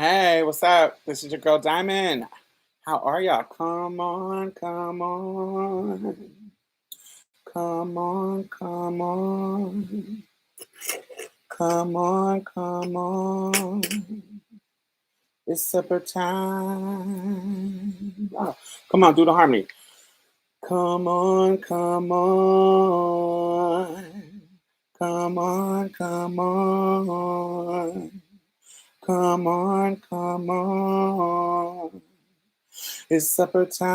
Hey, what's up? This is your girl Diamond. How are y'all? Come on, come on. Come on, come on. Come on, come on. It's supper time. Oh, come on, do the harmony. Come on, come on. Come on, come on. Come on, come on. It's supper time.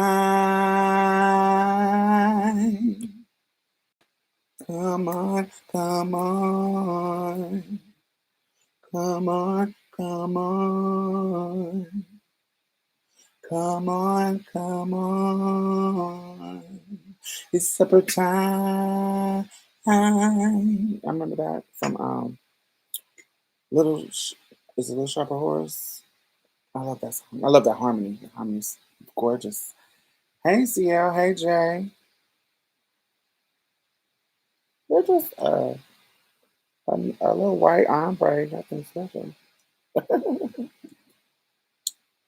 Come on, come on. Come on, come on. Come on, come on. It's supper time. I remember that from Little is it Little Shop of Horse? I love that song. I love that harmony. The harmony's gorgeous. Hey CL, hey Jay. They're just a little white ombre, nothing special.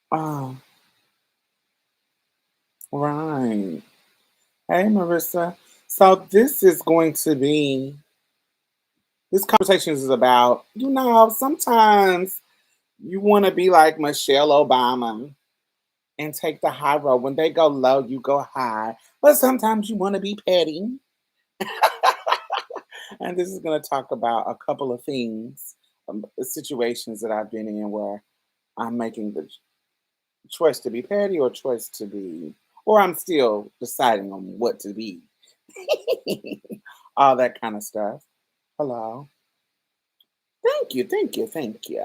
Ah, right. Hey Marissa. So this conversation is about, sometimes you want to be like Michelle Obama and take the high road. When they go low, you go high. But sometimes you want to be petty. And this is going to talk about a couple of things, situations that I've been in where I'm making the choice to be petty or choice to be, or I'm still deciding on what to be. All that kind of stuff. Hello. Thank you, thank you, thank you.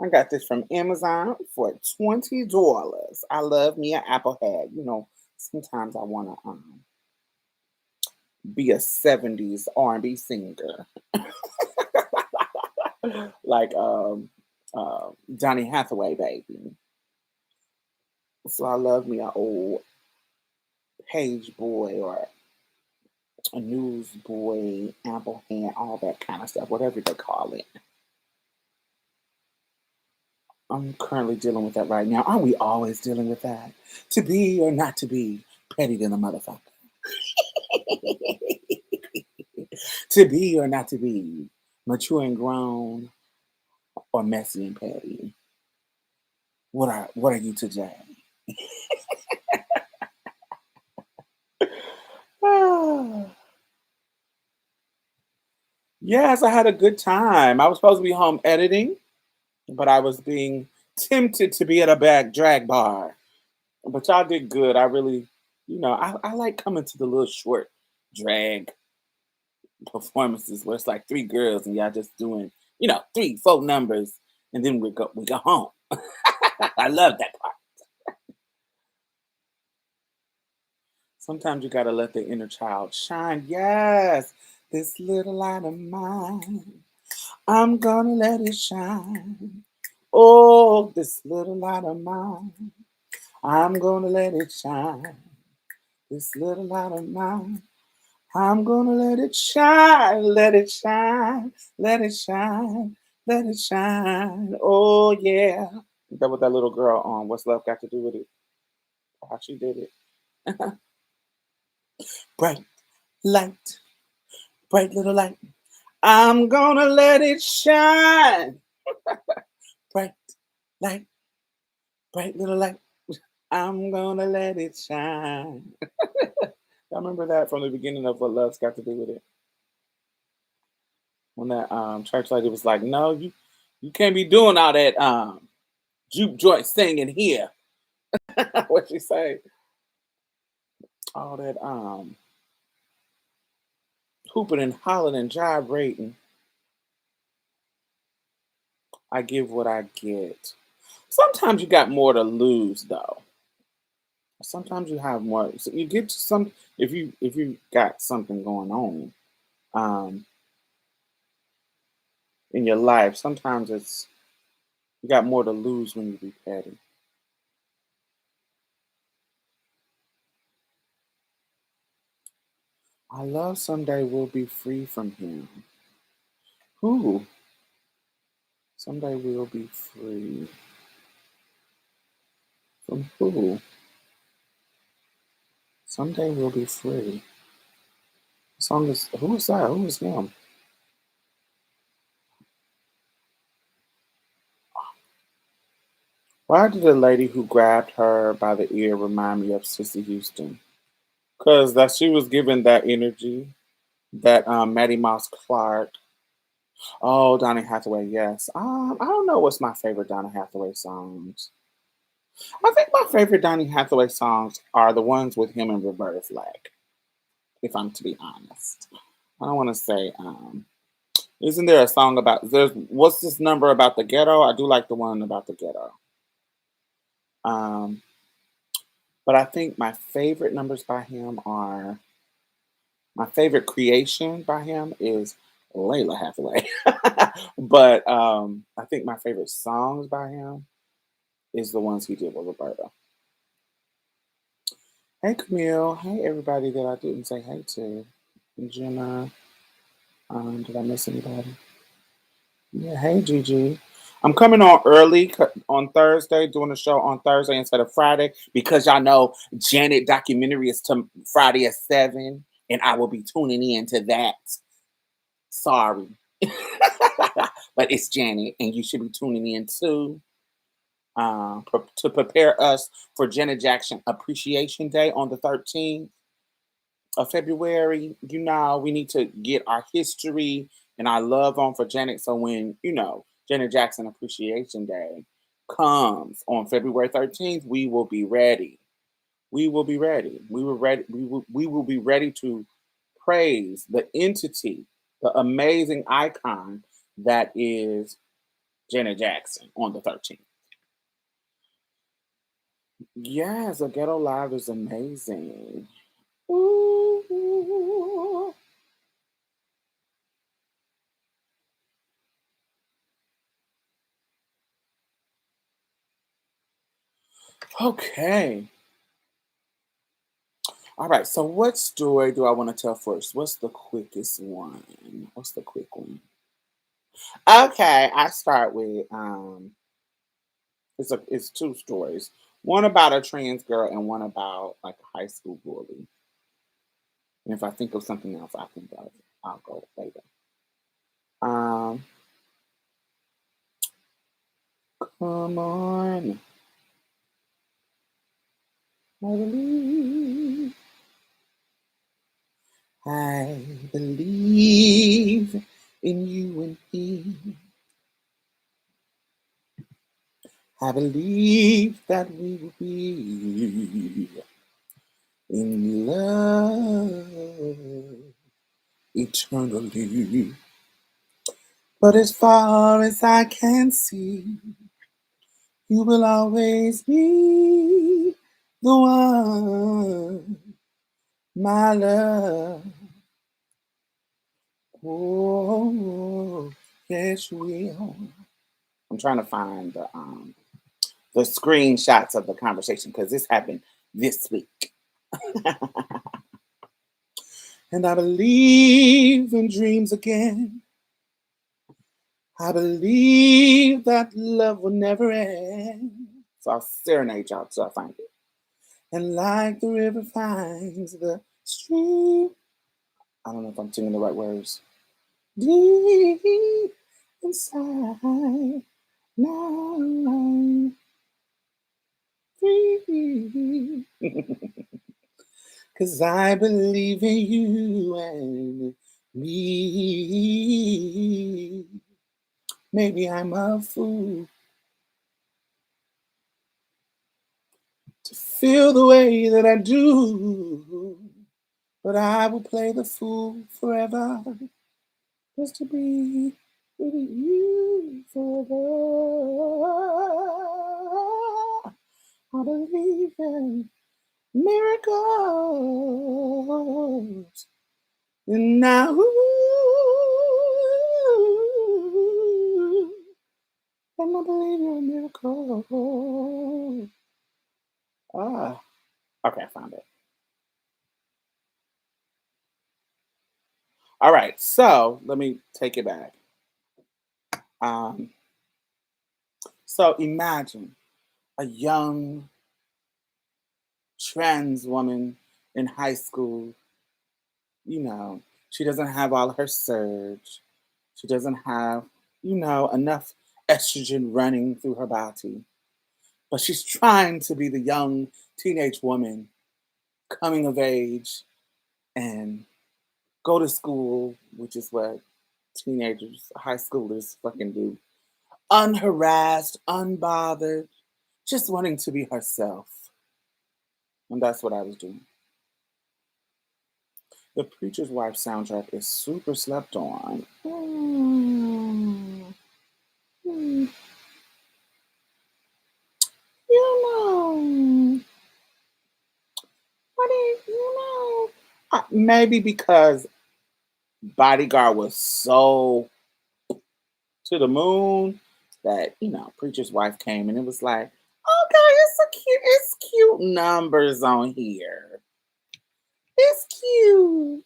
I got this from Amazon for $20. I love me an Apple head. Sometimes I want to be a '70s R&B singer, like Johnny Hathaway, baby. So I love me an old page boy or a newsboy, Apple hand, all that kind of stuff, whatever they call it. I'm currently dealing with that right now. Are we always dealing with that? To be or not to be petty than a motherfucker? To be or not to be mature and grown or messy and petty? What are you today? Yes, I had a good time. I was supposed to be home editing, but I was being tempted to be at a back drag bar. But y'all did good. I really, I like coming to the little short drag performances where it's like three girls and y'all just doing, three, four numbers, and then we go home. I love that part. Sometimes you gotta let the inner child shine. Yes, this little light of mine, I'm gonna let it shine. Oh, this little light of mine, I'm gonna let it shine. This little light of mine, I'm gonna let it shine, let it shine, let it shine, let it shine. Oh yeah. That was that little girl on What's Love Got to Do with It? How she did it. Bright light, bright little light. I'm gonna let it shine. Bright light, bright little light. I'm gonna let it shine. I remember that from the beginning of What Love's Got to Do with It. When that church lady was like, "No, you can't be doing all that juke joint singing here." What she say? All that hooping and hollering and gyrating. I give what I get. Sometimes you got more to lose though. Sometimes you have more. So you get to some if you got something going on um in your life. Sometimes it's you got more to lose when you be petty. I love someday we'll be free from him. Who? Someday we'll be free. From who? Someday we'll be free. The song is, who is that? Who is him? Why did the lady who grabbed her by the ear remind me of Sissy Houston? Because that she was given that energy, that Maddie Moss Clark. Oh, Donny Hathaway, yes. I don't know what's my favorite Donny Hathaway songs. I think my favorite Donny Hathaway songs are the ones with him and Roberta Flack, if I'm to be honest. I don't want to say, isn't there a song about, there's, what's this number about the ghetto? I do like the one about the ghetto. Um, but I think my favorite numbers by him are, my favorite creation by him is Layla Hathaway. But I think my favorite songs by him is the ones he did with Roberta. Hey Camille. Hey everybody that I didn't say hey to. Jenna. Did I miss anybody? Yeah, hey Gigi. I'm coming on early on Thursday, doing a show on Thursday instead of Friday because y'all know Janet documentary is to Friday at 7, and I will be tuning in to that. Sorry. But it's Janet, and you should be tuning in too. To prepare us for Janet Jackson Appreciation Day on the 13th of February. You know, we need to get our history and our love on for Janet. So when, Janet Jackson Appreciation Day comes on February 13th, we will be ready. We will be ready. We will be ready to praise the entity, the amazing icon that is Janet Jackson on the 13th. Yes, a ghetto live is amazing. Ooh. Okay. All right. So, what story do I want to tell first? What's the quickest one? What's the quick one? Okay, I start with it's two stories. One about a trans girl and one about like a high school bully. And if I think of something else, I think I'll go later. Um, come on, I believe, I believe in you and me. I believe that we will be in love eternally. But as far as I can see, you will always be the one, my love. Oh, yes, you will. I'm trying to find the screenshots of the conversation because this happened this week. And I believe in dreams again. I believe that love will never end. So I'll serenade y'all till I find it. And like the river finds the stream. I don't know if I'm singing the right words. Deep inside, now I'm free. Cause I believe in you and me. Maybe I'm a fool to feel the way that I do. But I will play the fool forever just to be with you forever. I believe in miracles. And now, and I believe in a miracle. Ah, okay, I found it. All right, so let me take it back. Um, So imagine a young trans woman in high school, you know, she doesn't have all her surge. She doesn't have, enough estrogen running through her body. But she's trying to be the young teenage woman coming of age and go to school, which is what teenagers, high schoolers fucking do. Unharassed, unbothered, just wanting to be herself. And that's what I was doing. The Preacher's Wife soundtrack is super slept on. Mm, you know, what is, maybe because Bodyguard was so to the moon that, Preacher's Wife came and it was like, okay, it's cute numbers on here. It's cute.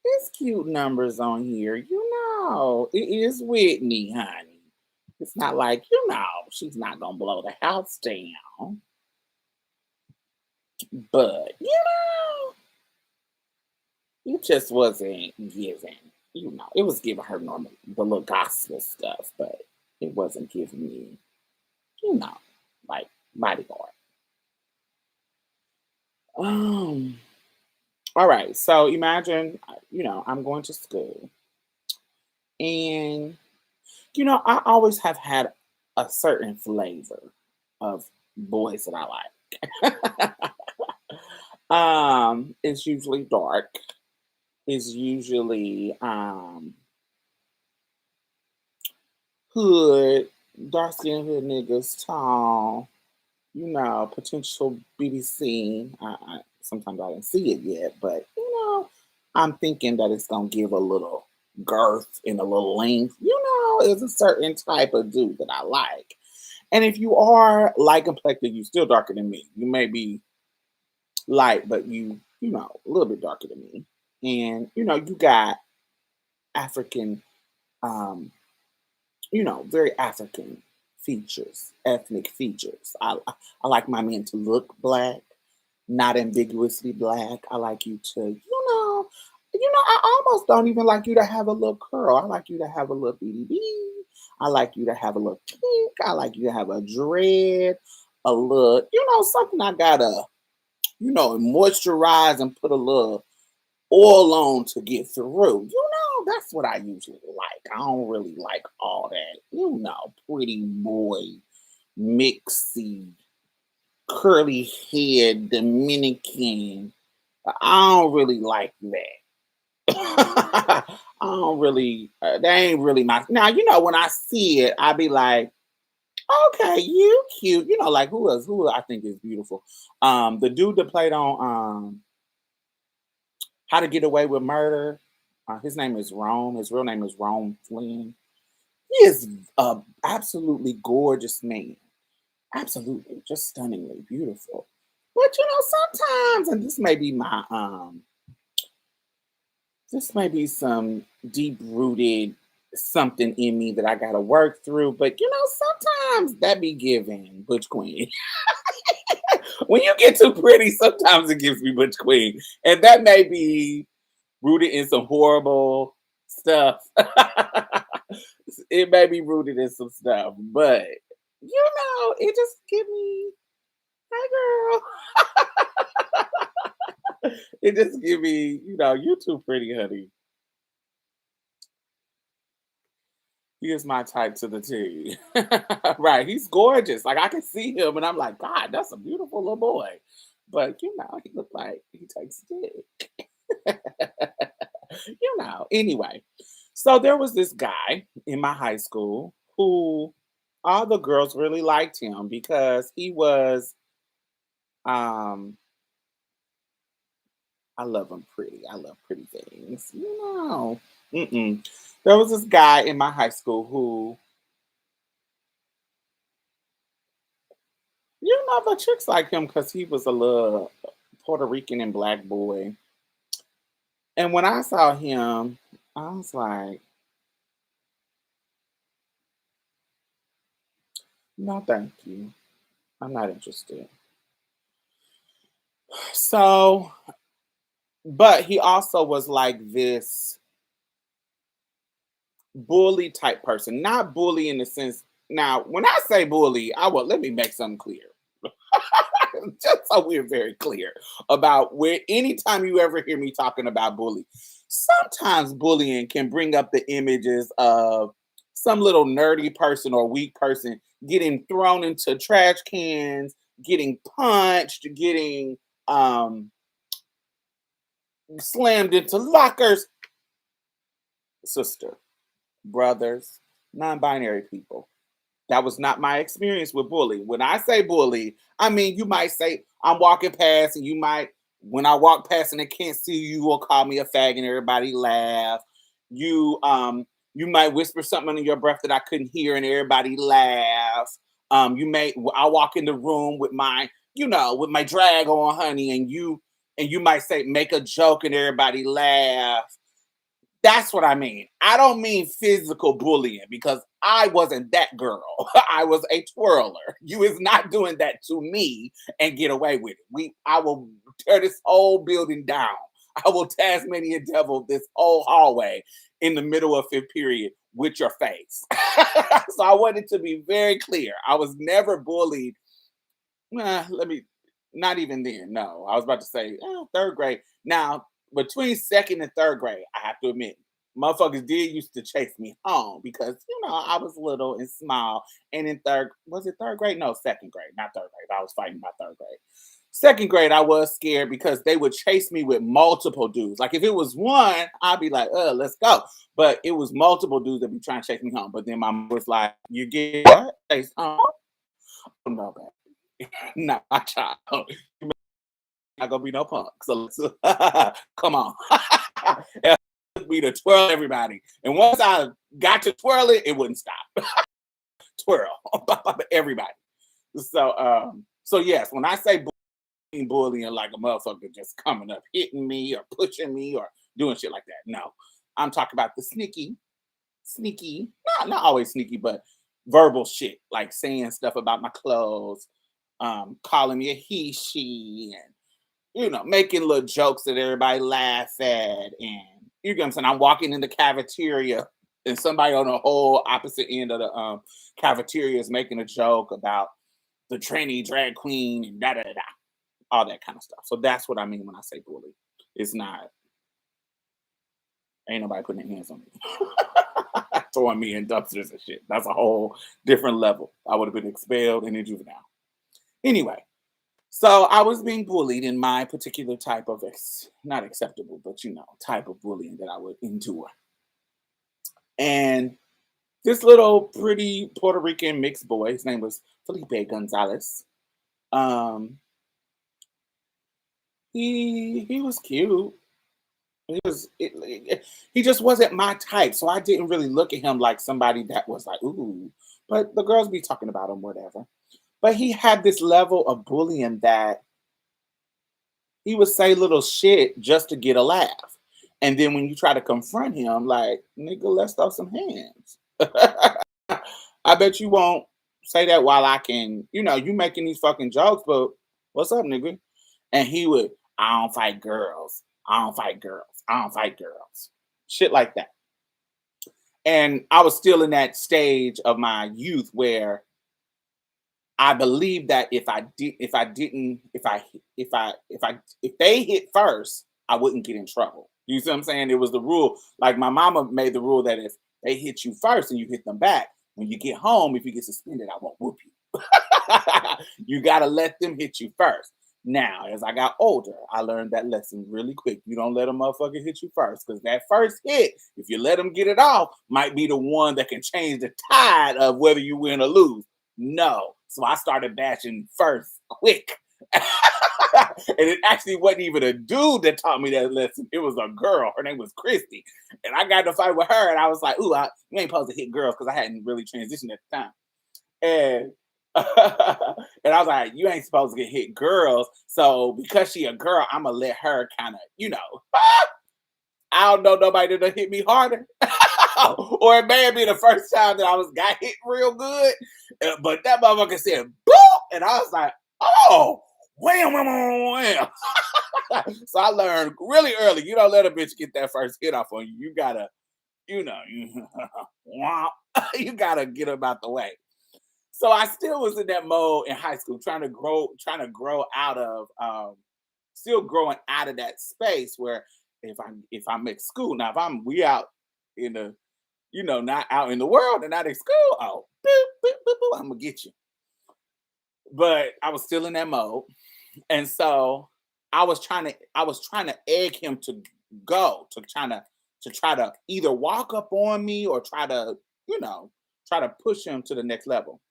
It's cute numbers on here. It is Whitney, honey. It's not like, she's not gonna blow the house down. But, it just wasn't giving. It was giving her normal the little gospel stuff, but it wasn't giving me, you know, like Bodyguard. Um, all right. So imagine, I'm going to school and I always have had a certain flavor of boys that I like. It's usually dark. It's usually hood, dark skinned hood niggas, tall, potential BBC. Sometimes I didn't see it yet, but I'm thinking that it's gonna give a little girth and a little length. It's a certain type of dude that I like. And if you are light complected, you still darker than me. You may be light, but a little bit darker than me. And you got African, um, very African features, ethnic features. I like my men to look black, not ambiguously black. I like you to, I almost don't even like you to have a little curl. I like you to have a little BDB. I like you to have a little pink. I like you to have a dread, a little, something I gotta, moisturize and put a little oil on to get through. That's what I usually like. I don't really like all that, pretty boy, mixy, curly head, Dominican. I don't really like that. I don't really, they ain't really my. Now, when I see it, I be like, okay, you cute. Like who I think is beautiful. The dude that played on How to Get Away with Murder. His name is Rome. His real name is Rome Flynn. He is a absolutely gorgeous man. Absolutely, just stunningly beautiful. But sometimes, and this may be some deep rooted something in me that I gotta work through. But sometimes that be giving Butch Queen. When you get too pretty, sometimes it gives me Butch Queen, and that may be rooted in some horrible stuff. It may be rooted in some stuff, but it just give me, hi girl. It just give me, you too pretty, honey. He is my type to the T. Right. He's gorgeous. Like I can see him and I'm like, God, that's a beautiful little boy. But he looked like he takes dick. Anyway. So there was this guy in my high school who all the girls really liked him because he was um I love him pretty. I love pretty things. Mm-mm. There was this guy in my high school who, the chicks like him because he was a little Puerto Rican and black boy. And when I saw him, I was like, No, thank you. I'm not interested. So, but he also was like this bully type person, not bully in the sense. Now, when I say bully, let me make something clear. Just so we're very clear about where anytime you ever hear me talking about bully, sometimes bullying can bring up the images of some little nerdy person or weak person getting thrown into trash cans, getting punched, getting slammed into lockers. Sister, brothers, non-binary people. That was not my experience with bully. When I say bully, I mean you might say I'm walking past and you might, when I walk past and they can't see you, will call me a fag and everybody laugh. You you might whisper something under your breath that I couldn't hear and everybody laughs. I walk in the room with my, with my drag on, honey, and you might say make a joke and everybody laugh. That's what I mean. I don't mean physical bullying because I wasn't that girl. I was a twirler. You is not doing that to me and get away with it. I will tear this whole building down. I will Tasmanian devil this whole hallway in the middle of fifth period with your face. So I wanted to be very clear. I was never bullied. Let me, not even then. No, I was about to say third grade. Now, between second and third grade, I have to admit, motherfuckers did used to chase me home because I was little and small. And in was it third grade? No, second grade, not third grade. I was fighting by third grade. Second grade, I was scared because they would chase me with multiple dudes. Like if it was one, I'd be like, let's go. But it was multiple dudes that be trying to chase me home. But then my mom was like, you get what? Chased home? Oh, no, baby. Not my child. Not gonna be no punk. So come on. Me to twirl everybody. And once I got to twirl it, it wouldn't stop. Twirl everybody. So yes, when I say bullying like a motherfucker just coming up, hitting me or pushing me or doing shit like that. No. I'm talking about the sneaky, not always sneaky, but verbal shit, like saying stuff about my clothes, calling me a he, she, and making little jokes that everybody laugh at. And you get what I'm saying? I'm walking in the cafeteria and somebody on the whole opposite end of the cafeteria is making a joke about the tranny drag queen and da da da, all that kind of stuff. So that's what I mean when I say bully. It's not, ain't nobody putting their hands on me. Throwing me in dumpsters and shit. That's a whole different level. I would have been expelled and in juvenile. Anyway, so I was being bullied in my particular type of, not acceptable, but type of bullying that I would endure. And this little pretty Puerto Rican mixed boy, his name was Felipe Gonzalez. Um, he was cute. He just wasn't my type, so I didn't really look at him like somebody that was like, ooh. But the girls be talking about him, whatever. But he had this level of bullying that he would say little shit just to get a laugh. And then when you try to confront him, like, nigga, let's throw some hands. I bet you won't say that while I can, you making these fucking jokes, but what's up, nigga? And he would, I don't fight girls. I don't fight girls. I don't fight girls. Shit like that. And I was still in that stage of my youth where I believe that if they hit first, I wouldn't get in trouble. You see what I'm saying? It was the rule. Like my mama made the rule that if they hit you first and you hit them back, when you get home, if you get suspended, I won't whoop you. You gotta let them hit you first. Now, as I got older, I learned that lesson really quick. You don't let a motherfucker hit you first, because that first hit, if you let them get it off, might be the one that can change the tide of whether you win or lose. No. So I started bashing first, quick. And it actually wasn't even a dude that taught me that lesson. It was a girl. Her name was Christy. And I got to fight with her. And I was like, ooh, you ain't supposed to hit girls, because I hadn't really transitioned at the time. And and I was like, you ain't supposed to get hit girls. So because she a girl, I'm gonna let her kind of, I don't know nobody that hit me harder. Or it may have been the first time that I got hit real good. But that motherfucker said, boop! And I was like, oh, wham, wham, wham, wham. So I learned really early, you don't let a bitch get that first hit off on you. You gotta, you gotta get them out the way. So I still was in that mode in high school, trying to grow out of, still growing out of that space where if I'm at school now, if we out in the, not out in the world and not in school, oh, boop, boop, boop, boop, I'm gonna get you. But I was still in that mode, and so I was trying to egg him to go to try to either walk up on me or try to push him to the next level.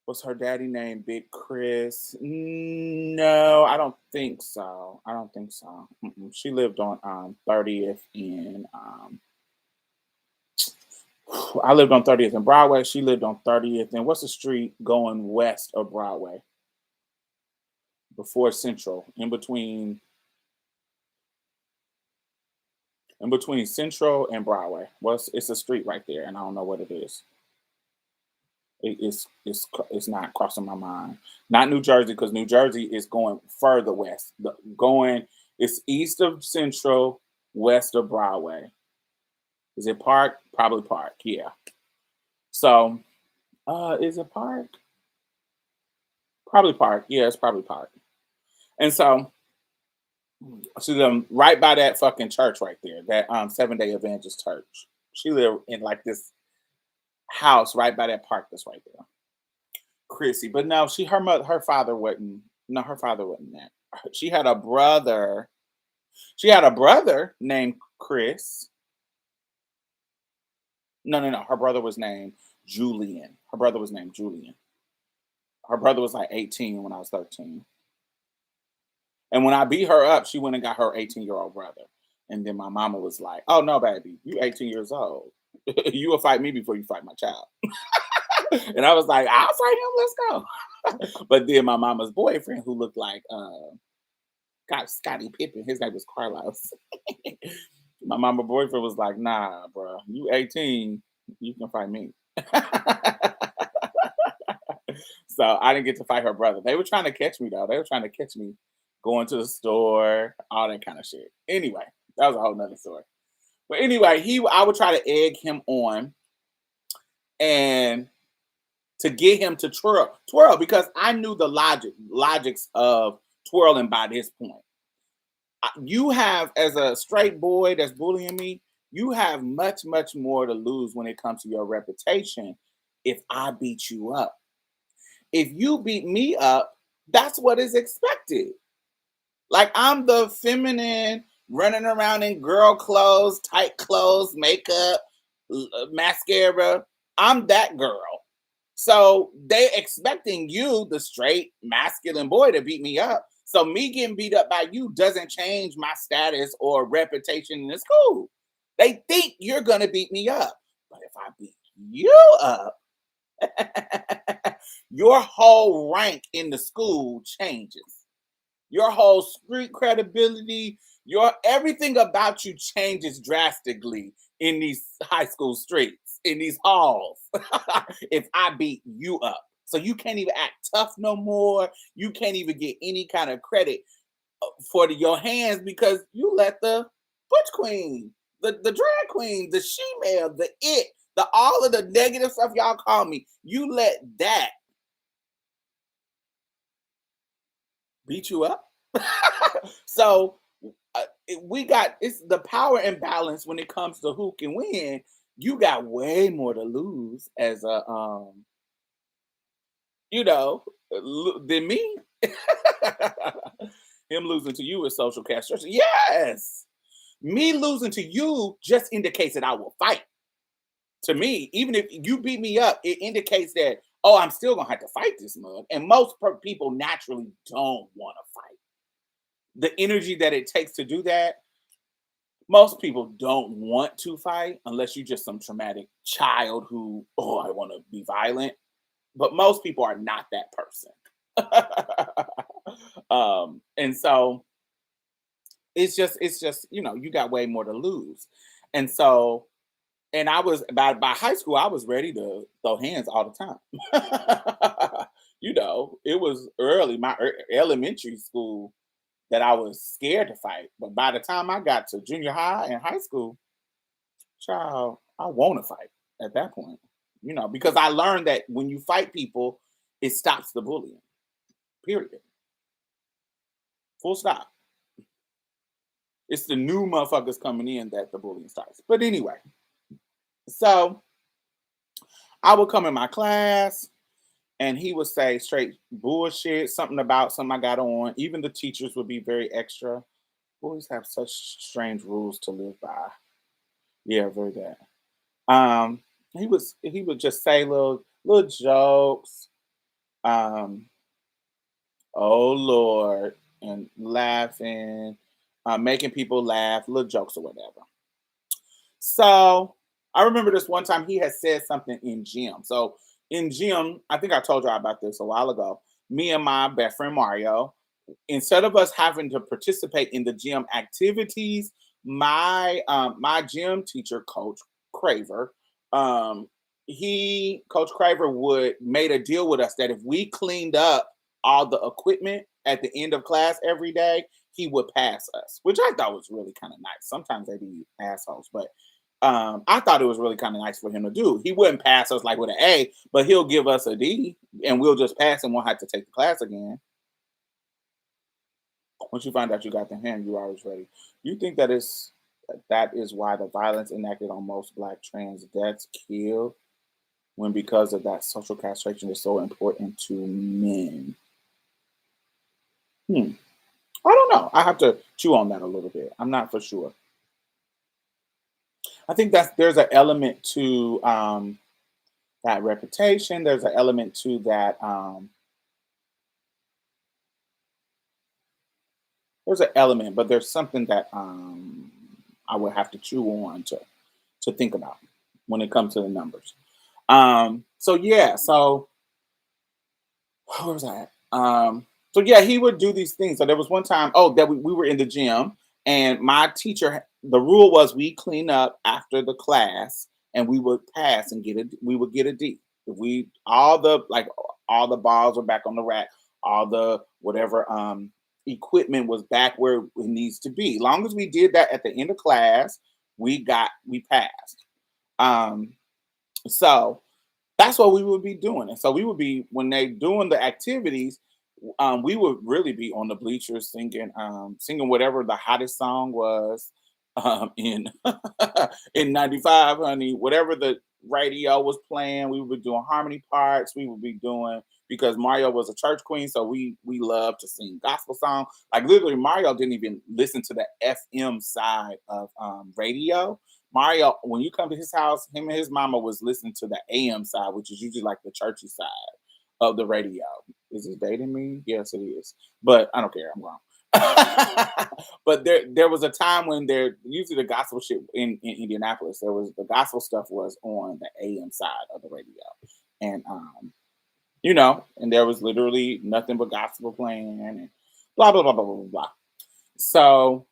Was her daddy named Big Chris? No, I don't think so. I don't think so. She lived on 30th in I lived on 30th and Broadway. She lived on 30th and what's the street going west of Broadway before Central, in between Central and Broadway. It's a street right there, and I don't know what it is. It's not crossing my mind. Not New Jersey because New Jersey is going further west. It's east of Central, west of Broadway. Is it Park? Probably Park. Yeah. So, is it Park? Probably Park. Yeah, it's probably Park. And so, right by that fucking church right there, that Seven Day Adventist church. She lived in like this house right by that park that's right there. Chrissy. But no, her father wasn't. No, her father wasn't that. She had a brother. She had a brother named Chris. No, no, no. Her brother was named Julian. Her brother was named Julian. Her brother was like 18 when I was 13. And when I beat her up, she went and got her 18-year-old brother. And then my mama was like, "Oh no, baby, you 18 years old. You will fight me before you fight my child." And I was like, "I'll fight him. Let's go." But then my mama's boyfriend, who looked like got Scottie Pippen, his name was Carlos. My mama boyfriend was like, "Nah, bro, you 18, you can fight me." So I didn't get to fight her brother. They were trying to catch me though. They were trying to catch me going to the store, all that kind of shit. Anyway, that was a whole nother story. But anyway, I would try to egg him on and to get him to twirl because I knew the logics of twirling by this point. You have, as a straight boy that's bullying me, you have much, much more to lose when it comes to your reputation if I beat you up. If you beat me up, that's what is expected. Like I'm the feminine running around in girl clothes, tight clothes, makeup, mascara. I'm that girl. So they expecting you, the straight masculine boy, to beat me up. So me getting beat up by you doesn't change my status or reputation in the school. They think you're gonna beat me up. But if I beat you up, your whole rank in the school changes. Your whole street credibility, your everything about you changes drastically in these high school streets, in these halls. If I beat you up. So you can't even act tough no more. You can't even get any kind of credit for your hands because you let the butch queen, the drag queen, the she-male, the all of the negative stuff y'all call me, you let that beat you up. So it's the power imbalance when it comes to who can win. You got way more to lose as a you know than me. Him losing to you is social castration. Yes, me losing to you just indicates that I will fight. To me, even if you beat me up, it indicates that, oh, I'm still gonna have to fight this mug. And most people naturally don't want to fight. The energy that it takes to do that, most people don't want to fight unless you're just some traumatic child who, oh, I want to be violent. But most people are not that person. And so it's just, you got way more to lose. And so And I was by high school, I was ready to throw hands all the time. It was early, my elementary school that I was scared to fight. But by the time I got to junior high and high school, child, I want to fight at that point. Because I learned that when you fight people, it stops the bullying. Period. Full stop. It's the new motherfuckers coming in that the bullying starts. But anyway, so I would come in my class and he would say straight bullshit, something about something I got on. Even the teachers would be very extra. Boys have such strange rules to live by. Yeah, very bad. Um, he would just say little jokes. Um, oh Lord, and laughing, making people laugh, little jokes or whatever. So I remember this one time he had said something in gym. So in gym, I think I told you about this a while ago. Me and my best friend Mario, instead of us having to participate in the gym activities, my gym teacher, Coach Craver, um, Coach Craver would made a deal with us that if we cleaned up all the equipment at the end of class every day, he would pass us, which I thought was really kind of nice. Sometimes they be assholes, but I thought it was really kind of nice for him to do. He wouldn't pass us like with an A, but he'll give us a D, and we'll just pass and won't have to take the class again. Once you find out you got the hand, you're always ready. You think that is why the violence enacted on most black trans deaths killed when because of that social castration is so important to men? Hmm. I don't know. I have to chew on that a little bit. I'm not for sure. I think there's an element to that reputation. There's an element to that. There's an element, but there's something that I would have to chew on to think about when it comes to the numbers. So yeah, so where was I at? So yeah, he would do these things. So there was one time, oh, that we were in the gym, and my teacher, the rule was we clean up after the class, and we would pass and we would get a D. If we all the balls were back on the rack, all the whatever equipment was back where it needs to be. Long as we did that at the end of class, we passed. Um, so that's what we would be doing. And so we would be when they doing the activities, we would really be on the bleachers singing whatever the hottest song was in in '95, honey. Whatever the radio was playing, we would be doing harmony parts. We would be doing because Mario was a church queen, so we loved to sing gospel songs. Like literally, Mario didn't even listen to the FM side of radio. Mario, when you come to his house, him and his mama was listening to the AM side, which is usually like the churchy side of the radio. Is it dating me? Yes, it is. But I don't care. I'm wrong. But there was a time when there usually the gospel shit in Indianapolis, there was the gospel stuff was on the AM side of the radio. And and there was literally nothing but gospel playing and blah blah blah blah blah blah. Blah. So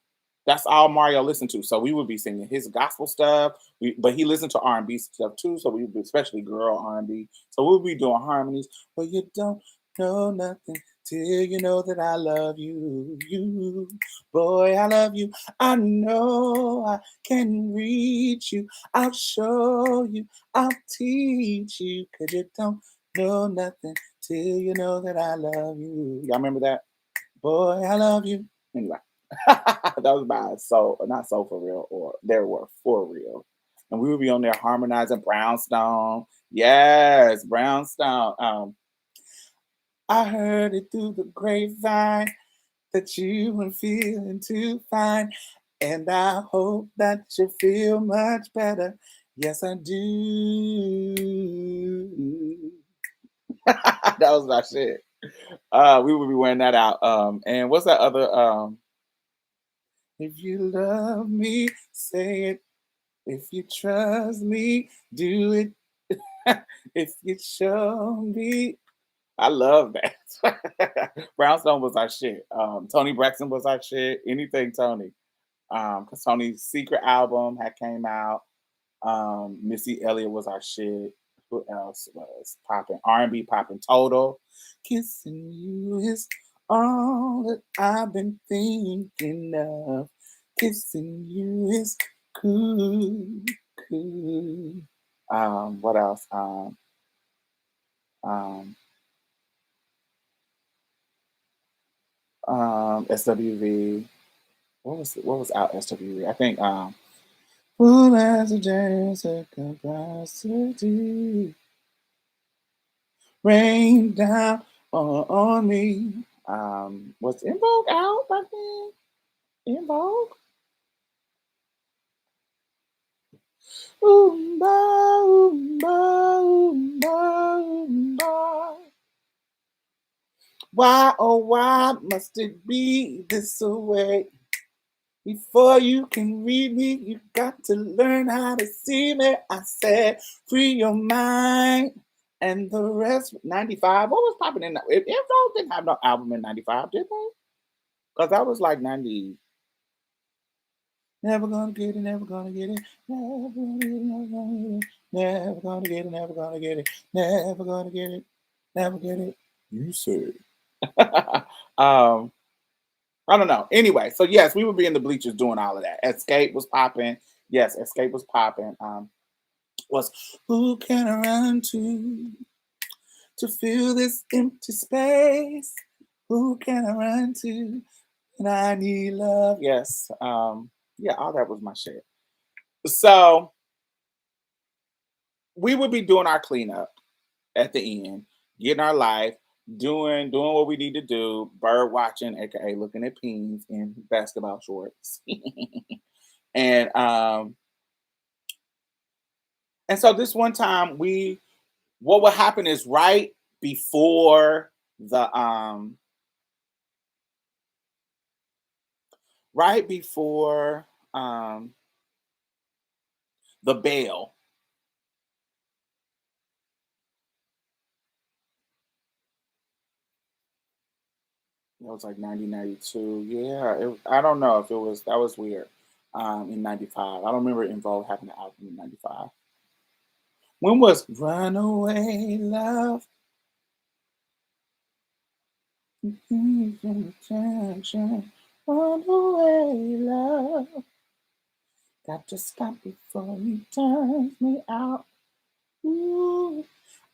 that's all Mario listened to. So we would be singing his gospel stuff. But he listened to R&B stuff too. So we would be, especially girl R&B. So we would be doing harmonies. Well, you don't know nothing till you know that I love you. You, boy, I love you. I know I can reach you. I'll show you. I'll teach you. Cause you don't know nothing till you know that I love you. Y'all remember that? Boy, I love you. Anyway. That was by soul, not soul for real, or there were for real. And we would be on there harmonizing Brownstone. Yes, Brownstone. I heard it through the grapevine that you were feeling too fine. And I hope that you feel much better. Yes, I do. That was my shit. We would be wearing that out. And what's that other if you love me, say it. If you trust me, do it. If you show me, I love that. Brownstone was our shit. Tony Braxton was our shit. Anything Tony. Because Tony's secret album had came out. Missy Elliott was our shit. Who else was popping? R&B popping total. Kissing you is all that I've been thinking of. Kissing you is cool, cool. What else? Um, SWV. What was out SWV? I think full as a jazz capacity. Rain down on me. Was In Vogue out back then? In Vogue? Oomba, oomba, oomba, oomba. Why, oh, why must it be this way? Before you can read me, you got to learn how to see me. I said, free your mind. And the rest, 95. What was popping in that? If Vogue didn't have no album in 95, did they? Because that was like 90. Never gonna get it, never gonna get it, never gonna get it, never gonna get it, never gonna get it, never gonna get it, never get it. You say. um, I don't know. Anyway, so yes, we would be in the bleachers doing all of that. Escape was popping. Yes, Escape was popping. Was who can I run to fill this empty space? Who can I run to when I need love? Yes. Yeah, all that was my shit. So we would be doing our cleanup at the end, getting our life, doing what we need to do, bird watching, aka looking at peens in basketball shorts. and and so this one time what would happen is before the um right before the bell. That was like 1992. Yeah, I don't know if it was that was weird. In '95, I don't remember Involved having the album in '95. When was Runaway Love? Runaway Love. Got to stop before he turns me out. Ooh,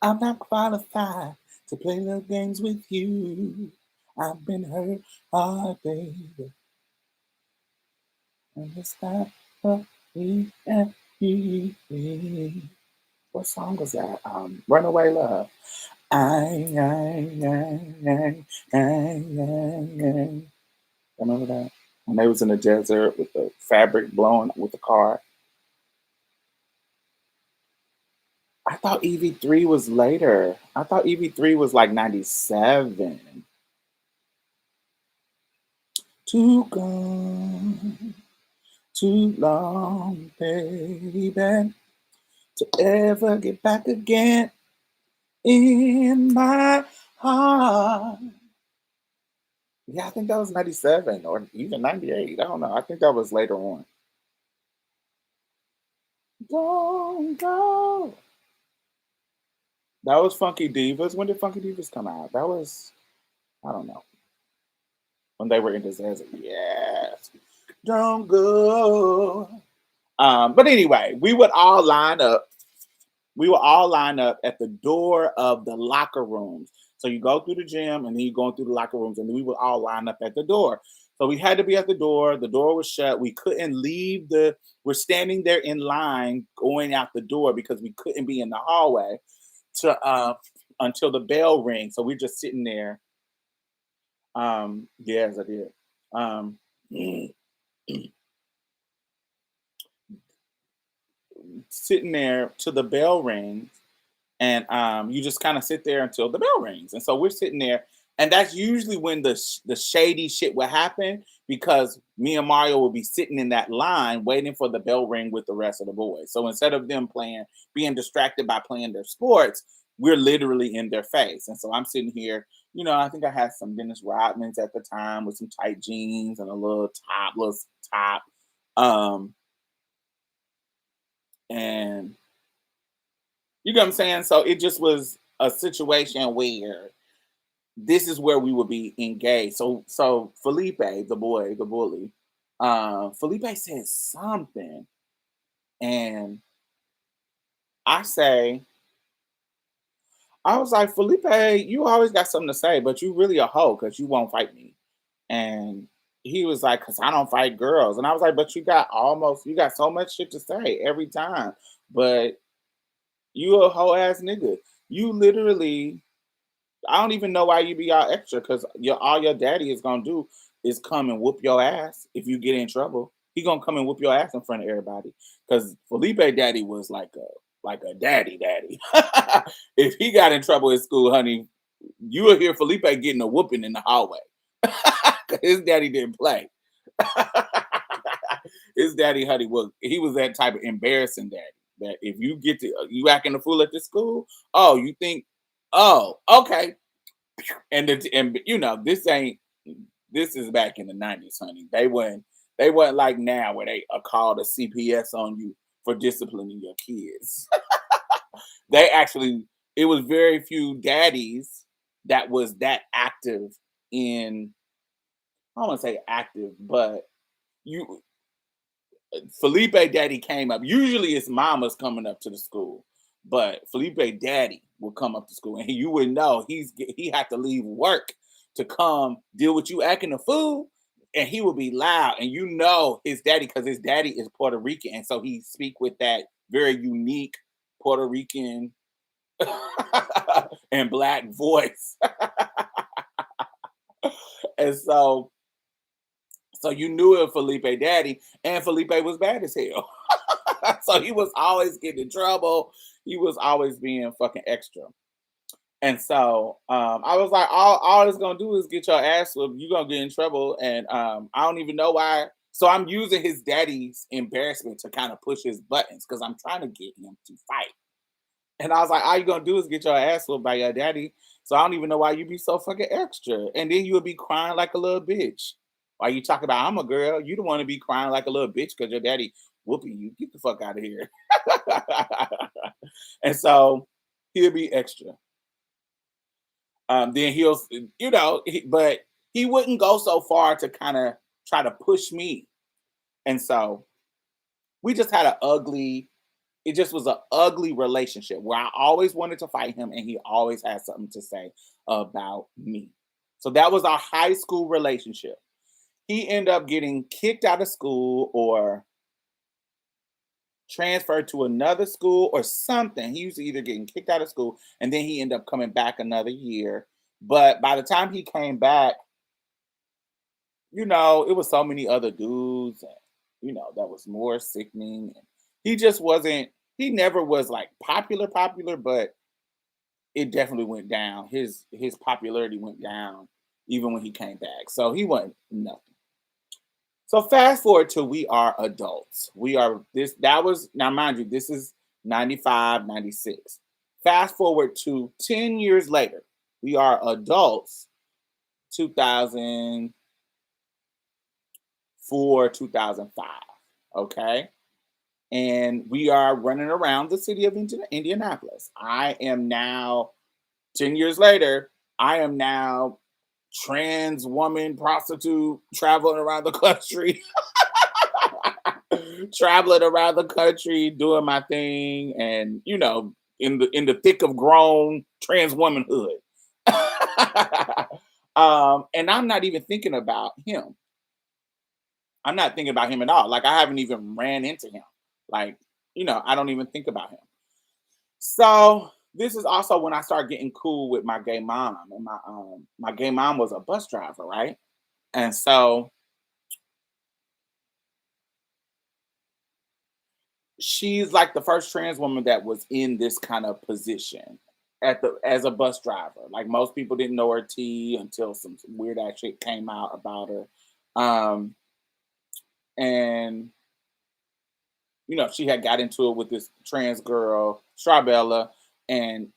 I'm not qualified to play little games with you. I've been hurt hard, baby. And it's not for me and me. What song was that? Runaway Love. I. Remember that? When they was in the desert with the fabric blowing with the car. I thought EV3 was later. I thought EV3 was like 97. Too gone, too long, baby, to ever get back again in my heart. Yeah, I think that was 97 or even 98. I don't know. I think that was later on. Don't go. That was Funky Divas. When did Funky Divas come out? That was, I don't know, when they were in the desert. Yes. Don't go. But anyway, we would all line up at the door of the locker rooms. So you go through the gym and then you go through the locker rooms and we would all line up at the door. So we had to be at the door. The door was shut. We couldn't leave we're standing there in line going out the door because we couldn't be in the hallway to until the bell rings. So we're just sitting there. Yes, I did. Um Sitting there till the bell rings and you just kind of sit there until the bell rings. And so we're sitting there, and that's usually when the shady shit will happen because me and Mario will be sitting in that line waiting for the bell ring with the rest of the boys. So instead of them being distracted by playing their sports, we're literally in their face. And so I'm sitting here, I think I had some Dennis Rodmans at the time with some tight jeans and a little top. Um, And you know what I'm saying? So it just was a situation where this is where we would be engaged. So Felipe, the boy, the bully, Felipe said something, and I say, I was like, Felipe, you always got something to say, but you really a hoe because you won't fight me. And he was like, because I don't fight girls. And I was like, but you got so much shit to say every time. But you a hoe ass nigga. You literally, I don't even know why you be all extra because all your daddy is gonna do is come and whoop your ass if you get in trouble. He gonna come and whoop your ass in front of everybody. Because Felipe daddy was like a daddy. If he got in trouble at school, honey, you will hear Felipe getting a whooping in the hallway. His daddy didn't play. His daddy, honey, he was that type of embarrassing daddy. That if you get to you acting a fool at the school, oh, you think, oh, okay, and you know this is back in the 90s, honey. They weren't like now where they call the CPS on you for disciplining your kids. They actually, it was very few daddies that was that active in, I don't want to say active, but you Felipe daddy came up. Usually it's mamas coming up to the school, but Felipe daddy will come up to school, and you would know he had to leave work to come deal with you acting a fool, and he would be loud, and you know his daddy because his daddy is Puerto Rican, and so he speak with that very unique Puerto Rican and black voice, and so you knew it Felipe daddy, and Felipe was bad as hell. So he was always getting in trouble. He was always being fucking extra. And so I was like, all it's gonna do is get your ass whooped. You're gonna get in trouble. And I don't even know why. So I'm using his daddy's embarrassment to kind of push his buttons because I'm trying to get him to fight. And I was like, all you gonna do is get your ass whooped by your daddy. So I don't even know why you be so fucking extra. And then you would be crying like a little bitch. While you talk about I'm a girl, you don't want to be crying like a little bitch because your daddy whooping you. Get the fuck out of here. And so he'll be extra. Then he'll, but he wouldn't go so far to kind of try to push me. And so we just had it just was an ugly relationship where I always wanted to fight him and he always had something to say about me. So that was our high school relationship. He ended up getting kicked out of school or transferred to another school or something. He used to either getting kicked out of school and then he ended up coming back another year. But by the time he came back, it was so many other dudes, and that was more sickening. And he just wasn't. He never was like popular, but it definitely went down. His popularity went down even when he came back. So he wasn't nothing. So fast forward to we are adults. We are this that was now mind you, this is 95, 96. Fast forward to 10 years later. We are adults, 2004, 2005. Okay. And we are running around the city of Indianapolis. I am now 10 years later, I am now trans woman prostitute traveling around the country. Traveling around the country doing my thing and in the thick of grown trans womanhood. And I'm not even thinking about him. I'm not thinking about him at all. Like I haven't even ran into him. Like, I don't even think about him. So this is also when I started getting cool with my gay mom. And my gay mom was a bus driver, right? And so she's like the first trans woman that was in this kind of position as a bus driver. Like most people didn't know her T until some weird ass shit came out about her. And she had got into it with this trans girl, Strawbella, and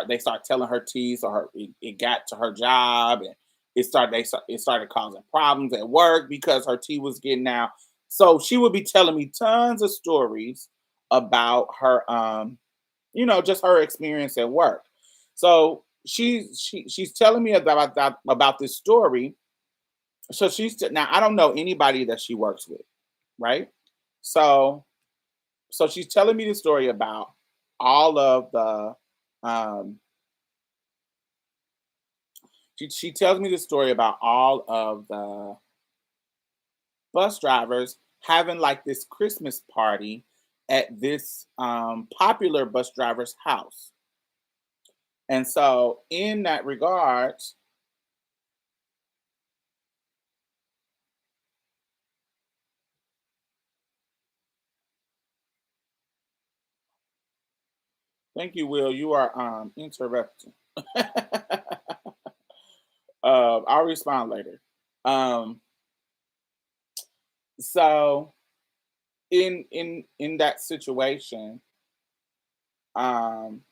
they start telling her tea, so it got to her job, and it started causing problems at work because her tea was getting out. So she would be telling me tons of stories about her, just her experience at work. So she's telling me about this story. So now I don't know anybody that she works with, right? So she's telling me the story about all of the um she tells me the story about all of the bus drivers having like this Christmas party at this popular bus driver's house. And so in that regard, thank you, Will. You are interrupting. I'll respond later. Um, so in that situation, um,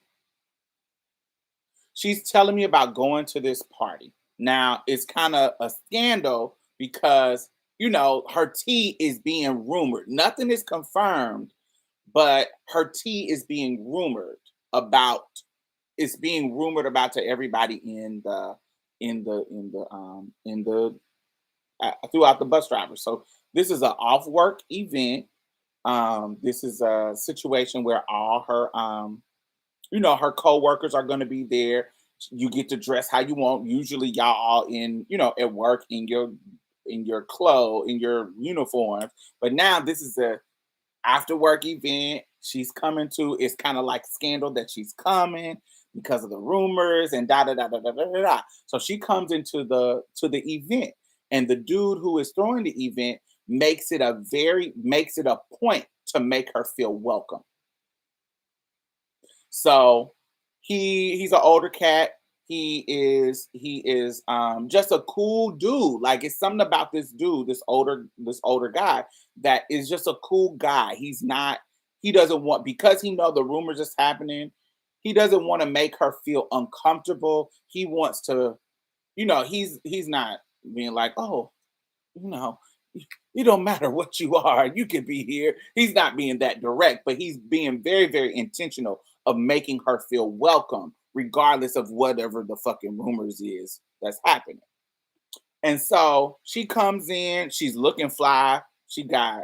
she's telling me about going to this party. Now it's kind of a scandal because her tea is being rumored. Nothing is confirmed, but her tea is being rumored about. It's being rumored about to everybody in the throughout the bus driver. So this is an off work event. This is a situation where all her her co-workers are going to be there. You get to dress how you want. Usually y'all all in, at work in your clothes, in your uniforms. But now this is a after work event she's coming to. It's kind of like scandal that she's coming because of the rumors and da da da da da da da. Da. So she comes into the event, and the dude who is throwing the event makes it a point to make her feel welcome. So he's an older cat. He is just a cool dude. Like it's something about this dude, this older guy that is just a cool guy. He doesn't want, because he know the rumors is happening. He doesn't want to make her feel uncomfortable. He wants to, he's not being like, oh, you know, it don't matter what you are, you can be here. He's not being that direct, but he's being very, very intentional of making her feel welcome, regardless of whatever the fucking rumors is that's happening. And so she comes in, she's looking fly. She got,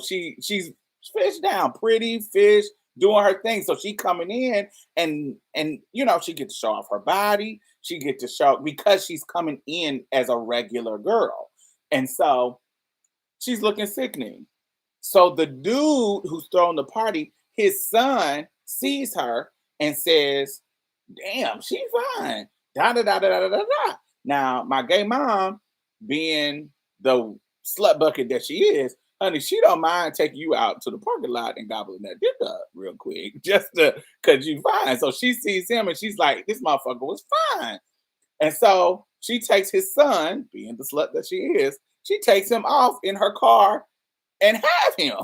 she's fish down, pretty fish, doing her thing. So she coming in and she get to show off her body. She get to show because she's coming in as a regular girl. And so she's looking sickening. So the dude who's throwing the party, his son sees her and says, "Damn, she fine." Da da da da da da da. Now, my gay mom, being the slut bucket that she is, honey, she don't mind taking you out to the parking lot and gobbling that dick up real quick, just to cause you fine. So she sees him and she's like, "This motherfucker was fine." And so she takes his son, being the slut that she is, she takes him off in her car and have him.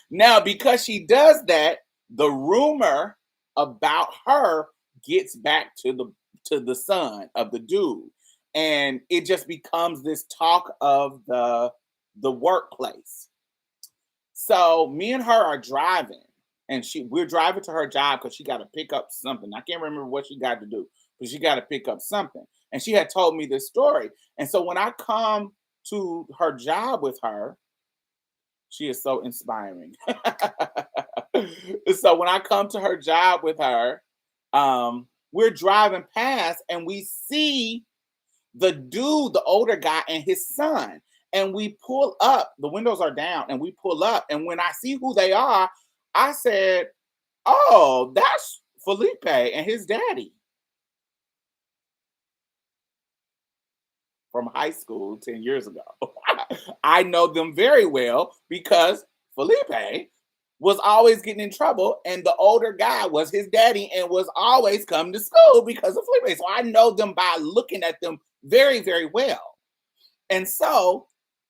Now, because she does that, the rumor about her gets back to the son of the dude. And it just becomes this talk of the workplace. So me and her are driving, and we're driving to her job because she got to pick up something. I can't remember what she got to do, but she got to pick up something. And she had told me this story. And so when I come to her job with her, she is so inspiring. So when I come to her job with her, we're driving past and we see the dude, the older guy, and his son. And we pull up, the windows are down, and we pull up. And when I see who they are, I said, "Oh, that's Felipe and his daddy from high school 10 years ago." I know them very well because Felipe was always getting in trouble, and the older guy was his daddy and was always coming to school because of Felipe. So I know them by looking at them very, very well. And so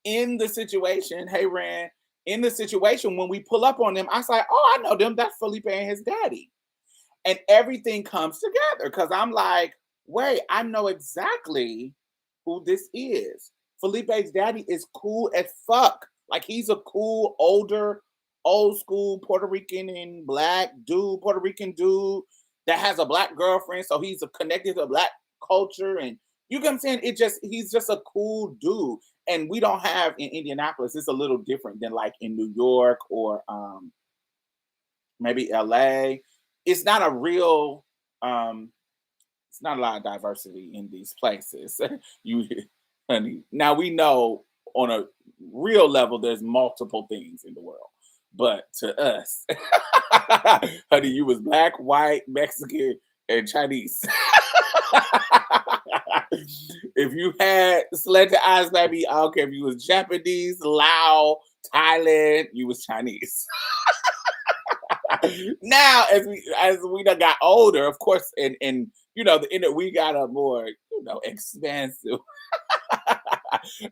in the situation, hey Ran, in the situation when we pull up on them, I was like, "Oh, I know them. That's Felipe and his daddy." And everything comes together because I'm like, wait, I know exactly who this is. Felipe's daddy is cool as fuck. Like he's a cool older old school Puerto Rican and black dude, Puerto Rican dude that has a black girlfriend, so he's connected to black culture, and you get what I'm saying. He's just a cool dude, and we don't have in Indianapolis. It's a little different than like in New York or maybe LA. It's not a real it's not a lot of diversity in these places. you honey. Now we know on a real level there's multiple things in the world. But to us, honey, you was black, white, Mexican, and Chinese. If you had slanted eyes, baby, I don't care if you was Japanese, Lao, Thailand, you was Chinese. Now as we done got older, of course, and the internet, we got a more expansive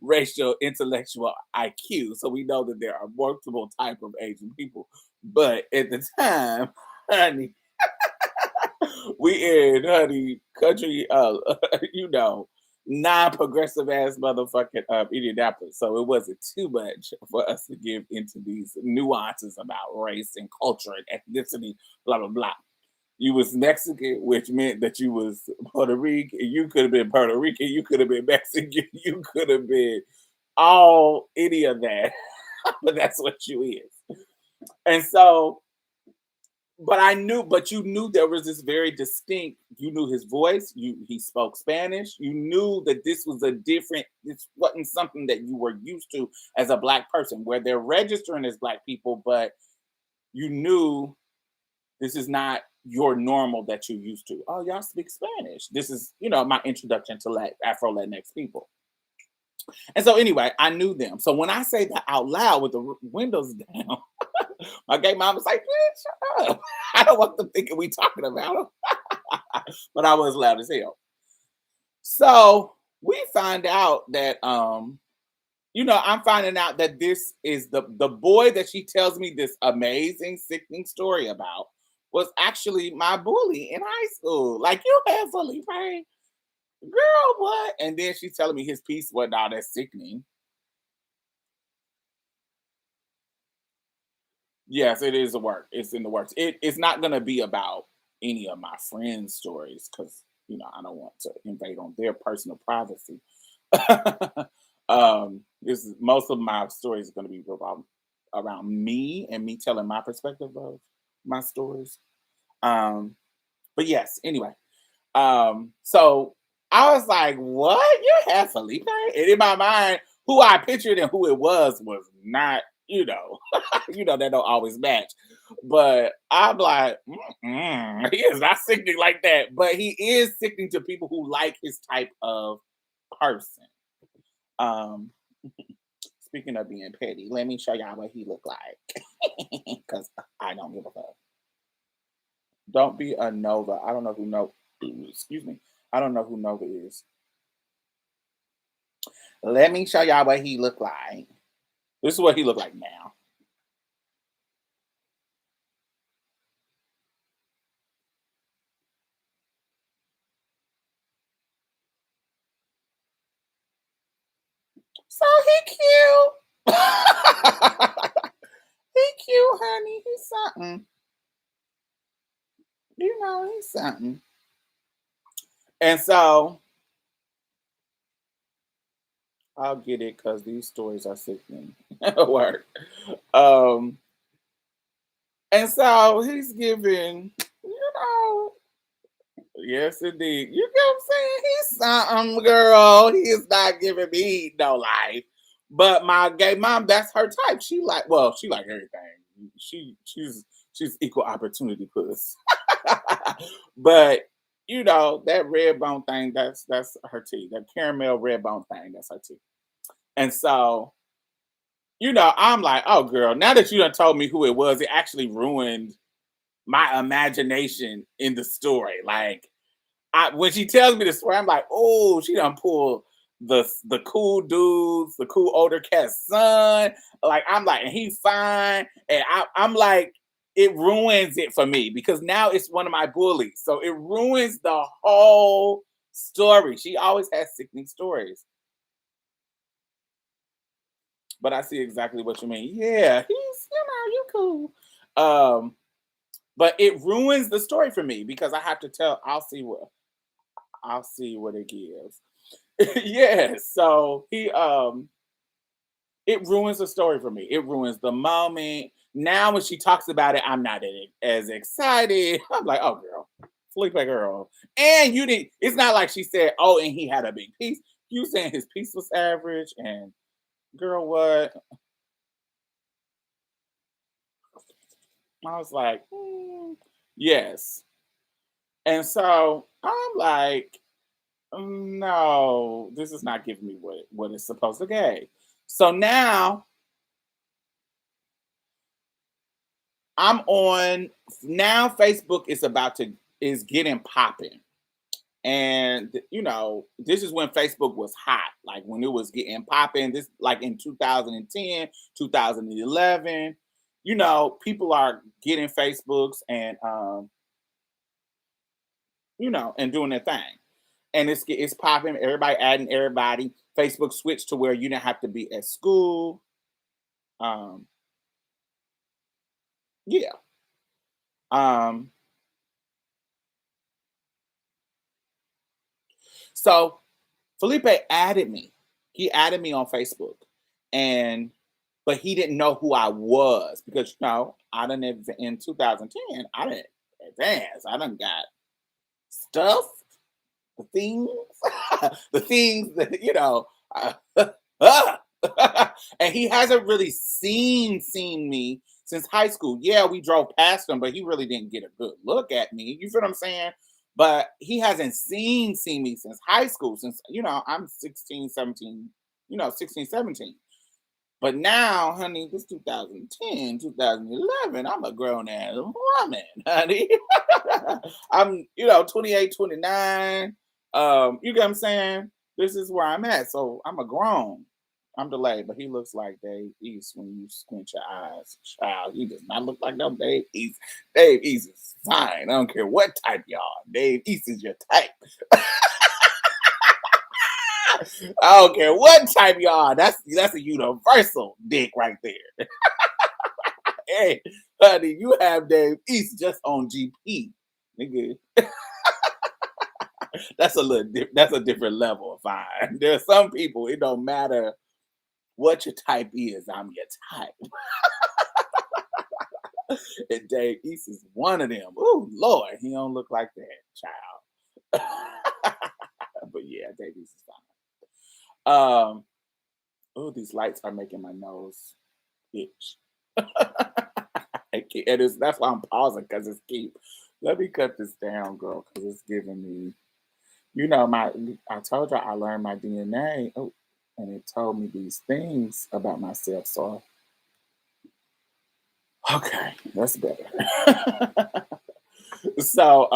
racial intellectual IQ, so we know that there are multiple type of Asian people. But at the time, honey, we in honey country, non-progressive ass motherfucking Indianapolis. So it wasn't too much for us to give into these nuances about race and culture and ethnicity, blah blah blah. You was Mexican, which meant that you was Puerto Rican. You could have been Puerto Rican. You could have been Mexican. You could have been all any of that. But that's what you is. And so, but you knew there was this very distinct. You knew his voice. He spoke Spanish. You knew that this was this wasn't something that you were used to as a black person, where they're registering as black people, but you knew this is not your normal that you're used to. Oh, y'all speak Spanish. This is, my introduction to Afro Latinx people. And so anyway, I knew them. So when I say that out loud with the windows down, my gay mom was like, "Man, shut up. I don't want them thinking we talking about them." But I was loud as hell. So we find out that I'm finding out that this is the boy that she tells me this amazing, sickening story about was actually my bully in high school. Like, you had fully paid, girl, what? And then she's telling me his piece wasn't all that sickening. Yes, it is a work. It's in the works. It's not gonna be about any of my friends' stories because I don't want to invade on their personal privacy. This is most of my stories are gonna be around me and me telling my perspective of my stories. Um, but yes, anyway. So I was like, what? You had Felipe? And in my mind, who I pictured and who it was not, that don't always match. But I'm like, he is not sickening like that. But he is sickening to people who like his type of person. Um, Speaking of being petty, let me show y'all what he looked like. Because I don't give a fuck. Don't be a Nova. I don't know who Nova. Excuse me. I don't know who Nova is. Let me show y'all what he looked like. This is what he looked like now. So he cute. He cute, honey. He's something. He's something. And so I'll get it because these stories are sickening. Work. Um, and so he's giving, yes, indeed. You get what I'm saying? He's something, girl. He is not giving me no life. But my gay mom, that's her type. She like everything. She's equal opportunity puss. But that red bone thing, that's her tea. That caramel red bone thing, that's her tea. And so, I'm like, oh girl, now that you done told me who it was, it actually ruined my imagination in the story. Like, when she tells me the story, I'm like, oh, she done pulled the cool dudes, the cool older cat's son. Like, I'm like, and he fine. And I'm like, it ruins it for me because now it's one of my bullies. So it ruins the whole story. She always has sickening stories. But I see exactly what you mean. Yeah, he's, you cool. Um, but it ruins the story for me because I have to tell. I'll see what it gives. Yeah. So it ruins the story for me. It ruins the moment. Now when she talks about it, I'm not as excited. I'm like, oh girl, Felipe girl. And you didn't. It's not like she said, oh, and he had a big piece. You saying his piece was average, and girl, what? I was like, yes. And so I'm like, no, this is not giving me what it's supposed to give. So I'm on now Facebook is getting popping. And this is when Facebook was hot, like when it was getting popping, this like in 2010, 2011. People are getting Facebooks and and doing their thing. And it's popping, everybody adding everybody. Facebook switched to where you didn't have to be at school. Um, yeah. Um, so Felipe added me. He added me on Facebook, and but he didn't know who I was because I done in 2010. I didn't advance. I done got stuff, the things, the things that and he hasn't really seen me since high school. Yeah, we drove past him, but he really didn't get a good look at me. You feel what I'm saying? But he hasn't seen me since high school, since I'm 16, 17, 16, 17. But now, honey, this 2010, 2011, I'm a grown ass woman, honey. I'm, 28, 29. You get what I'm saying? This is where I'm at. So I'm a grown. I'm delayed, but he looks like Dave East when you squint your eyes. Child, he does not look like no Dave East. Dave East is fine. I don't care what type y'all. Dave East is your type. I don't care what type y'all. That's a universal dick right there. Hey, honey, you have Dave East just on GP, nigga. That's a different level of fine. There's some people it don't matter what your type is. I'm your type, and Dave East is one of them. Oh Lord, he don't look like that, child. But yeah, Dave East is fine. Oh, these lights are making my nose itch. That's why I'm pausing because it's keep. Let me cut this down, girl, because it's giving me. My. I told you I learned my DNA. Oh, and it told me these things about myself. So okay, that's better. so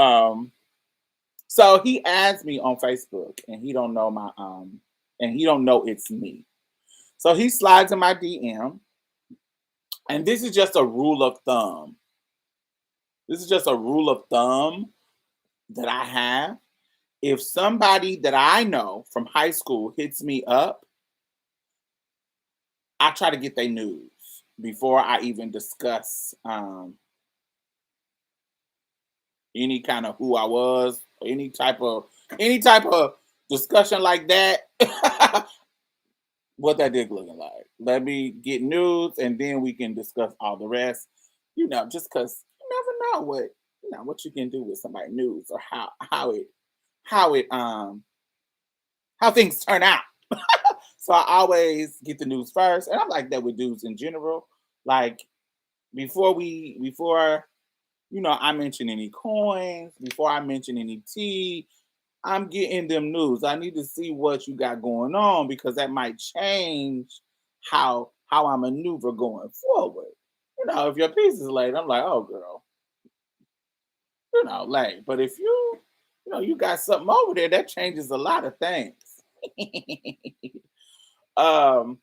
so he adds me on Facebook, and he don't know and he don't know it's me. So he slides in my DM, and this is just a rule of thumb. This is just a rule of thumb that I have. If somebody that I know from high school hits me up, I try to get their news before I even discuss any kind of who I was, any type of discussion like that. What that dick looking like? Let me get news, and then we can discuss all the rest. Just because you never know what you can do with somebody news or how it how things turn out. So I always get the news first, and I'm like that with dudes in general. Like before I mention any coins, before I mention any tea, I'm getting them news. I need to see what you got going on because that might change how I maneuver going forward. If your piece is late, I'm like, oh girl, late. But if you got something over there, that changes a lot of things. um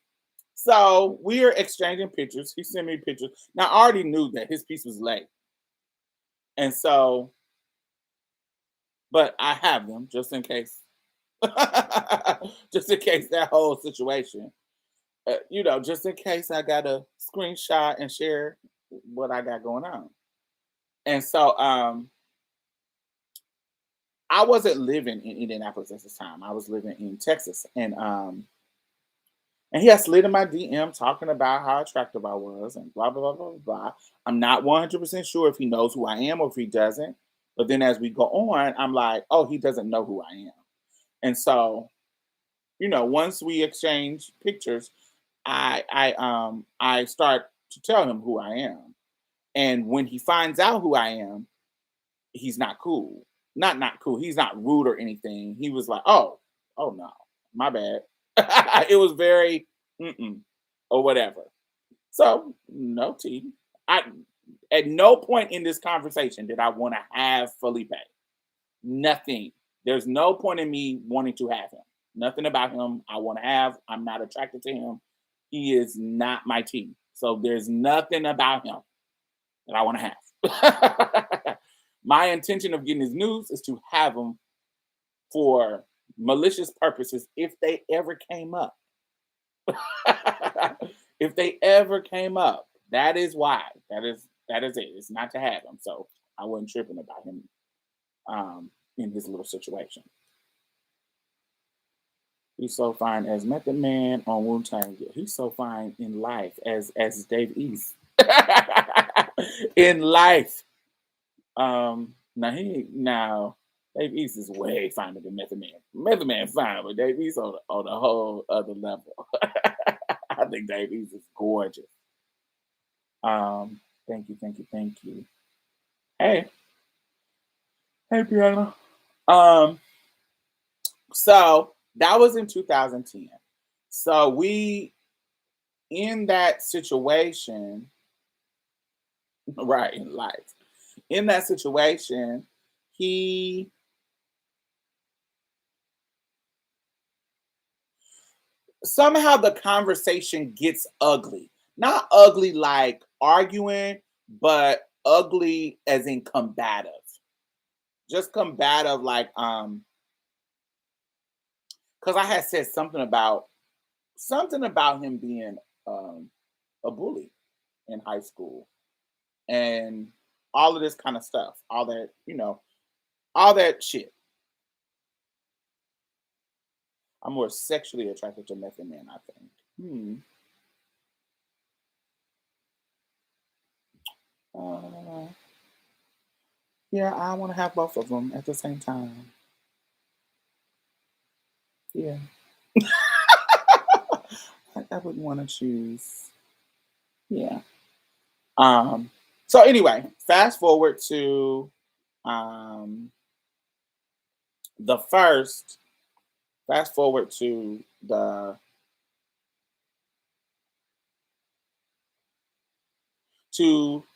So we're exchanging pictures. He sent me pictures. Now I already knew that his piece was late. And so, but I have them just in case. Just in case that whole situation. just in case I got a screenshot and share what I got going on. And so I wasn't living in Indianapolis at this time. I was living in Texas. And he had slid in my DM talking about how attractive I was and blah blah blah blah blah. I'm not 100% sure if he knows who I am or if he doesn't. But then as we go on, I'm like, oh, he doesn't know who I am. And so, once we exchange pictures, I start to tell him who I am. And when he finds out who I am, he's not cool. Not cool. He's not rude or anything. He was like, oh no, my bad. It was very or whatever. So no tea. I At no point in this conversation did I want to have Felipe. Nothing. There's no point in me wanting to have him. Nothing about him I want to have. I'm not attracted to him. He is not my tea. So there's nothing about him that I want to have. My intention of getting his news is to have him for malicious purposes if they ever came up. If they ever came up, that is why. That is it. It's not to have him. So I wasn't tripping about him in his little situation. He's so fine as Method Man on Wu Tang. He's so fine in life as Dave East. In life. Now Dave East is way finer than Method Man. Method Man fine, but Dave East on a whole other level. I think Dave East is gorgeous. Thank you. Hey, Brianna. So that was in 2010. So we in that situation, right, in life. In that situation, he somehow the conversation gets ugly. Not ugly like arguing, but ugly as in combative. Just combative, like because I had said something about him being a bully in high school and all of this kind of stuff, all that, all that shit. I'm more sexually attracted to Method Man, I think. Uh, yeah, I want to have both of them at the same time. Yeah. I wouldn't want to choose. Yeah. So anyway, fast forward to um the first fast forward to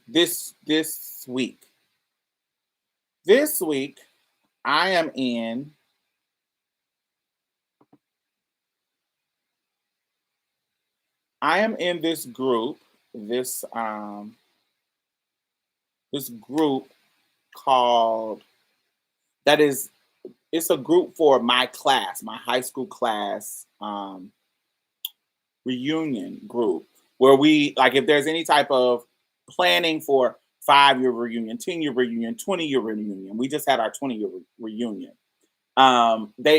this week. This week I am in this group, this group called that is it's a group for my class, my high school class reunion group where we like if there's any type of planning for 5-year reunion, 10-year reunion, 20-year reunion. We just had our 20-year reunion.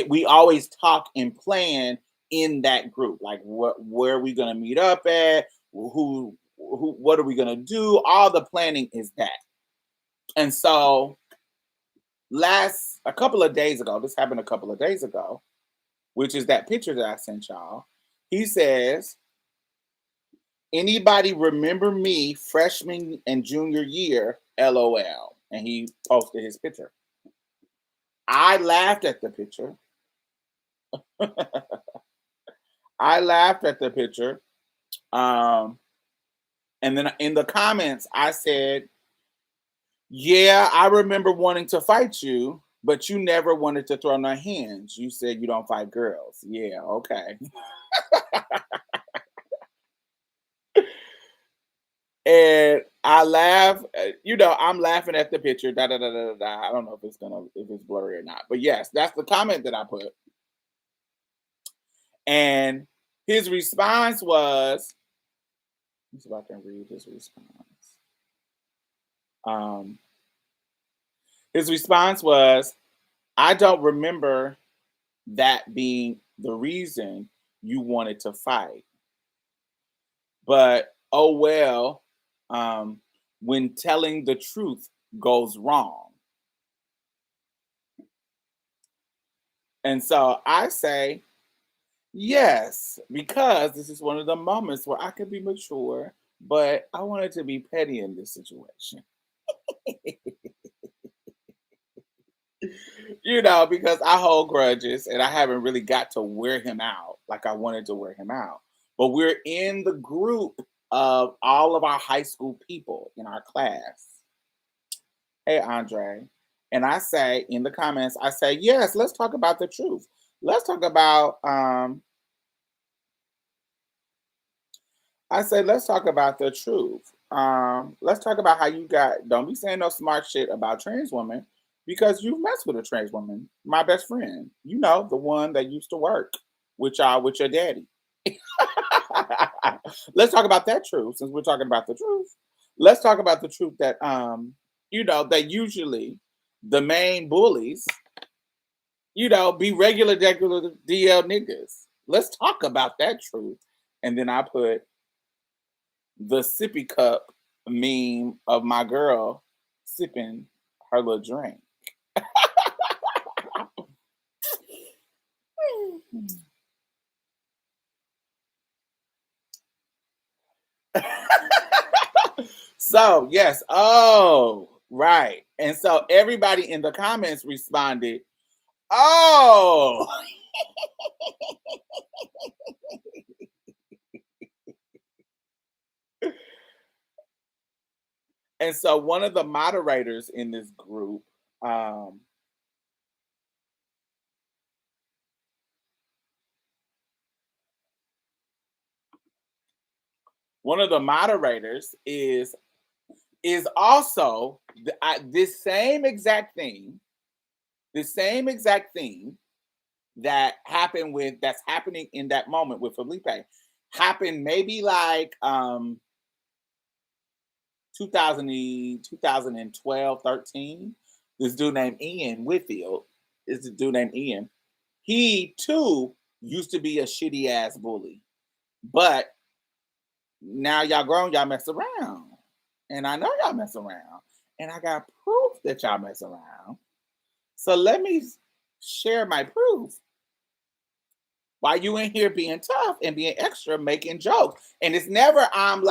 We always talk and plan in that group, like where are we gonna meet up at, who what are we gonna do? All the planning is that. And so a couple of days ago, this happened a couple of days ago, which is that picture that I sent y'all. He says, anybody remember me freshman and junior year, LOL. And he posted his picture. I laughed at the picture. And then in the comments, I said, yeah, I remember wanting to fight you, but you never wanted to throw no hands. You said you don't fight girls. Yeah, okay. And I laugh, I'm laughing at the picture. Da, da, da, da, da. I don't know if it's blurry or not. But yes, that's the comment that I put. And His response was, let's see if I can read his response. Um, his response was, I don't remember that being the reason you wanted to fight. But oh well, um, when telling the truth goes wrong. And so I say, yes, because this is one of the moments where I could be mature, but I wanted to be petty in this situation. Because I hold grudges and I haven't really got to wear him out like I wanted to wear him out. But we're in the group of all of our high school people in our class. Hey, Andre. And I say in the comments, I say, yes, let's talk about the truth. Let's talk about, I say, let's talk about the truth. Let's talk about how don't be saying no smart shit about trans women because you messed with a trans woman, my best friend. The one that used to work with your daddy. Let's talk about that truth since we're talking about the truth. Let's talk about the truth that that usually the main bullies, be regular DL niggas. Let's talk about that truth. And then I put the sippy cup meme of my girl sipping her little drink. So, yes. Oh, right. And so everybody in the comments responded, oh. And so one of the moderators in this group, um, one of the moderators is also this same exact thing, that happened that's happening in that moment with Felipe happened maybe like 2012, 13. This dude named Ian Whitfield is a dude named Ian. He too used to be a shitty ass bully, but now y'all grown, y'all mess around. And I know y'all mess around. And I got proof that y'all mess around. So let me share my proof. Why you in here being tough and being extra, making jokes. And it's never I'm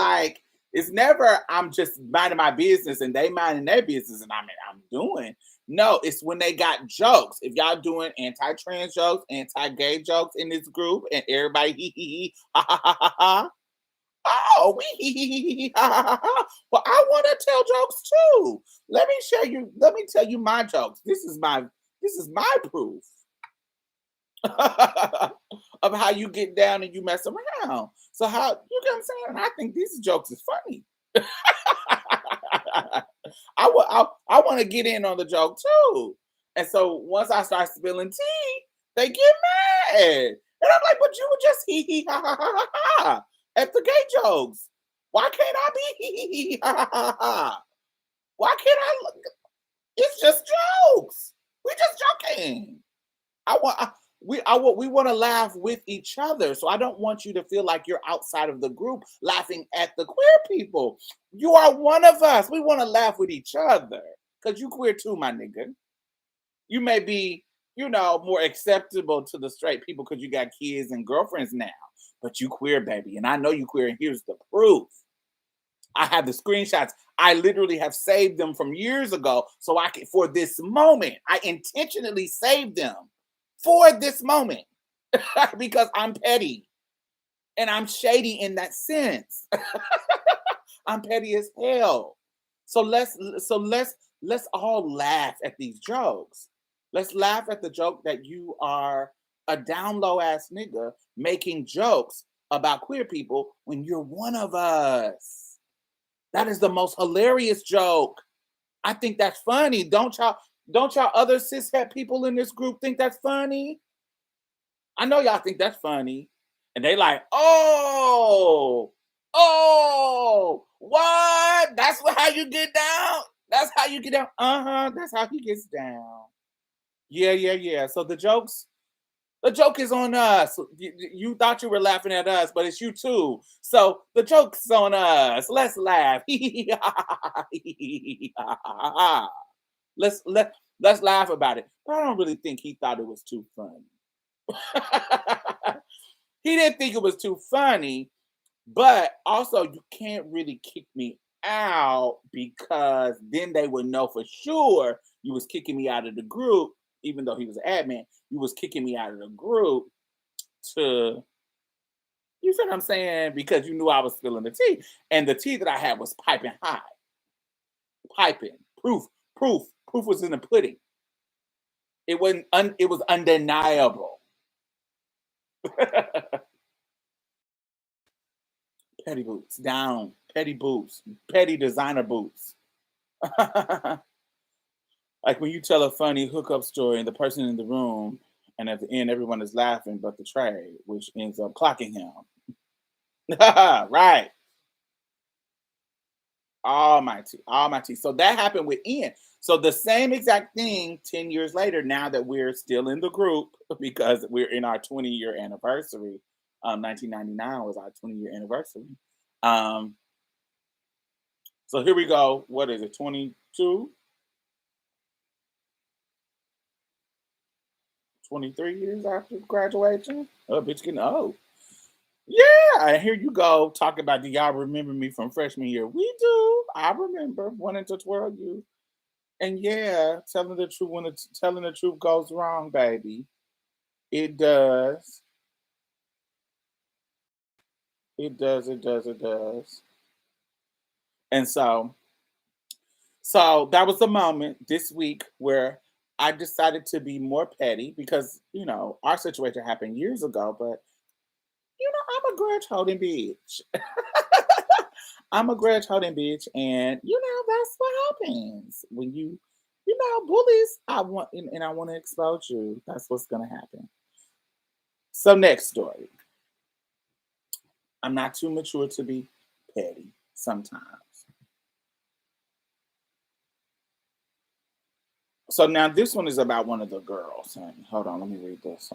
just minding my business and they minding their business and I'm doing. No, it's when they got jokes. If y'all doing anti-trans jokes, anti-gay jokes in this group and everybody hee hee hee ha ha ha ha ha. Oh, we hee hee hee hee ha ha ha ha. Well, I want to tell jokes too. Let me tell you my jokes. This is my proof. Of how you get down and you mess around. So how you get what I'm saying? And I think these jokes is funny. I want to get in on the joke too. And so once I start spilling tea, they get mad. And I'm like, but you were just hee hee ha ha ha ha ha at the gay jokes. Why can't I be hee hee hee ha ha ha ha? Why can't I look? It's just jokes. We just joking. We want to laugh with each other. So I don't want you to feel like you're outside of the group laughing at the queer people. You are one of us. We want to laugh with each other because you queer too, my nigga. You may be, more acceptable to the straight people because you got kids and girlfriends now, but you queer, baby. And I know you queer. And here's the proof. I have the screenshots. I literally have saved them from years ago. So for this moment, I intentionally saved them for this moment because I'm petty and I'm shady in that sense. I'm petty as hell. So let's all laugh at these jokes. Let's laugh at the joke that you are a down low ass nigga making jokes about queer people when you're one of us. That is the most hilarious joke. I think that's funny. Don't y'all other cishet people in this group think that's funny? I know y'all think that's funny. And they like, oh, oh, what? That's how you get down? That's how you get down? Uh-huh, that's how he gets down. Yeah, yeah, yeah. So the joke is on us. You thought you were laughing at us, but it's you too. So the joke's on us. Let's laugh. let's let let's laugh about it. But I don't really think he thought it was too funny. He didn't think it was too funny, but also you can't really kick me out because then they would know for sure you was kicking me out of the group, even though he was an admin. You was kicking me out of the group to, you see what I'm saying? Because you knew I was spilling the tea. And the tea that I had was piping hot. Piping. Proof was in the pudding. It was undeniable. Petty boots, down, petty boots, petty designer boots. Like when you tell a funny hookup story and the person in the room, and at the end everyone is laughing but the tray, which ends up clocking him. Right. All my tea. So that happened with Ian. So the same exact thing 10 years later, now that we're still in the group because we're in our 20-year anniversary. 1999 was our 20-year anniversary. Um, so here we go. What is it? 22, 23 years after graduation? Oh, bitch getting old. Yeah, and here you go talking about, do y'all remember me from freshman year? We do. I remember wanting to twirl you. And yeah, telling the truth when telling the truth goes wrong, baby. It does. It does. It does. It does. And so that was the moment this week where I decided to be more petty because our situation happened years ago, but I'm a grudge holding bitch. I'm a grudge holding bitch, and that's what happens when bullies. I want to expose you. That's what's gonna happen. So next story. I'm not too mature to be petty sometimes. So now this one is about one of the girls. Hold on, let me read this.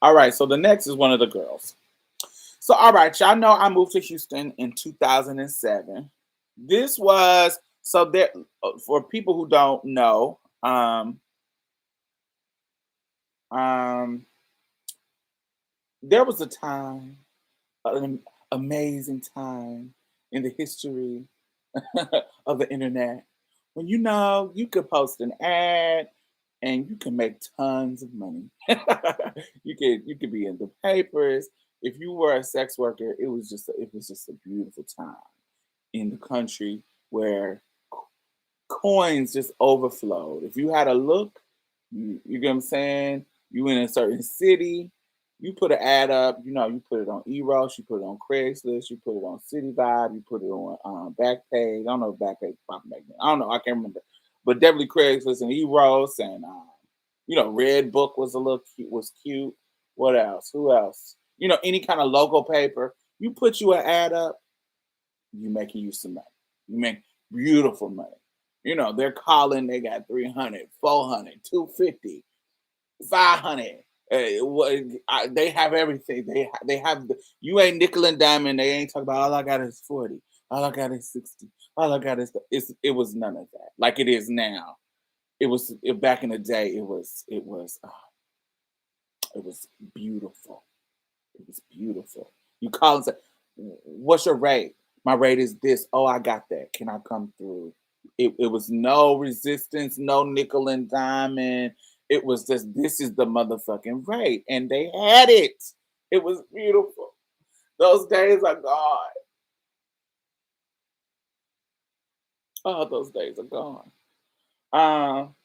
All right, so the next is one of the girls. So all right, y'all know I moved to Houston in 2007. This was so there for people who don't know. Um, there was a time, an amazing time in the history of the internet when you could post an ad and you can make tons of money. You could be in the papers. If you were a sex worker, it was just a beautiful time in the country where coins just overflowed. If you had a look, you get what I'm saying? You in a certain city, you put an ad up, you put it on Eros, you put it on Craigslist, you put it on City Vibe, you put it on Backpage. I don't know if Backpage popping back then. I don't know, I can't remember. But definitely Craigslist and Eros and Red Book was a little cute, was cute. What else? Who else? Any kind of logo paper. You put you an ad up, you making you some money. You make beautiful money. They're calling, they got 300, 400, 250, 500. They have everything. They have you ain't nickel and diamond. They ain't talking about all I got is 40. All I got is 60. All I got is it was none of that. Like it is now. Back in the day. It was beautiful. It was beautiful. You call and say, "What's your rate?" My rate is this. Oh, I got that. can I come through? It was no resistance, no nickel and diamond. It was just, this is the motherfucking rate. And they had it. It was beautiful. Those days are gone. Oh, those days are gone. Um,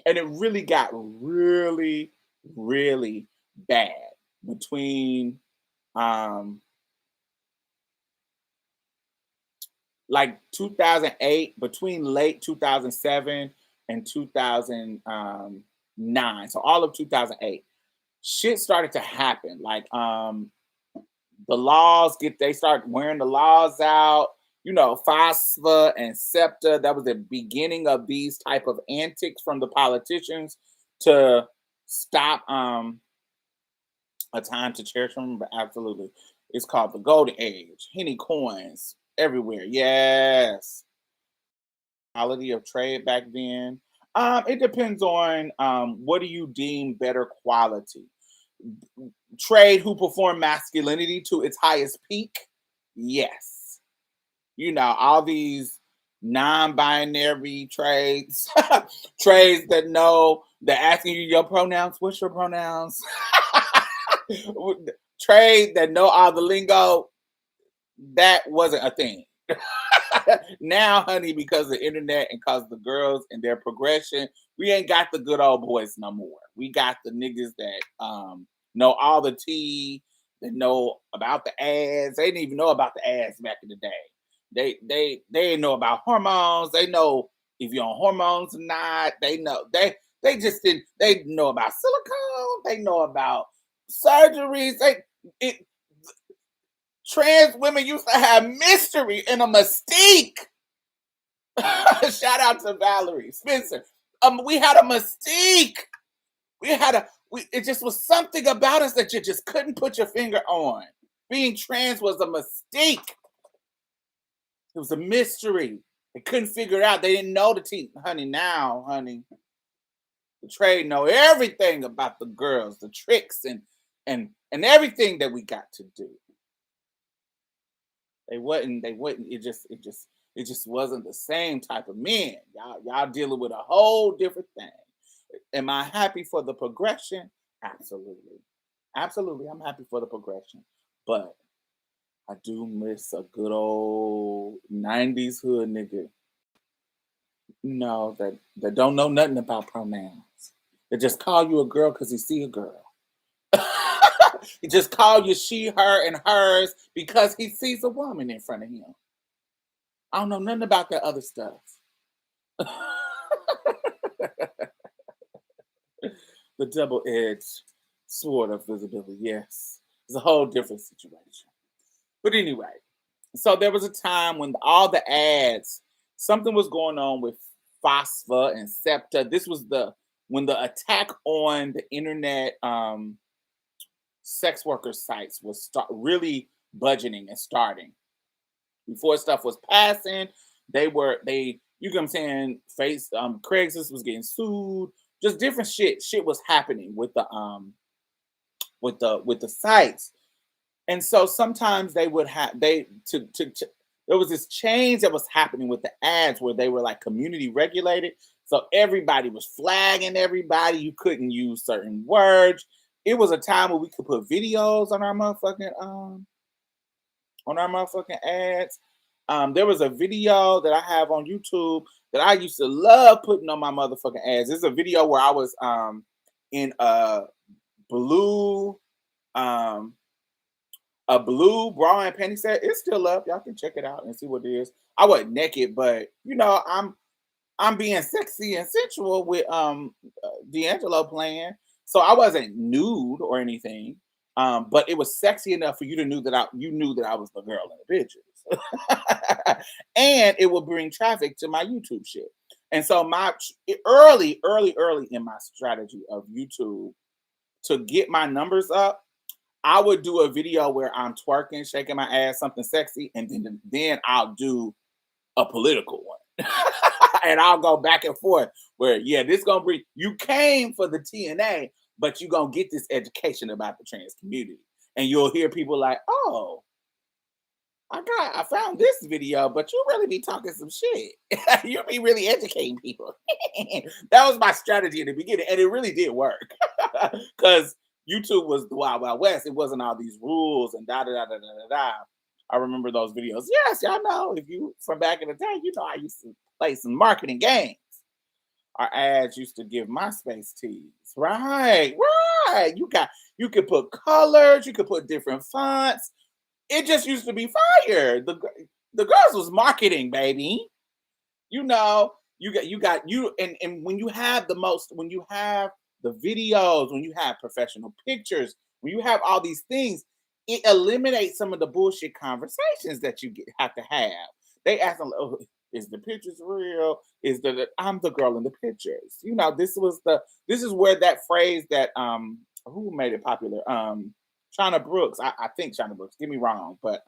and it really got really, really bad between um like 2008, between late 2007 and 2009. So all of 2008, shit started to happen. Like the laws they start wearing the laws out. You know, FASFA and SEPTA. That was the beginning of these type of antics from the politicians to stop a time to cherish them. But absolutely, it's called the golden age. Henny coins everywhere. Yes, quality of trade back then. It depends on what do you deem better quality. Trade who perform masculinity to its highest peak. Yes, you know, all these non-binary trades, trades that know they're asking you your pronouns. What's your pronouns? Trade that know all the lingo. That wasn't a thing. Now, honey, because of the internet and because of the girls and their progression, we ain't got the good old boys no more. We got the niggas that know all the tea, that know about the ads. They didn't even know about the ads back in the day. They didn't know about hormones. They know if you're on hormones or not. They just didn't. They know about silicone. They know about surgeries. It, trans women used to have mystery and a mystique. Shout out to Valerie Spencer. We had a mystique. We had it just was something about us that you just couldn't put your finger on. Being trans was a mystique. It was a mystery. They couldn't figure it out. They didn't know the teeth. Honey, now, honey, the trade know everything about the girls, the tricks and everything that we got to do. They wouldn't, it just wasn't the same type of men. Y'all dealing with a whole different thing. Am I happy for the progression? Absolutely. Absolutely. I'm happy for the progression. But I do miss a good old 90s hood nigga. No, that don't know nothing about pronouns. They just call you a girl because he see a girl. He just call you she, her, and hers because he sees a woman in front of him. I don't know nothing about that other stuff. The double-edged sword of visibility. Yes, it's a whole different situation. But anyway, so there was a time when all the ads, something was going on with FOSFA and SEPTA. This was when the attack on the internet sex worker sites was really budgeting and starting. Before stuff was passing, they you know what I'm saying, Craigslist was getting sued, just different shit was happening with the sites. And so sometimes they would have there was this change that was happening with the ads where they were like community regulated. So everybody was flagging everybody. You couldn't use certain words. It was a time where we could put videos on our motherfucking ads. There was a video that I have on YouTube that I used to love putting on my motherfucking ads. This is a video where I was in blue um a blue bra and panty set. It's still up. Y'all can check it out and see what it is. I wasn't naked, but you know, I'm being sexy and sensual with D'Angelo playing. So I wasn't nude or anything. But it was sexy enough for you to knew that you knew that I was the girl in the pictures. And it would bring traffic to my YouTube shit. And so early in my strategy of YouTube to get my numbers up, I would do a video where I'm twerking, shaking my ass, something sexy, and then I'll do a political one. And I'll go back and forth where, yeah, this gonna bring, you came for the TNA, but you gonna get this education about the trans community. And you'll hear people like, oh, I found this video, but you really be talking some shit. You be really educating people. That was my strategy in the beginning, and it really did work. Because YouTube was the Wild Wild West. It wasn't all these rules and da da da da da da da. I remember those videos. Yes, y'all know if you from back in the day, you know I used to play some marketing games. Our ads used to give MySpace teas. Right, right. You could put colors, you could put different fonts. It just used to be fire. The girls was marketing, baby. You know, and when you have when you have the videos, when you have professional pictures, when you have all these things, it eliminates some of the bullshit conversations that have to have. They ask them, oh, is the pictures real? Is I'm the girl in the pictures? You know, this is where that phrase that who made it popular? Shauna Brooks. I think Shauna Brooks. Get me wrong, but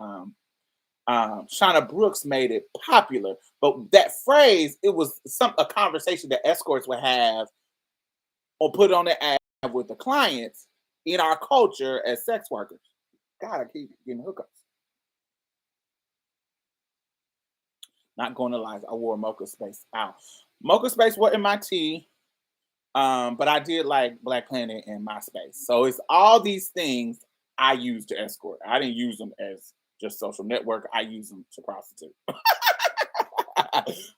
Shauna Brooks made it popular. But that phrase, it was a conversation that escorts would have or put on the ad with the clients in our culture as sex workers. God, I keep getting hookups. Not going to lie, I wore Mocha Space out. Mocha Space wasn't my tea, but I did like Black Planet and MySpace. So it's all these things I use to escort. I didn't use them as just social network. I use them to prostitute.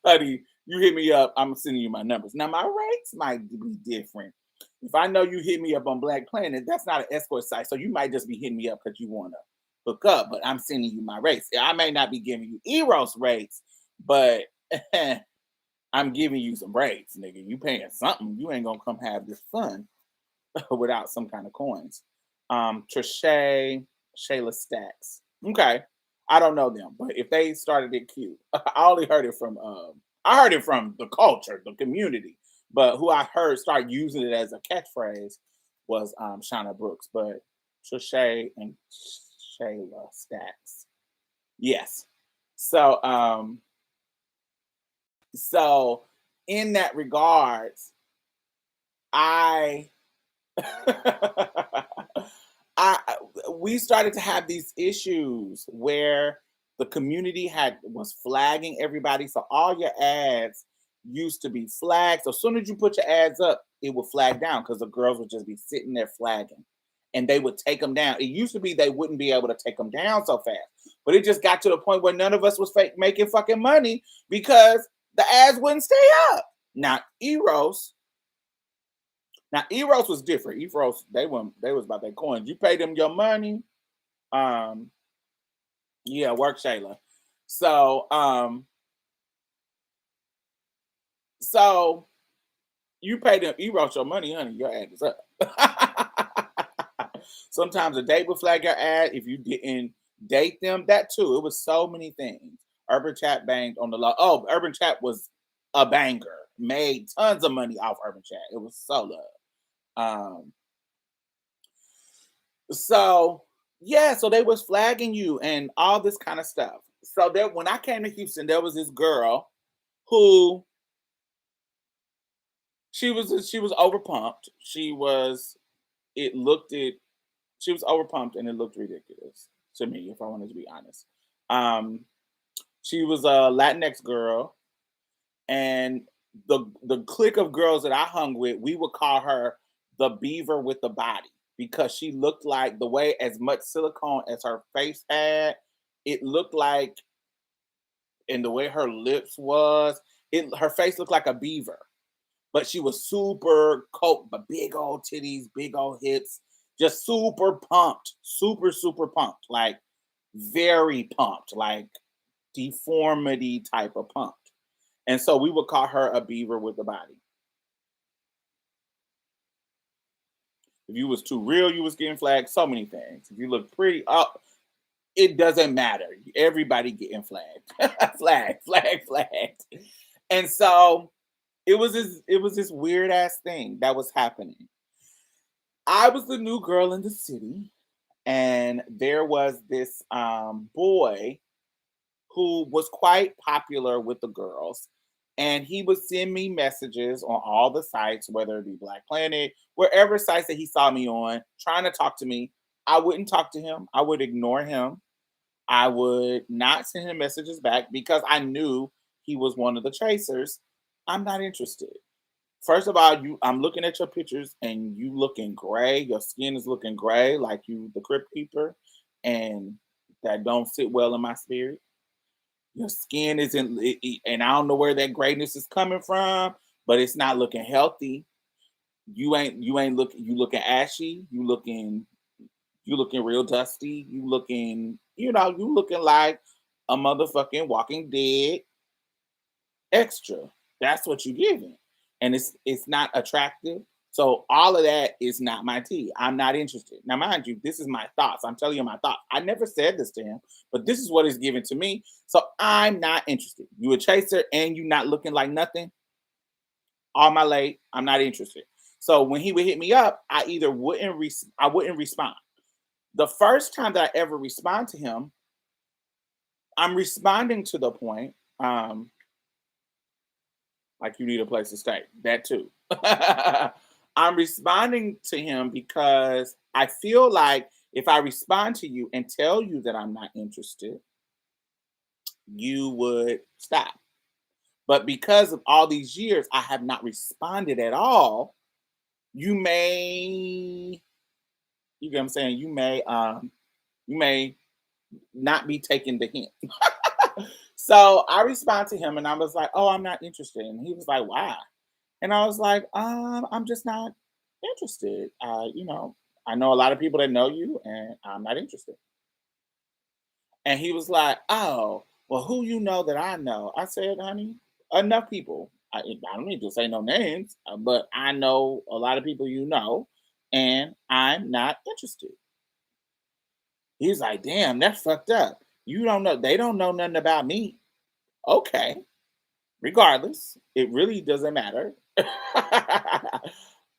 Honey, you hit me up, I'm sending you my numbers. Now my rates might be different. If I know you hit me up on Black Planet, that's not an escort site. So you might just be hitting me up because you want to hook up, but I'm sending you my rates. I may not be giving you Eros rates, but I'm giving you some rates, nigga. You paying something. You ain't gonna come have this fun without some kind of coins. Trichet, Shayla Stacks. Okay. I don't know them, but if they started it cute, I only heard it from the culture, the community. But who I heard start using it as a catchphrase was Shauna Brooks. But Trichet and Shayla Stacks. Yes. So so in that regards, I I we started to have these issues where the community was flagging everybody. So all your ads used to be flagged. So as soon as you put your ads up, it would flag down because the girls would just be sitting there flagging. And they would take them down. It used to be they wouldn't be able to take them down so fast. But it just got to the point where none of us was making fucking money because the ads wouldn't stay up. Eros was different. Eros, they was about their coins. You pay them your money. Yeah, work Shayla. So you pay them Eros your money, honey, your ad is up. Sometimes a date would flag your ad if you didn't date them. That too. It was so many things. Urban Chat banged on the law. Oh, Urban Chat was a banger. Made tons of money off Urban Chat. It was so love. So yeah, so they was flagging you and all this kind of stuff. So there, when I came to Houston, there was this girl who she was overpumped. She was overpumped and it looked ridiculous to me, if I wanted to be honest. Um, she was a Latinx girl, and the clique of girls that I hung with, we would call her the beaver with the body because she looked like the way as much silicone as her face had. It looked like, and the way her lips was, her face looked like a beaver, but she was super coat, but big old titties, big old hips, just super pumped, super pumped, like very pumped, like deformity type of pumped. And so we would call her a beaver with a body. If you was too real, you was getting flagged. So many things. If you look pretty, it doesn't matter. Everybody getting flagged, flagged. And so it was this weird ass thing that was happening. I was the new girl in the city, and there was this boy who was quite popular with the girls. And he would send me messages on all the sites, whether it be Black Planet, wherever sites that he saw me on, trying to talk to me. I wouldn't talk to him. I would ignore him. I would not send him messages back because I knew he was one of the chasers. I'm not interested. First of all, I'm looking at your pictures and you looking gray. Your skin is looking gray, like you the crypt keeper, and that don't sit well in my spirit. Your skin isn't, and I don't know where that grayness is coming from, but it's not looking healthy. You ain't looking. You looking ashy. You looking real dusty. You looking like a motherfucking Walking Dead extra. That's what you're giving. And it's not attractive. So all of that is not my tea. I'm not interested. Now, mind you, this is my thoughts. I'm telling you my thoughts. I never said this to him, but this is what is given to me. So I'm not interested. You a chaser and you not looking like nothing. All my late, I'm not interested. So when he would hit me up, I wouldn't respond. The first time that I ever respond to him, I'm responding to the point. Like you need a place to stay. That too. I'm responding to him because I feel like if I respond to you and tell you that I'm not interested, you would stop. But because of all these years, I have not responded at all. You may, you get what I'm saying? You may not be taking the hint. So I respond to him and I was like, "Oh, I'm not interested." And he was like, "Why?" And I was like, I'm just not interested. I know a lot of people that know you, and I'm not interested." And he was like, "Oh, well, who you know that I know?" I said, "Honey, enough people. I don't need to say no names, but I know a lot of people you know, and I'm not interested." He's like, "Damn, that's fucked up. You don't know. They don't know nothing about me." Okay. Regardless, it really doesn't matter.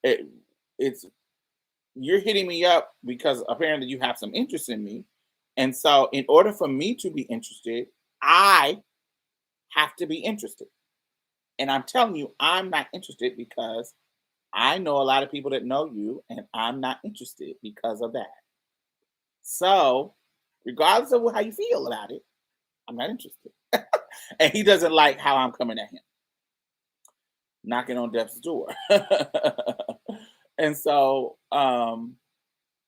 it, it's You're hitting me up because apparently you have some interest in me. And so in order for me to be interested, I have to be interested. And I'm telling you, I'm not interested because I know a lot of people that know you, and I'm not interested because of that. So, regardless of how you feel about it, I'm not interested. And he doesn't like how I'm coming at him, knocking on death's door. And so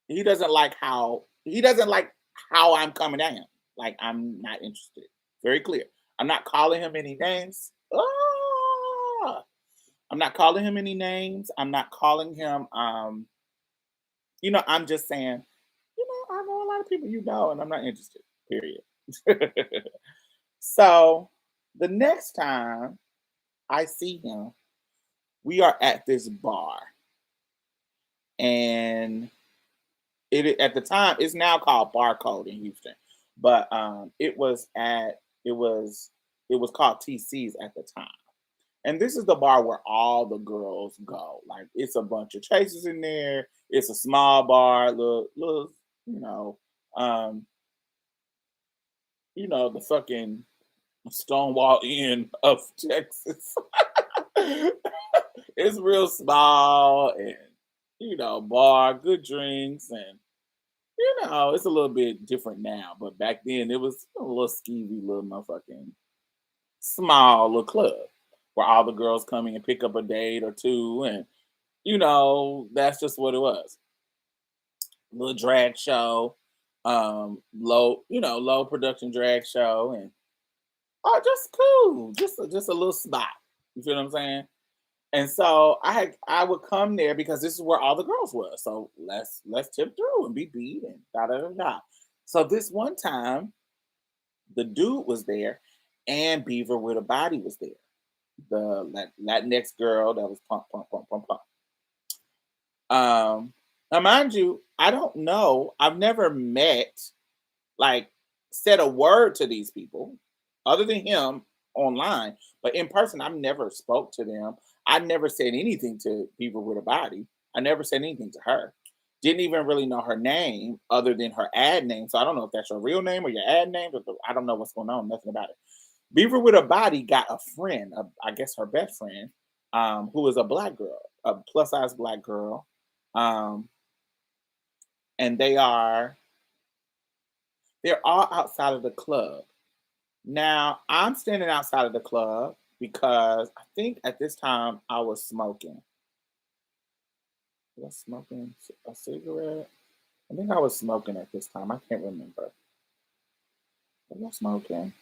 he doesn't like how I'm coming at him. Like I'm not interested. Very clear. I'm not calling him any names. I'm not calling him any names. I'm not calling him I'm just saying, I know a lot of people you know, and I'm not interested. Period. So the next time I see him, we are at this bar. And at the time it's now called Barcode in Houston, but it was called TC's at the time. And this is the bar where all the girls go. Like it's a bunch of chasers in there. It's a small bar, little, you know, um, the fucking Stonewall Inn of Texas. It's real small and bar, good drinks, and it's a little bit different now, but back then it was a little skeevy little motherfucking small little club where all the girls come in and pick up a date or two, and that's just what it was. Little drag show, low production drag show, and just cool, just a little spot. You feel what I'm saying? And so I would come there because this is where all the girls were. So let's tip through and be beat and da da da da. So this one time, the dude was there, and Beaver with a Body was there. Latinx girl that was pump pump pump pump pump. Now mind you, I don't know. I've never met, like, said a word to these people other than him online, but in person I've never spoke to them. I never said anything to people with a body. I never said anything to her. Didn't even really know her name other than her ad name. So I don't know if that's your real name or your ad name, but I don't know what's going on. Nothing about it. Beaver with a Body got a friend, I guess her best friend, who is a black girl, a plus size black girl. Um, and they are They're all outside of the club. Now, I'm standing outside of the club because I think at this time I was smoking. Was I smoking a cigarette? I think I was smoking at this time. I can't remember. Was I smoking?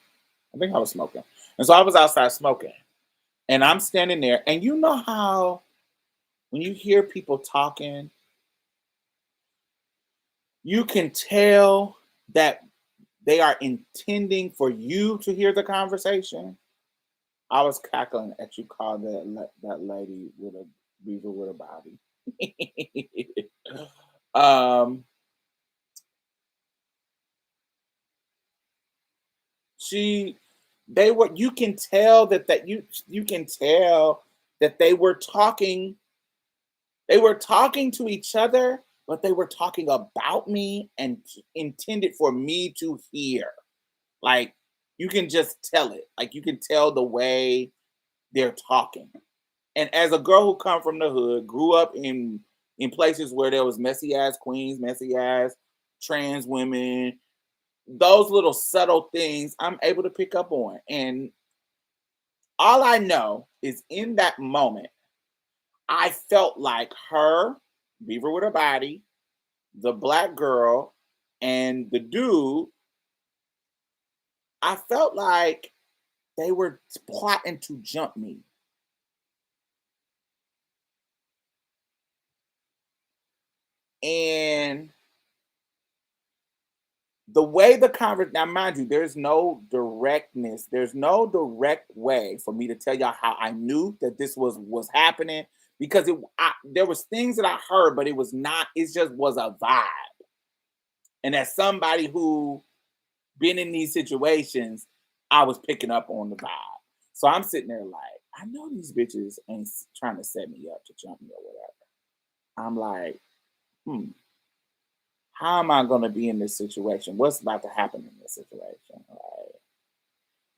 I think I was smoking. And so I was outside smoking. And I'm standing there. And you know how when you hear people talking, you can tell that they are intending for you to hear the conversation. I was cackling at you called that lady with a beaver with a body. um, she, they were. You can tell you can tell that they were talking. They were talking to each other, but they were talking about me and intended for me to hear. Like you can just tell it. Like you can tell the way they're talking. And as a girl who come from the hood, grew up in places where there was messy ass queens, messy ass trans women, those little subtle things I'm able to pick up on. And all I know is in that moment, I felt like her, Beaver with a body, the black girl, and the dude, I felt like they were plotting to jump me. And the way the conversation, now mind you, there's no directness, there's no direct way for me to tell y'all how I knew that this was happening because there was things that I heard, but it was not, it just was a vibe. And as somebody who been in these situations, I was picking up on the vibe. So I'm sitting there like, I know these bitches ain't trying to set me up to jump me or whatever. I'm like, hmm, how am I going to be in this situation? What's about to happen in this situation? Like,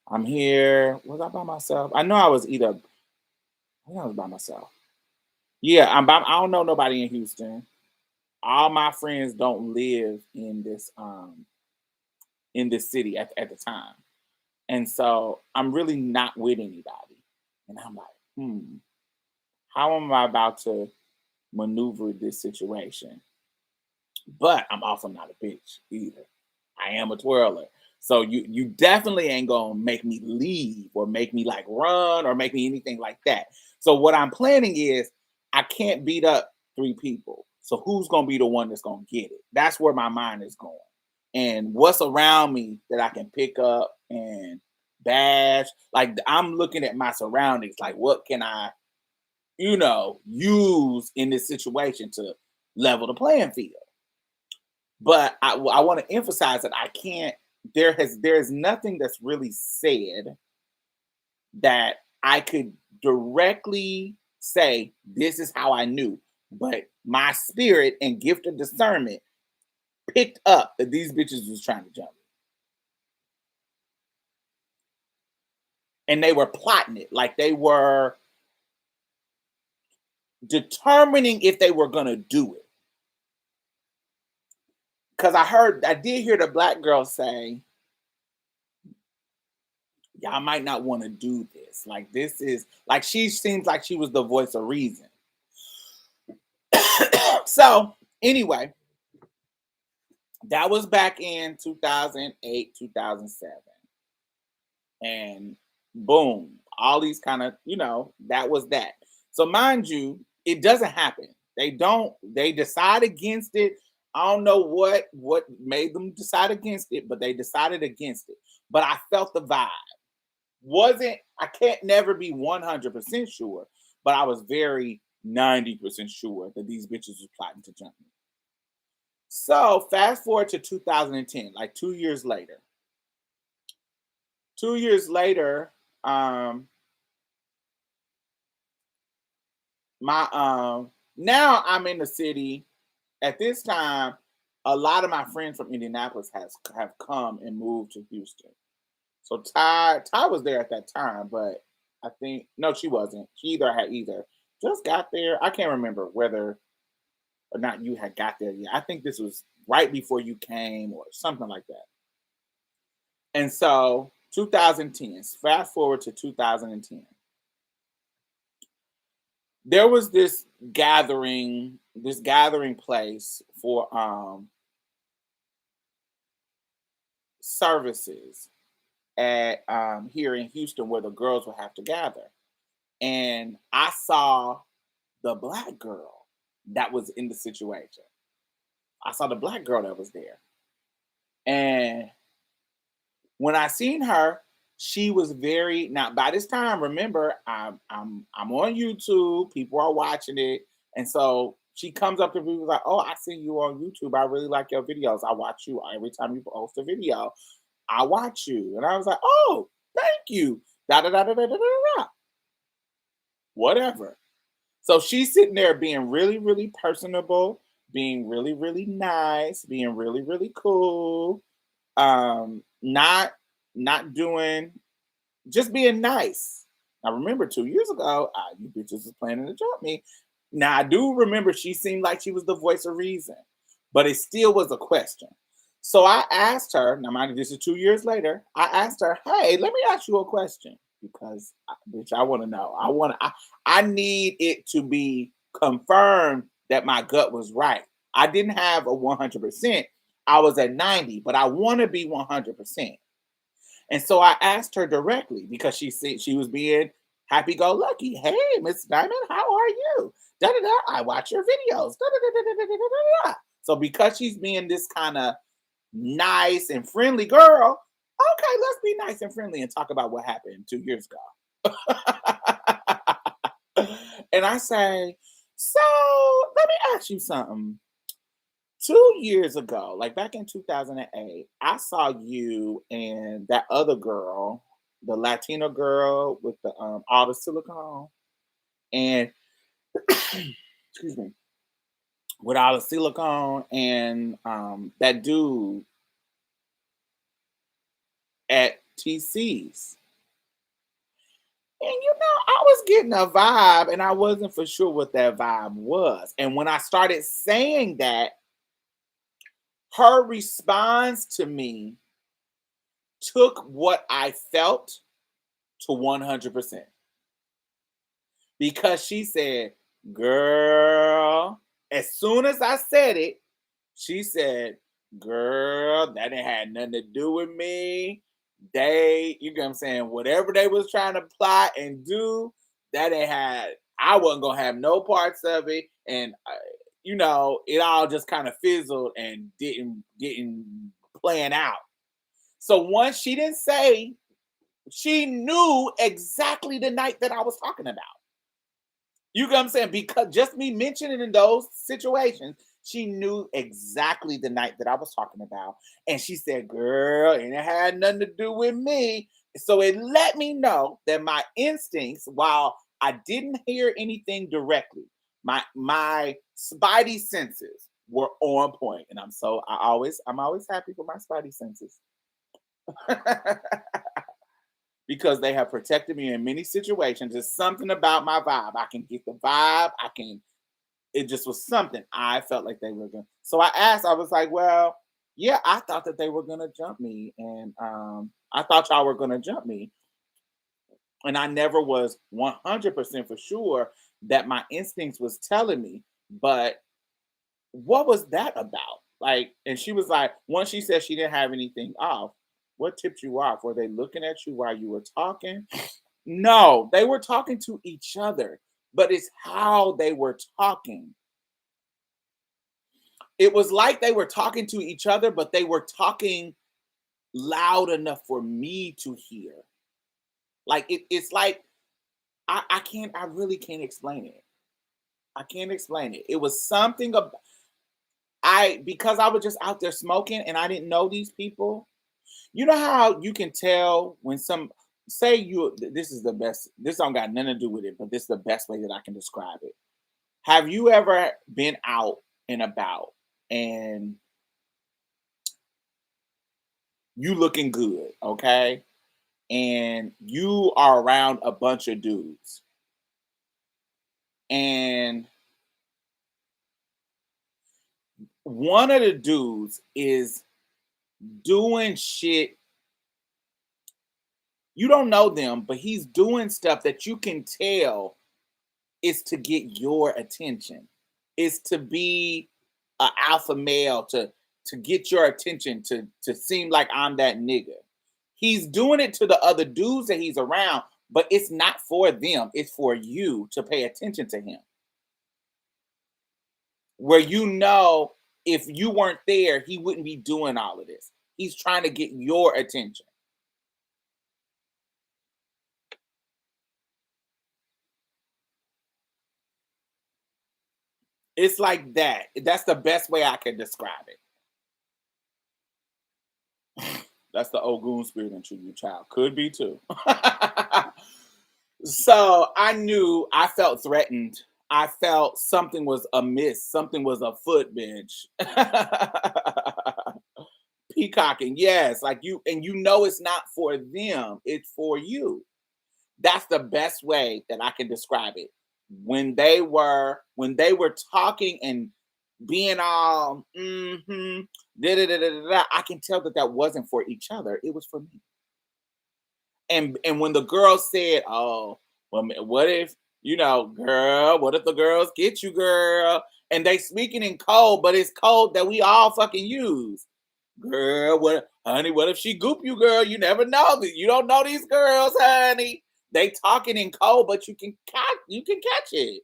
I'm here. Was I by myself? I know I was either. I think I was by myself. Yeah, I don't know nobody in Houston. All my friends don't live in this city at the time, and so I'm really not with anybody. And I'm like, how am I about to maneuver this situation? But I'm also not a bitch either. I am a twirler. So you definitely ain't gonna make me leave or make me like run or make me anything like that. So what I'm planning is I can't beat up three people. So who's gonna be the one that's gonna get it? That's where my mind is going. And what's around me that I can pick up and bash. Like I'm looking at my surroundings, like what can I, use in this situation to level the playing field. But I want to emphasize that I can't. There is nothing that's really said that I could directly say this is how I knew. But my spirit and gift of discernment picked up that these bitches was trying to jump me, and they were plotting it like they were determining if they were gonna do it. Because I did hear the black girl say, y'all might not want to do this. Like this is like she seems like she was the voice of reason. So anyway, that was back in 2008, 2007. And boom, all these kind of, that was that. So mind you, it doesn't happen. They decide against it. I don't know what made them decide against it, but they decided against it. But I felt the vibe. Wasn't I can't never be 100% sure, but I was very 90% sure that these bitches was plotting to jump me. So fast forward to 2010, like 2 years later. 2 years later, um, my now I'm in the city. At this time, a lot of my friends from Indianapolis have come and moved to Houston. So Ty was there at that time, but I think no, she wasn't. She either just got there. I can't remember whether or not you had got there yet. I think this was right before you came or something like that. And so 2010, fast forward to 2010, there was this gathering place for services at here in Houston where the girls would have to gather. And I saw the black girl that was in the situation. I saw the black girl that was there. And when I seen her, she was very now by this time, remember, I'm on YouTube, people are watching it. And so she comes up to me like, oh, I see you on YouTube. I really like your videos. I watch you every time you post a video. I watch you. And I was like, oh, thank you. Da da da da da da da da. Whatever. So she's sitting there being really, really personable, being really, really nice, being really, really cool. Not doing, just being nice. I remember 2 years ago, you bitches was planning to jump me. Now I do remember she seemed like she was the voice of reason, but it still was a question. So I asked her, now mind you, this is 2 years later, I asked her, hey, let me ask you a question because bitch, I want to know. I need it to be confirmed that my gut was right. I didn't have a 100%. I was at 90, but I want to be 100%. And so I asked her directly because she said she was being happy go lucky. Hey, Miss Diamond, how are you? Da da da. I watch your videos. Da, da, da, da, da, da, da, da. So because she's being this kind of nice and friendly girl, okay, let's be nice and friendly and talk about what happened 2 years ago. And I say, so let me ask you something. 2 years ago, like back in 2008, I saw you and that other girl, the Latina girl with the all the silicone, and excuse me, with all the silicone, and that dude at TC's. And I was getting a vibe, and I wasn't for sure what that vibe was. And when I started saying that, her response to me took what I felt to 100% because she said, girl, as soon as I said it, she said, girl, that ain't had nothing to do with me. You know what I'm saying, whatever they was trying to plot and do, that ain't had, I wasn't going to have no parts of it. And, it all just kind of fizzled and didn't plan out. So once she didn't say, she knew exactly the night that I was talking about. You know what I'm saying? Because just me mentioning in those situations, she knew exactly the night that I was talking about. And she said, girl, and it had nothing to do with me. So it let me know that my instincts, while I didn't hear anything directly, my spidey senses were on point. And I'm always happy with my spidey senses. Because they have protected me in many situations. It's something about my vibe. I can get the vibe. It just was something. I felt like they were going to. So I asked, I was like, well, yeah, I thought that they were going to jump me. And I thought y'all were going to jump me. And I never was 100% for sure that my instincts was telling me. But what was that about? Like, and she was like, once she said she didn't have anything off, what tipped you off? Were they looking at you while you were talking? No, they were talking to each other, but it's how they were talking. It was like they were talking to each other, but they were talking loud enough for me to hear. Like it's like I really can't explain it. I can't explain it. It was something about because I was just out there smoking and I didn't know these people. You know how you can tell when this is the best, this don't got nothing to do with it, but this is the best way that I can describe it. Have you ever been out and about and you looking good, okay? And you are around a bunch of dudes. And one of the dudes is doing shit You don't know them, but he's doing stuff that you can tell is to get your attention. Is to be an alpha male to get your attention to seem like I'm that nigga. He's doing it to the other dudes that he's around, but it's not for them. It's for you to pay attention to him. Where you know if you weren't there, he wouldn't be doing all of this. He's trying to get your attention. It's like that. That's the best way I can describe it. That's the Ogun spirit into you, child. Could be too. So I knew I felt threatened. I felt something was amiss. Something was afoot, bitch. Peacocking, yes. Like you, and you know it's not for them, it's for you. That's the best way that I can describe it. When they were talking and being all I can tell that that wasn't for each other. It was for me. And when the girl said, "Oh, well, what if girl? What if the girls get you, girl?" And they speaking in code, but it's code that we all fucking use. Girl, what, honey? What if she goop you, girl? You never know. You don't know these girls, honey. They talking in code, but you can catch it.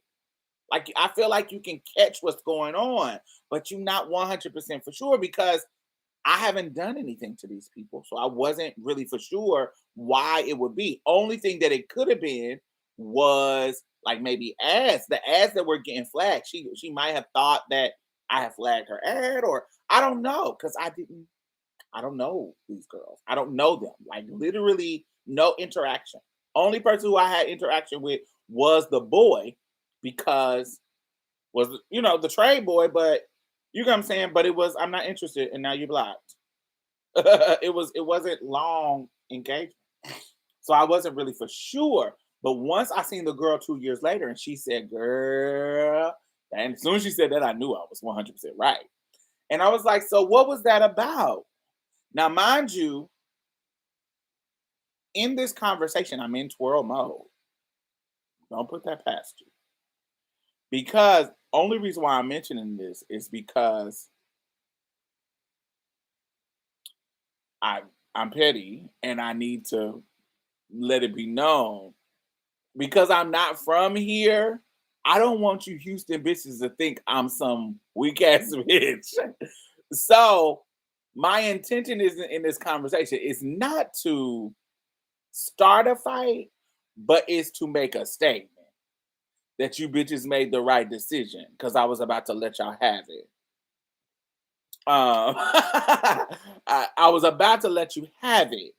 Like I feel like you can catch what's going on, but you're not 100% for sure because I haven't done anything to these people. So I wasn't really for sure why it would be. Only thing that it could have been was like maybe ads. The ads that were getting flagged. She might have thought that I had flagged her ad, or I don't know, because I don't know these girls. I don't know them. Like literally no interaction. Only person who I had interaction with was the boy because was the trade boy, but you know what I'm saying? But it was I'm not interested and now you blocked. It wasn't long engagement. So I wasn't really for sure. But once I seen the girl 2 years later and she said, girl, and as soon as she said that, I knew I was 100% right. And I was like, so what was that about? Now, mind you, in this conversation, I'm in twirl mode. Don't put that past you. Because only reason why I'm mentioning this is because I I'm petty and I need to let it be known because I'm not from here. I don't want you Houston bitches to think I'm some weak ass bitch. So my intention isn't in this conversation. It's not to start a fight, but it's to make a statement that you bitches made the right decision because I was about to let y'all have it. I was about to let you have it.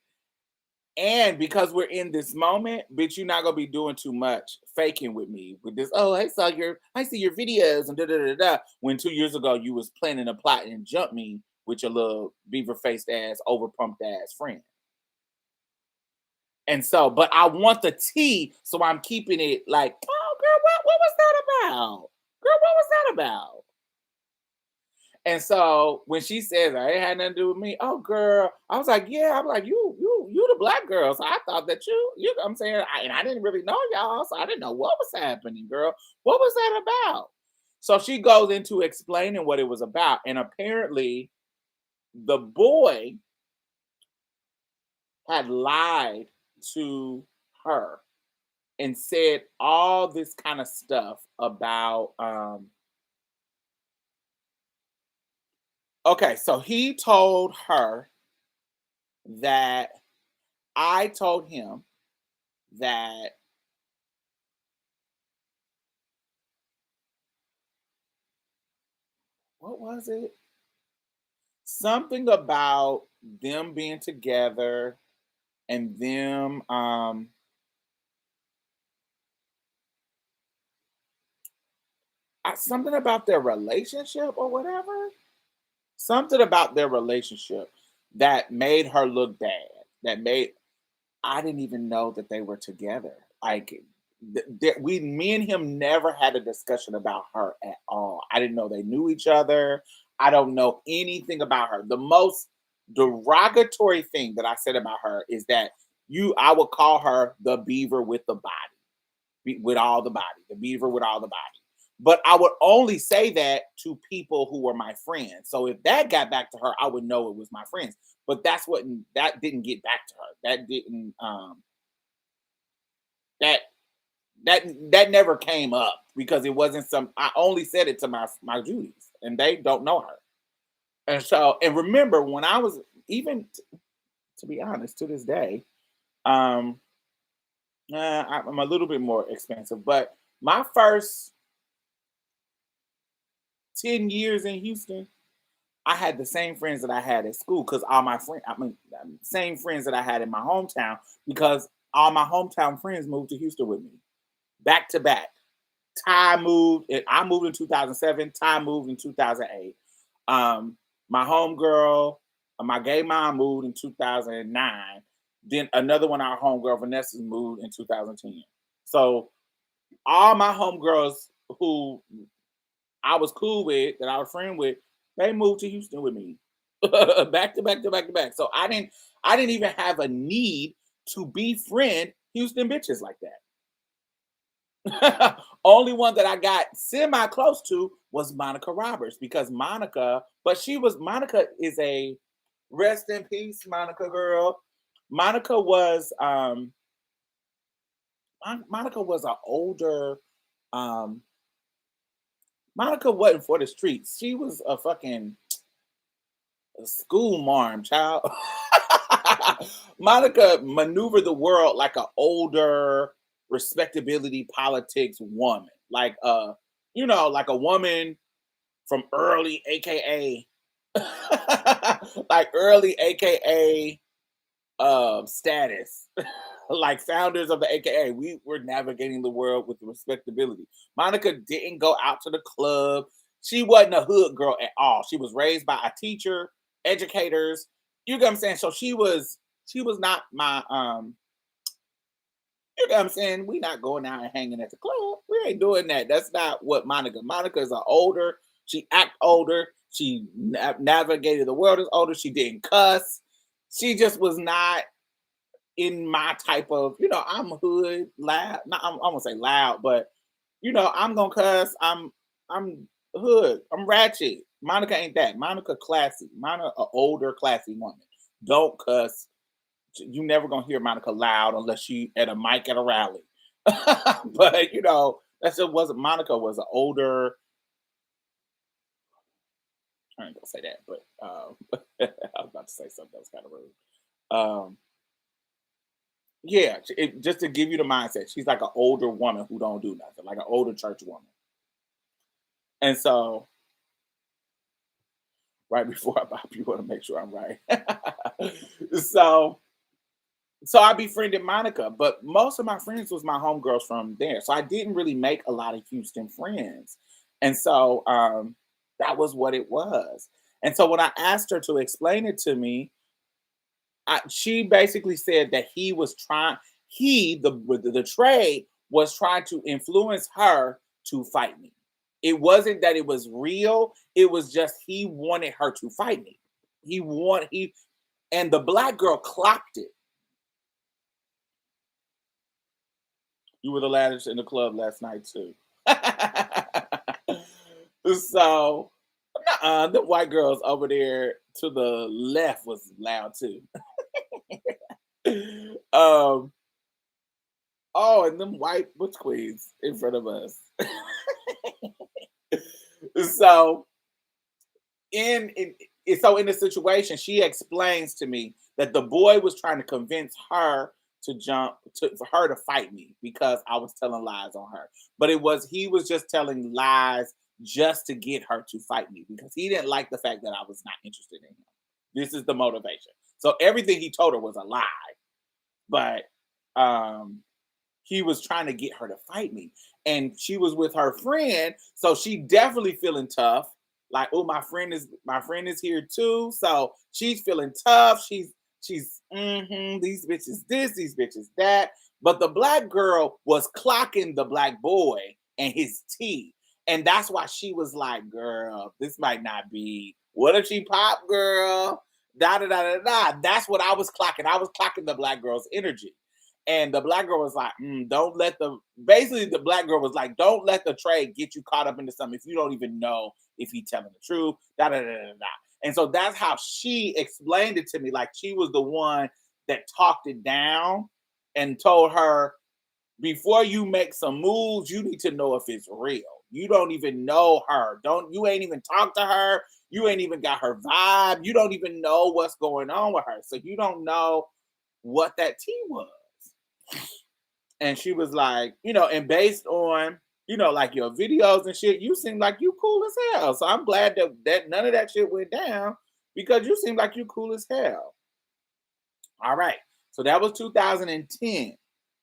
And because we're in this moment, bitch, you're not gonna be doing too much faking with me with this. Oh, I see your videos and da da da da. When 2 years ago you was planning a plot and jump me with your little beaver faced ass, over pumped ass friend. And so, but I want the tea, so I'm keeping it like, oh girl, what was that about? Girl, what was that about? And so when she says it ain't had nothing to do with me, oh girl, I was like, yeah, I'm like, you the black girl. So I thought that I'm saying, and I didn't really know y'all, so I didn't know what was happening, girl. What was that about? So she goes into explaining what it was about. And apparently the boy had lied to her and said all this kind of stuff about okay, so he told her that I told him that what was it? Something about them being together and them something about their relationship or whatever. Something about their relationship that made her look bad. That made I didn't even know that they were together. Like me and him never had a discussion about her at all. I didn't know they knew each other. I don't know anything about her. The most derogatory thing that I said about her is that I would call her the beaver with the body, with all the body, the beaver with all the body. But I would only say that to people who were my friends. So if that got back to her, I would know it was my friends. But that didn't get back to her. That didn't that that never came up because it wasn't some. I only said it to my Judies, and they don't know her. And so, and remember when I was even to be honest, to this day, um, I'm a little bit more expensive, but my first 10 years in Houston, I had the same friends that I had at school because all my friends, I mean, same friends that I had in my hometown because all my hometown friends moved to Houston with me back to back. I moved in 2007. Ty moved in 2008. My homegirl, my gay mom moved in 2009. Then another one, our homegirl Vanessa moved in 2010. So all my homegirls who I was cool with, that I was friend with, they moved to Houston with me, back to back to back to back. So I didn't even have a need to befriend Houston bitches like that. Only one that I got semi close to was Monica Roberts because Monica is a rest in peace, Monica girl. Monica was Monica was an older um Monica wasn't for the streets. She was a fucking school marm, child. Monica maneuvered the world like an older respectability politics woman. Like like a woman from early AKA like early AKA status. Like founders of the AKA, we were navigating the world with respectability. Monica didn't go out to the club. She wasn't a hood girl at all. She was raised by a teacher, educators. You get what I'm saying? So she was not my you know what I'm saying? We not going out and hanging at the club. We ain't doing that. That's not what Monica is an older. She act older. She navigated the world as older. She didn't cuss. She just was not in my type of, I'm hood loud. Not, I won't say loud, but I'm gonna cuss. I'm hood. I'm ratchet. Monica ain't that. Monica classy. Monica a older classy woman. Don't cuss. You never gonna hear Monica loud unless she at a mic at a rally. But that just wasn't Monica was an older. I ain't gonna say that, but I was about to say something that was kind of rude. Yeah, just to give you the mindset, she's like an older woman who don't do nothing, like an older church woman. And so, right before I bop, you want to make sure I'm right. so, so I befriended Monica, but most of my friends was my homegirls from there. So I didn't really make a lot of Houston friends, and so that was what it was. And so when I asked her to explain it to me, she basically said that the trade was trying to influence her to fight me. It wasn't that it was real. It was just he wanted her to fight me. And the black girl clocked it. You were the loudest in the club last night too. So, the white girls over there to the left was loud too. um, oh, and them white butch queens in front of us. So in the situation, she explains to me that the boy was trying to convince her for her to fight me because I was telling lies on her. But he was just telling lies just to get her to fight me because he didn't like the fact that I was not interested in him. This is the motivation. So everything he told her was a lie. But he was trying to get her to fight me. And she was with her friend, so she definitely feeling tough. Like, oh, my friend is here too. So she's feeling tough. She's these bitches this, these bitches that. But the black girl was clocking the black boy and his tea. And that's why she was like, girl, this might not be. What if she pop, girl? Da da da da da. That's what I was clocking. I was clocking the black girl's energy. And the black girl was like, don't let basically the black girl was like, don't let the trade get you caught up into something if you don't even know if he's telling the truth. Da da da da da. And so that's how she explained it to me. Like she was the one that talked it down and told her, before you make some moves, you need to know if it's real. You don't even know her. You ain't even talked to her. You ain't even got her vibe. You don't even know what's going on with her. So you don't know what that tea was. And she was like, and based on, like your videos and shit, you seem like you cool as hell. So I'm glad that none of that shit went down because you seem like you cool as hell. All right. So that was 2010.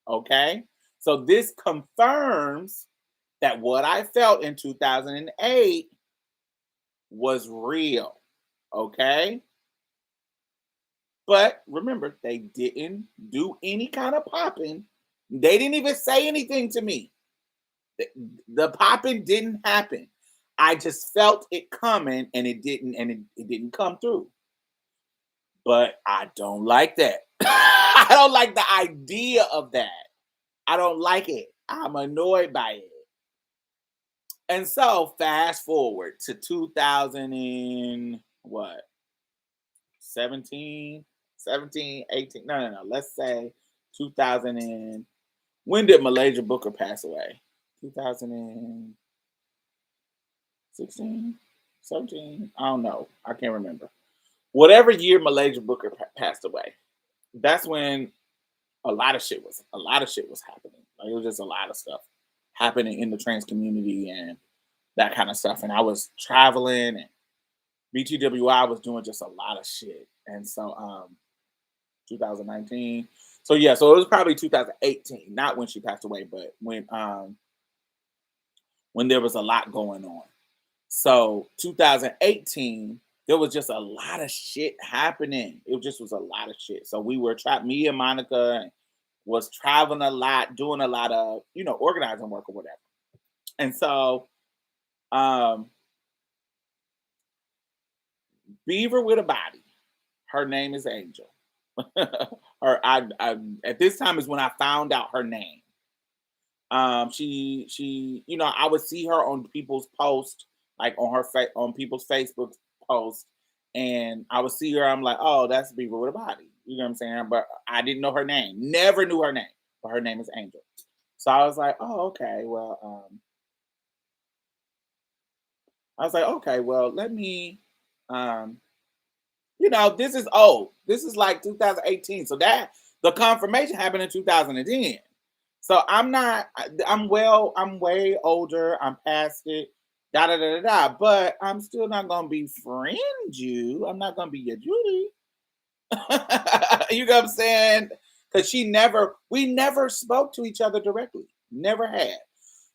Okay. So this confirms that what I felt in 2008 was real. Okay. But remember, they didn't do any kind of popping. They didn't even say anything to me. The popping didn't happen. I just felt it coming and it didn't come through. But I don't like that. I don't like the idea of that. I don't like it. I'm annoyed by it. And so fast forward to 2000 and what? 17, 18. No. Let's say 2000 and when did Malaysia Booker pass away? 2016, 17. I don't know. I can't remember. Whatever year Malaysia Booker passed away, that's when a lot of shit was happening. Like it was just a lot of stuff happening in the trans community and that kind of stuff. And I was traveling and BTWI was doing just a lot of shit. And so 2019. So yeah, so it was probably 2018, not when she passed away, but when there was a lot going on. So 2018, there was just a lot of shit happening. It just was a lot of shit. So we were me and Monica was traveling a lot, doing a lot of, organizing work or whatever. And so Beaver with a body. Her name is Angel. I at this time is when I found out her name. She, I would see her on people's posts, like on people's Facebook posts, and I would see her. I'm like, oh, that's Beaver with a body. You know what I'm saying? But I didn't know her name. Never knew her name. But her name is Angel. So I was like, oh, okay. Well, let me, this is old. This is like 2018. So that the confirmation happened in 2010. So I'm way older. I'm past it. Da da da da da. But I'm still not gonna befriend you. I'm not gonna be your Judy. You know what I'm saying? Because we never spoke to each other directly. Never had.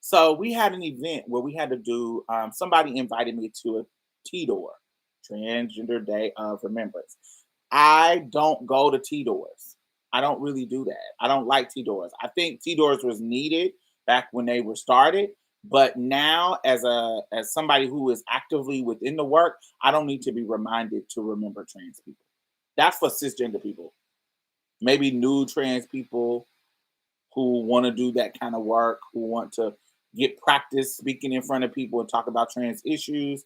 So we had an event where we had to do, somebody invited me to a T-Door, Transgender Day of Remembrance. I don't go to T-Doors. I don't really do that. I don't like T-Doors. I think T-Doors was needed back when they were started. But now as somebody who is actively within the work, I don't need to be reminded to remember trans people. That's for cisgender people. Maybe new trans people who want to do that kind of work, who want to get practice speaking in front of people and talk about trans issues.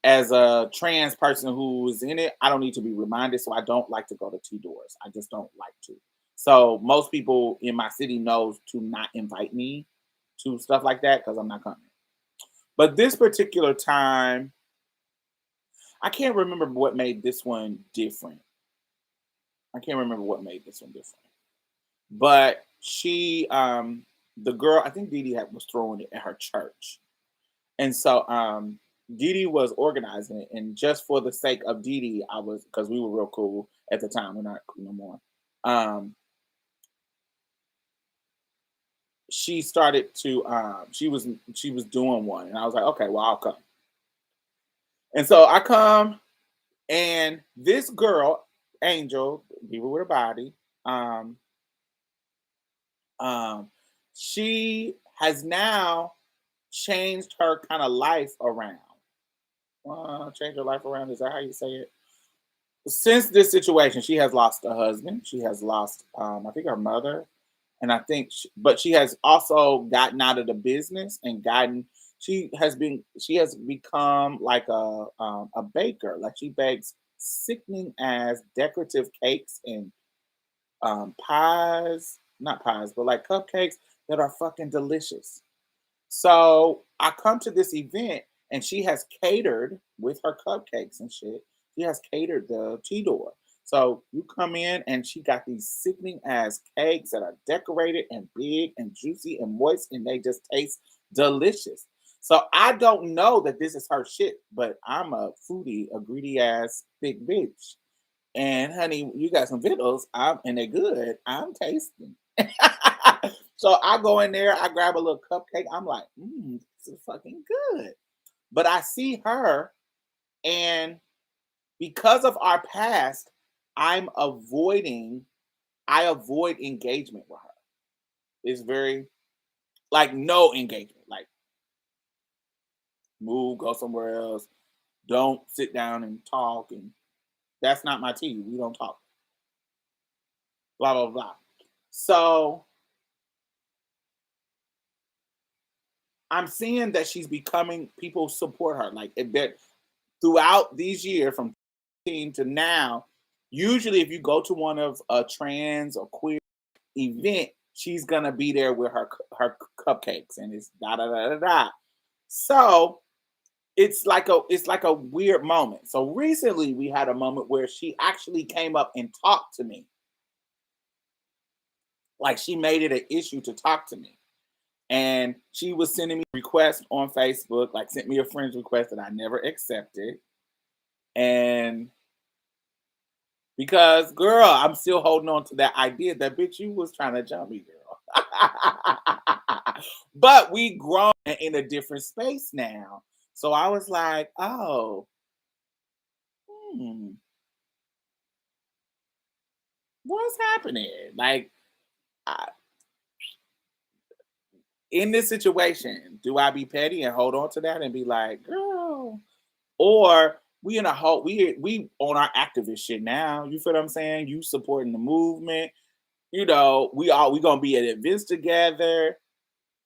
As a trans person who is in it, I don't need to be reminded, so I don't like to go to T-Doors. I just don't like to. So most people in my city knows to not invite me to stuff like that because I'm not coming. But this particular time, I can't remember what made this one different. But she, the girl, I think Dee Dee was throwing it at her church. And so Dee Dee was organizing it. And just for the sake of Dee Dee, because we were real cool at the time. We're not cool no more. She started to, she was doing one. And I was like, okay, well, I'll come. And so I come, and this girl, Angel, people with a body, she has now changed her kind of life around. Change her life around, is that how you say it? since this situation, she has lost a husband. She has lost, I think, her mother, and I think, but she has also gotten out of the business and gotten. She has become like a baker. Like she bakes sickening as decorative cakes and pies, not pies, but like cupcakes that are fucking delicious. So I come to this event and she has catered with her cupcakes and shit. She has catered the tea door. So you come in and she got these sickening ass cakes that are decorated and big and juicy and moist and they just taste delicious. So I don't know that this is her shit, but I'm a foodie, a greedy ass big bitch. And honey, you got some victuals, and they're good. I'm tasting. So I go in there, I grab a little cupcake. I'm like, this is fucking good. But I see her, and because of our past, I'm avoiding. I avoid engagement with her. It's very like no engagement. Like move, go somewhere else. Don't sit down and talk. And that's not my tea. We don't talk. Blah blah blah. So I'm seeing that she's becoming people support her. Like that throughout these years from 15 to now, usually if you go to one of a trans or queer event, she's gonna be there with her cupcakes and it's da da da da da. So it's like a weird moment. So recently we had a moment where she actually came up and talked to me. Like she made it an issue to talk to me. And she was sending me requests on Facebook, like sent me a friend's request that I never accepted. And because, girl, I'm still holding on to that idea that bitch, you was trying to jump me, girl. But we grown in a different space now. So I was like, oh, hmm, what's happening? Like, I, in this situation, do I be petty and hold on to that and be like, girl, or we in a whole we on our activist shit now. You feel what I'm saying? You supporting the movement. You know, we gonna be at events together.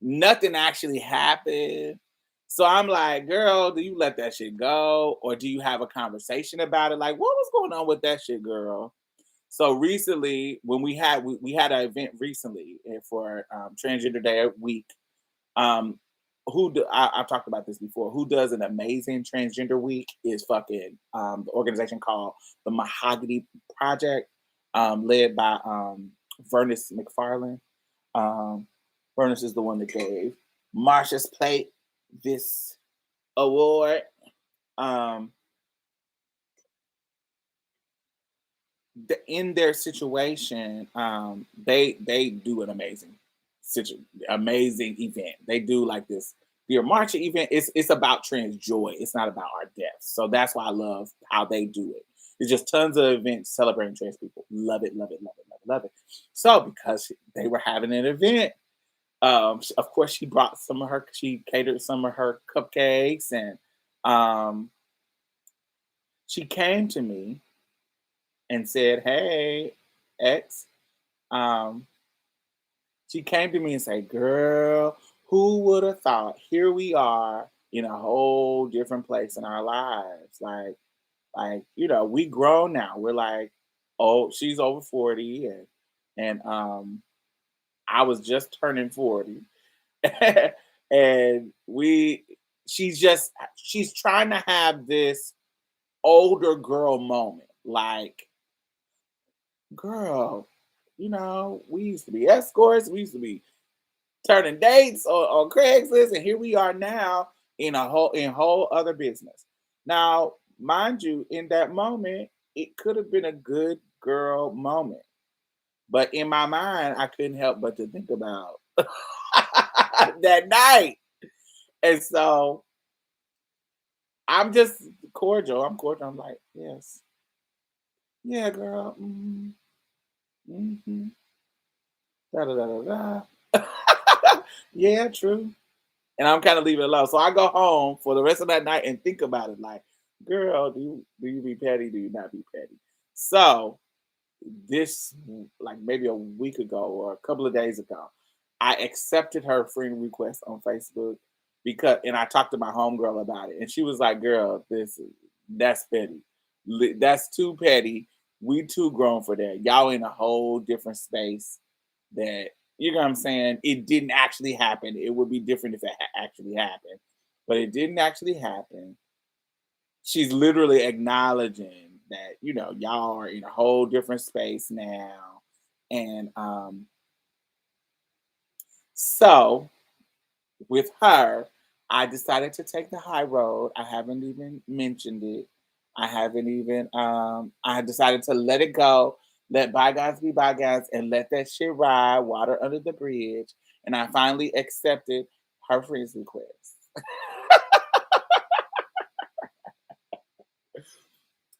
Nothing actually happened. So I'm like, girl, do you let that shit go? Or do you have a conversation about it? Like, what was going on with that shit, girl? So recently, when we had an event recently for Transgender Day week, um, I've talked about this before. Who does an amazing transgender week is fucking the organization called the Mahogany Project, led by Vernis McFarlane. Um, Vernis is the one that gave Marsha's Plate this award. Um, in their situation, they do an amazing event. They do like this Dear Marcha event. It's about trans joy. It's not about our deaths. So that's why I love how they do it. There's just tons of events celebrating trans people. Love it, love it, love it, love it, love it. So because they were having an event, of course she catered some of her cupcakes and um, she came to me and said, "Hey, X." Um, she came to me and said, "Girl, who would have thought? Here we are in a whole different place in our lives. Like we grown now. We're like, oh, she's over 40, and I was just turning 40, and she's trying to have this older girl moment, like." Girl, we used to be escorts. We used to be turning dates on Craigslist, and here we are now in whole other business. Now, mind you, in that moment, it could have been a good girl moment, but in my mind, I couldn't help but to think about that night, and so I'm just cordial. I'm cordial. I'm like, yes, yeah, girl. Mm-hmm. Da da da da da. Yeah, true. And I'm kind of leaving it alone. So I go home for the rest of that night and think about it. Like, girl, do you be petty? Do you not be petty? So this, like maybe a week ago or a couple of days ago, I accepted her friend request on Facebook because, and I talked to my homegirl about it, and she was like, "Girl, that's petty. That's too petty. We too grown for that. Y'all in a whole different space. That you know what I'm saying. It didn't actually happen. It would be different if it actually happened, but it didn't actually happen. She's literally acknowledging that, y'all are in a whole different space now. And so with her, I decided to take the high road. I haven't even mentioned it. I haven't even I decided to let it go, let bygones be bygones, and let that shit ride, water under the bridge. And I finally accepted her friend's request.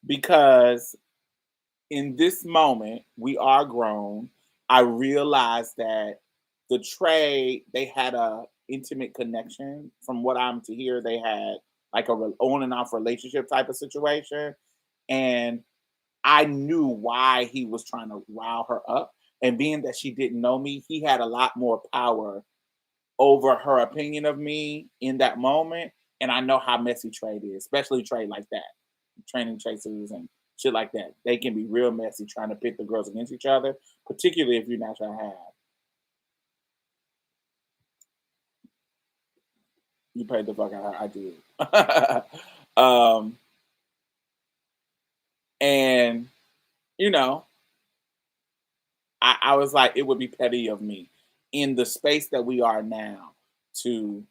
Because in this moment, we are grown. I realized that the trade, they had a intimate connection. From what I'm to hear, they had like a on and off relationship type of situation. And I knew why he was trying to rile her up. And being that she didn't know me, he had a lot more power over her opinion of me in that moment. And I know how messy trade is, especially trade like that, training chasers and shit like that. They can be real messy trying to pit the girls against each other, particularly if you're not trying to have. You paid the fuck out. I did. um, and you know, I was like, it would be petty of me in the space that we are now to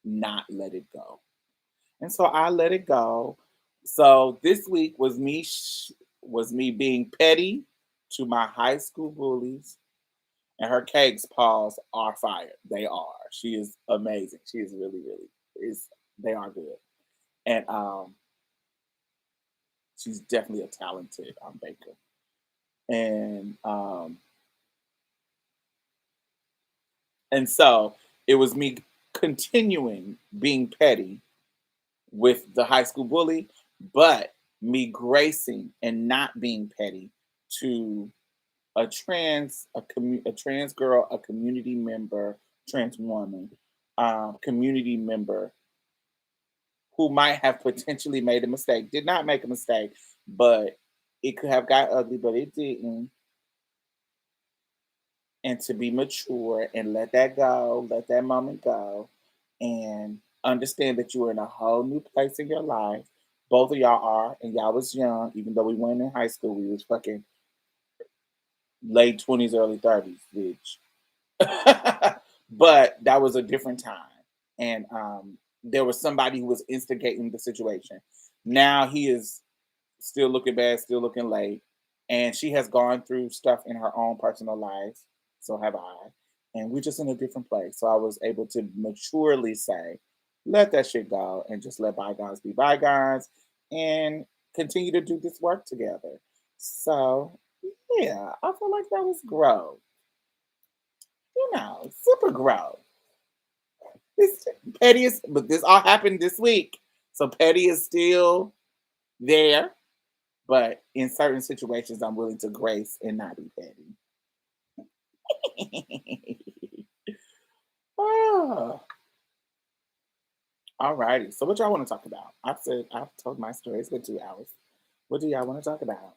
not let it go. And so I let it go. So this week was me being petty to my high school bullies, and her cakes paws are fire. They are. She is amazing. She is really, really is. They are good, and she's definitely a talented baker. And so it was me continuing being petty with the high school bully, but me gracing and not being petty to a trans girl, a community member, trans woman, community member who might have potentially made a mistake. Did not make a mistake, but it could have got ugly, but it didn't. And to be mature and let that go, let that moment go, and understand that you are in a whole new place in your life. Both of y'all are, and y'all was young, even though we weren't in high school. We was fucking late 20s, early 30s, bitch. But that was a different time. And there was somebody who was instigating the situation. Now he is still looking bad, still looking late. And she has gone through stuff in her own personal life. So have I. And we're just in a different place. So I was able to maturely say, let that shit go and just let bygones be bygones and continue to do this work together. So yeah, I feel like that was growth. Super growth. This Petty is, but this all happened this week. So Petty is still there, but in certain situations, I'm willing to grace and not be petty. Oh, all righty. So what y'all want to talk about? I've told my story. It's been 2 hours. What do y'all want to talk about?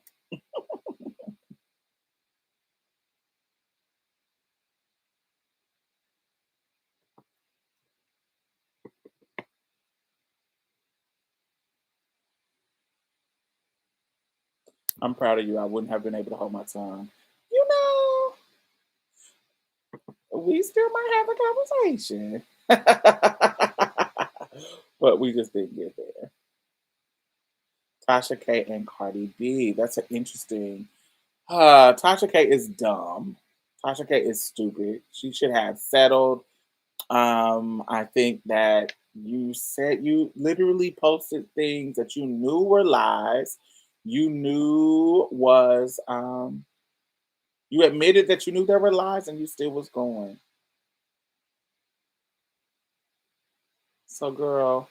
I'm proud of you. I wouldn't have been able to hold my tongue. You know, we still might have a conversation. But we just didn't get there. Tasha K and Cardi B. That's an interesting. Tasha K is dumb. Tasha K is stupid. She should have settled. I think that you literally posted things that you knew were lies. You knew was you admitted that you knew there were lies and you still was going. So girl,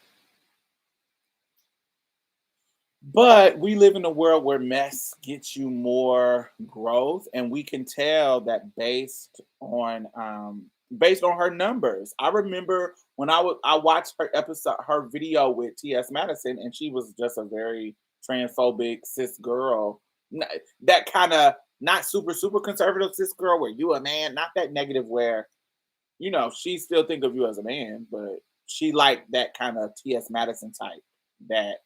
But we live in a world where mess gets you more growth, and we can tell that based on her numbers. I remember when I watched her video with T.S. Madison, and she was just a very transphobic cis girl. That kind of not super conservative cis girl where you a man, not that negative where she still think of you as a man, but she liked that kind of T.S. Madison type that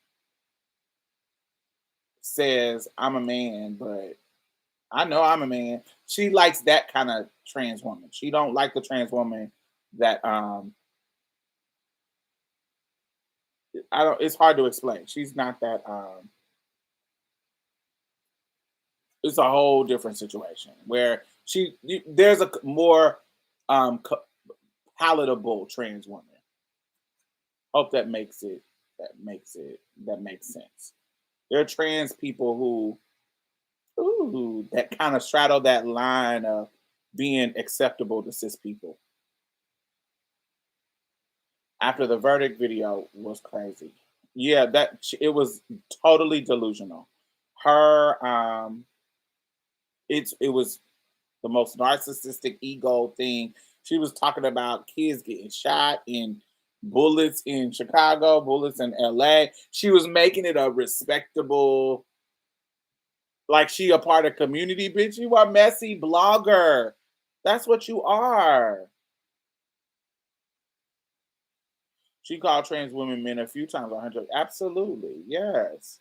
says I'm a man, but I know I'm a man. She likes that kind of trans woman. She don't like the trans woman that I don't it's hard to explain. She's not that it's a whole different situation where there's a more um co- palatable trans woman. Hope that makes sense. There are trans people who that kind of straddle that line of being acceptable to cis people. After the verdict video was crazy. Yeah, it was totally delusional. Her it was the most narcissistic ego thing. She was talking about kids getting shot in bullets in Chicago, bullets in LA. She was making it a respectable, like she a part of community, bitch. You are messy blogger. That's what you are. She called trans women men a few times on her. Absolutely, yes.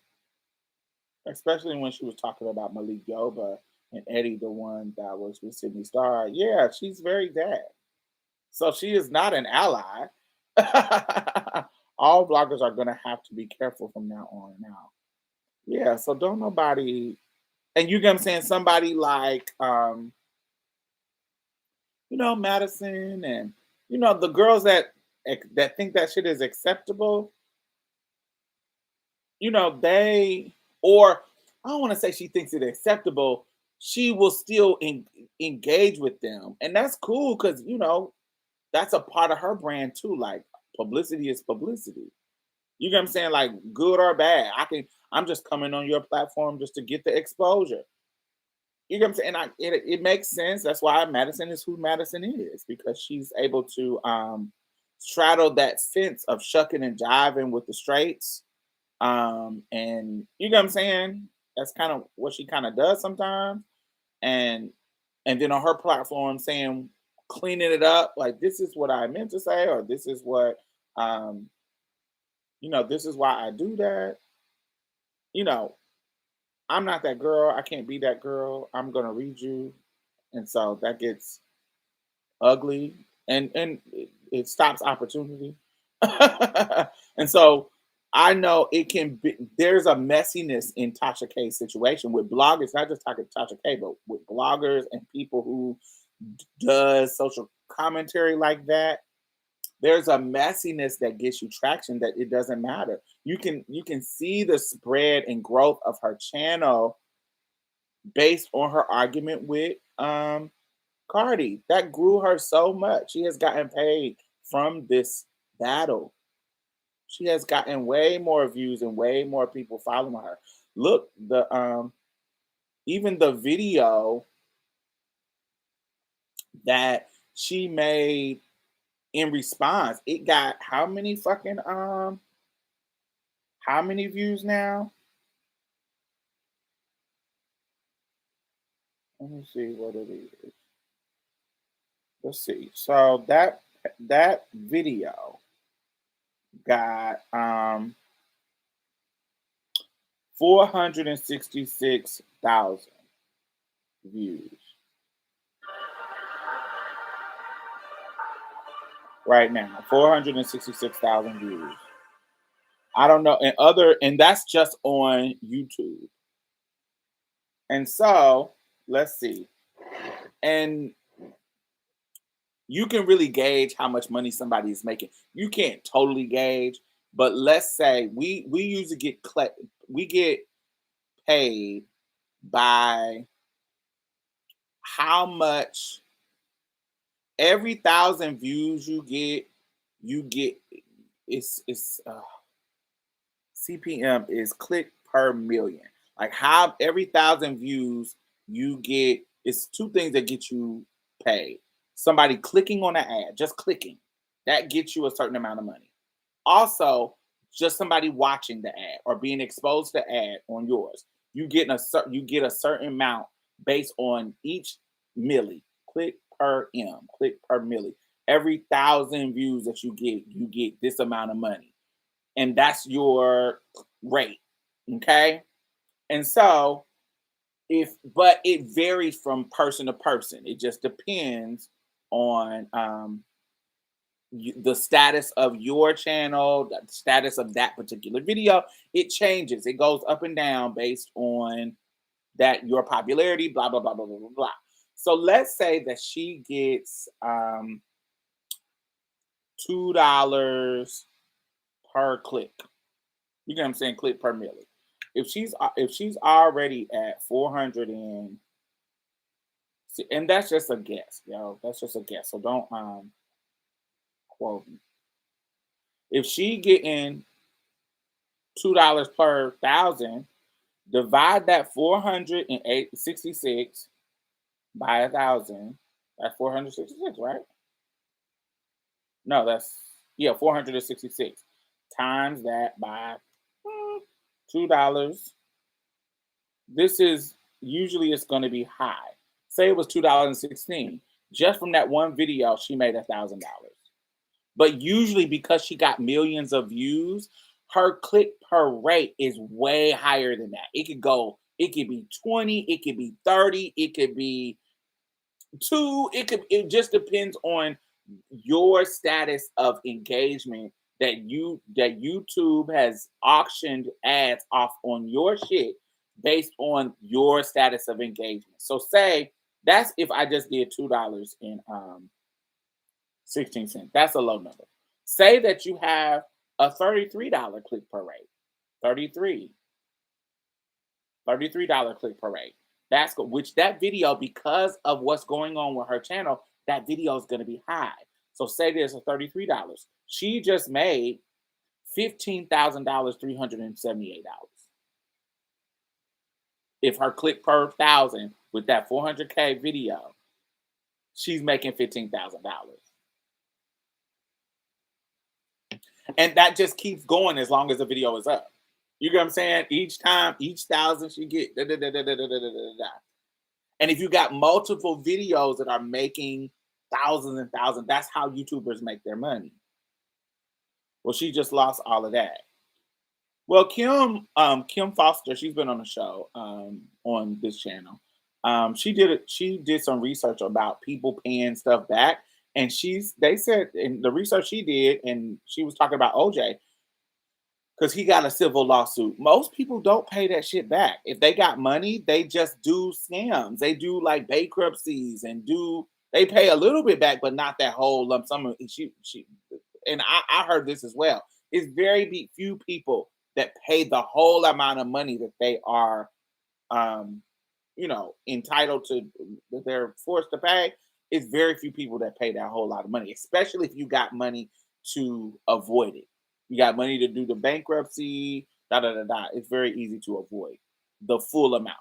Especially when she was talking about Malik Yoba and Eddie, the one that was with Sydney Star. Yeah, she's very that. So she is not an ally. All bloggers are gonna have to be careful from now on out. Yeah, so don't nobody, and you get what I'm saying, somebody like Madison, and the girls that think that shit is acceptable, they, or I don't want to say she thinks it acceptable. She will still engage with them, and that's cool because that's a part of her brand too. Like publicity is publicity. You get what I'm saying? Like good or bad, I'm just coming on your platform just to get the exposure. You get what I'm saying? It makes sense. That's why Madison is who Madison is because she's able to straddle that fence of shucking and jiving with the straights. And you know what I'm saying? That's kind of what she kind of does sometimes. And then on her platform saying, cleaning it up, like this is what I meant to say, or this is what um, this is why I do that. You know, I'm not that girl. I can't be that girl. I'm gonna read you. And so that gets ugly and it stops opportunity. And so I know it can be, there's a messiness in Tasha K's situation with bloggers, not just talking Tasha K, but with bloggers and people who does social commentary like that. There's a messiness that gets you traction that it doesn't matter. You can see the spread and growth of her channel based on her argument with Cardi. That grew her so much. She has gotten paid from this battle. She has gotten way more views and way more people following her. Look, the even the video that she made in response, it got how many views now? Let me see what it is. Let's see. So that video got 466,000 views right now. 466,000 views. I don't know, and that's just on YouTube. And so let's see. And you can really gauge how much money somebody is making. You can't totally gauge, but let's say we usually we get paid by how much every 1,000 views you get it's CPM is click per million. Like how every 1,000 views you get, it's two things that get you paid. Somebody clicking on an ad, just clicking, that gets you a certain amount of money. Also, just somebody watching the ad or being exposed to ad on yours, you get a certain amount based on each milli, click per m, click per milli. Every 1,000 views that you get this amount of money, and that's your rate. Okay, and so but it varies from person to person. It just depends on the status of your channel, the status of that particular video. It changes. It goes up and down based on that your popularity, blah blah blah blah blah blah blah. So let's say that she gets $2 per click. You get what I'm saying? Click per milli. If she's already at 400 and that's just a guess, yo. That's just a guess. So don't quote me. If she getting $2 per thousand, divide that 466 by 1,000. That's 466, right? No, that's 466 times that by $2. This is usually it's going to be high. Say it was $2.16. Just from that one video, she made $1,000. But usually because she got millions of views, her click per rate is way higher than that. It could be 20, it could be 30, it could be 2, it just depends on your status of engagement that YouTube has auctioned ads off on your shit based on your status of engagement. So say that's if I just did $2.16. That's a low number. Say that you have a $33 click per rate. 33 $33 click per rate. Which that video, because of what's going on with her channel, that video is going to be high. So say there's a $33. She just made $15,378. If her click per 1,000 with that 400K video, she's making $15,000. And that just keeps going as long as the video is up. You get what I'm saying? Each time, each 1,000 she get. Da, da, da, da, da, da, da, da. And if you got multiple videos that are making thousands and thousands, that's how YouTubers make their money. Well, she just lost all of that. Well, Kim Foster, she's been on the show on this channel. She did some research about people paying stuff back, and they said in the research she did, and she was talking about OJ because he got a civil lawsuit. Most people don't pay that shit back. If they got money, they just do scams. They do like bankruptcies and they pay a little bit back, but not that whole lump sum. And I heard this as well. It's very few people that pay the whole amount of money that they are, entitled to, that they're forced to pay. It's very few people that pay that whole lot of money, especially if you got money to avoid it. You got money to do the bankruptcy, da da da da. It's very easy to avoid the full amount.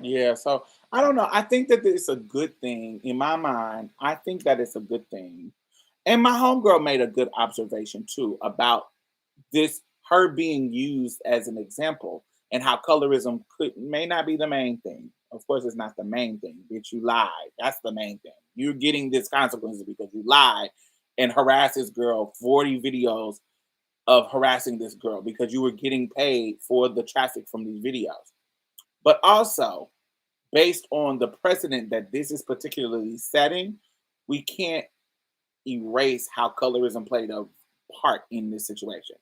Yeah, so I don't know. I think that it's a good thing in my mind. I think that it's a good thing. And my homegirl made a good observation too about this, her being used as an example, and how colorism may not be the main thing. Of course, it's not the main thing. Bitch, you lied. That's the main thing. You're getting this consequences because you lied and harassed this girl. 40 videos of harassing this girl because you were getting paid for the traffic from these videos. But also, based on the precedent that this is particularly setting, we can't erase how colorism played a part in this situation.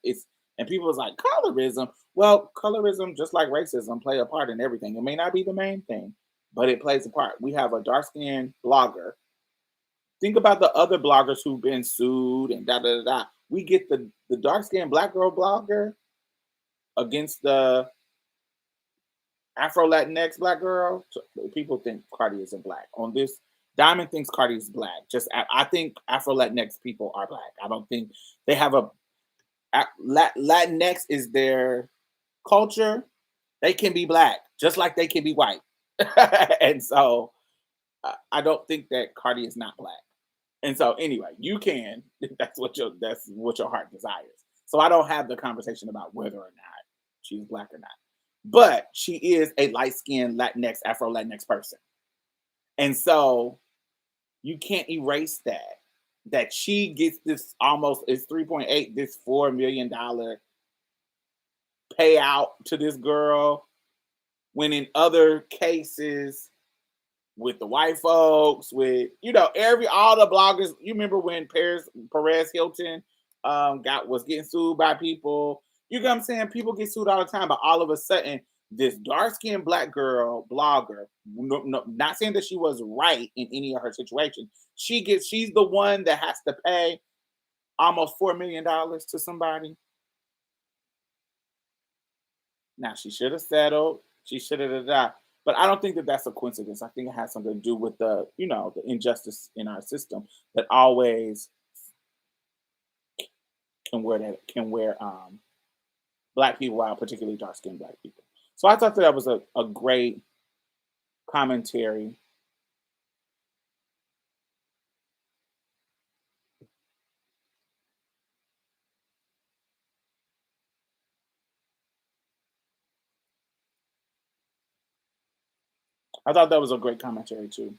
And people was like, colorism. Well, colorism, just like racism, play a part in everything. It may not be the main thing, but it plays a part. We have a dark-skinned blogger. Think about the other bloggers who've been sued and da da da da. we get the dark skinned black girl blogger against the Afro Latinx black girl. People think Cardi isn't black. On this, Diamond thinks Cardi is black. I think Afro Latinx people are black. I don't think they have Latinx is their culture. They can be black just like they can be white, and so I don't think that Cardi is not black. And so anyway, you can. That's what your heart desires. So I don't have the conversation about whether or not she's black or not. But she is a light-skinned Latinx, Afro Latinx person. And so you can't erase that. That she gets this almost it's 3.8, this $4 million payout to this girl, when in other cases with the white folks, with all the bloggers. You remember when Perez Hilton was getting sued by people. You know what I'm saying? People get sued all the time, but all of a sudden, this dark-skinned black girl blogger, not saying that she was right in any of her situations, she's the one that has to pay almost $4 million to somebody. Now she should have settled. She should have died. But I don't think that that's a coincidence. I think it has something to do with the injustice in our system that always can wear black people out, particularly dark skinned black people. So I thought that was a great commentary. I thought that was a great commentary too.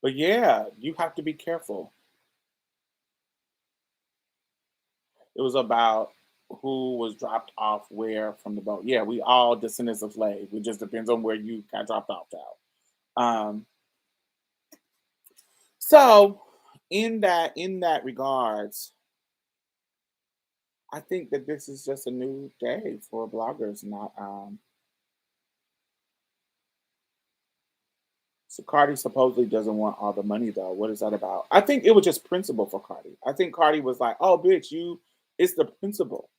But yeah, you have to be careful. It was about who was dropped off where from the boat. Yeah, we all descendants of slaves. It just depends on where you got dropped off to. So in that regards, I think that this is just a new day for bloggers. Not So Cardi supposedly doesn't want all the money though. What is that about? I think it was just principle for Cardi. I think Cardi was like, "Oh, bitch, it's the principle."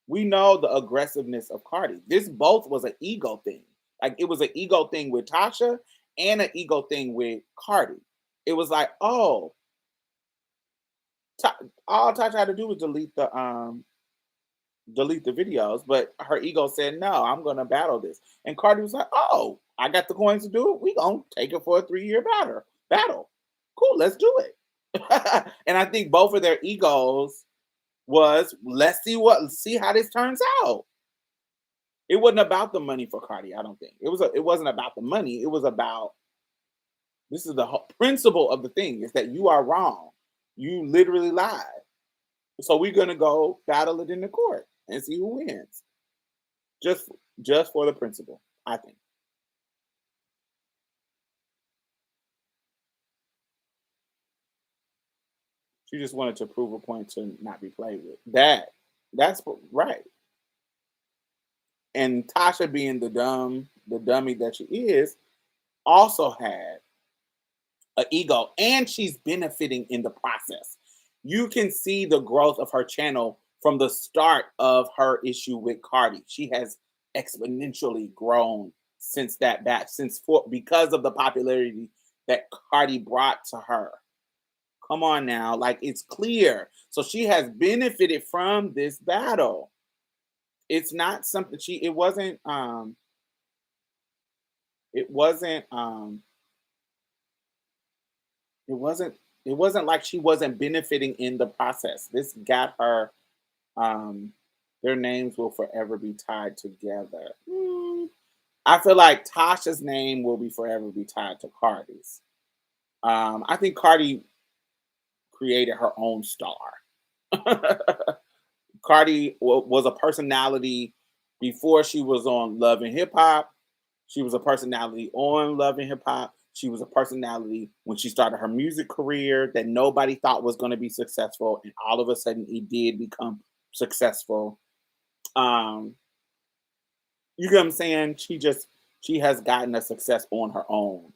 We know the aggressiveness of Cardi. This both was an ego thing. Like it was an ego thing with Tasha and an ego thing with Cardi. It was like, oh, all Tasha had to do was delete the videos, but her ego said, "No, I'm gonna battle this." And Cardi was like, "Oh, I got the coins to do it. We gonna take it for a 3 year battle. Cool, let's do it." And I think both of their egos was, let's see how this turns out. It wasn't about the money for Cardi. I don't think it wasn't about the money. It was about, this is the whole principle of the thing, is that you are wrong. You literally lied. So we're gonna go battle it in the court and see who wins. Just just for the principle, I think. She just wanted to prove a point to not be played with. Right. And Tasha, being the dummy that she is, also had an ego, and she's benefiting in the process. You can see the growth of her channel from the start of her issue with Cardi. She has exponentially grown since because of the popularity that Cardi brought to her. Come on now, like, it's clear. So she has benefited from this battle. It's not something she it wasn't it wasn't it wasn't like she wasn't benefiting in the process. This got her, um their names will forever be tied together. I feel like Tasha's name will be forever be tied to Cardi's. I think Cardi created her own star. Cardi was a personality before she was on Love and Hip Hop. She was a personality on Love and Hip Hop. She was a personality when she started her music career that nobody thought was going to be successful, and all of a sudden it did become successful. Um, You get what I'm saying? She has gotten a success on her own.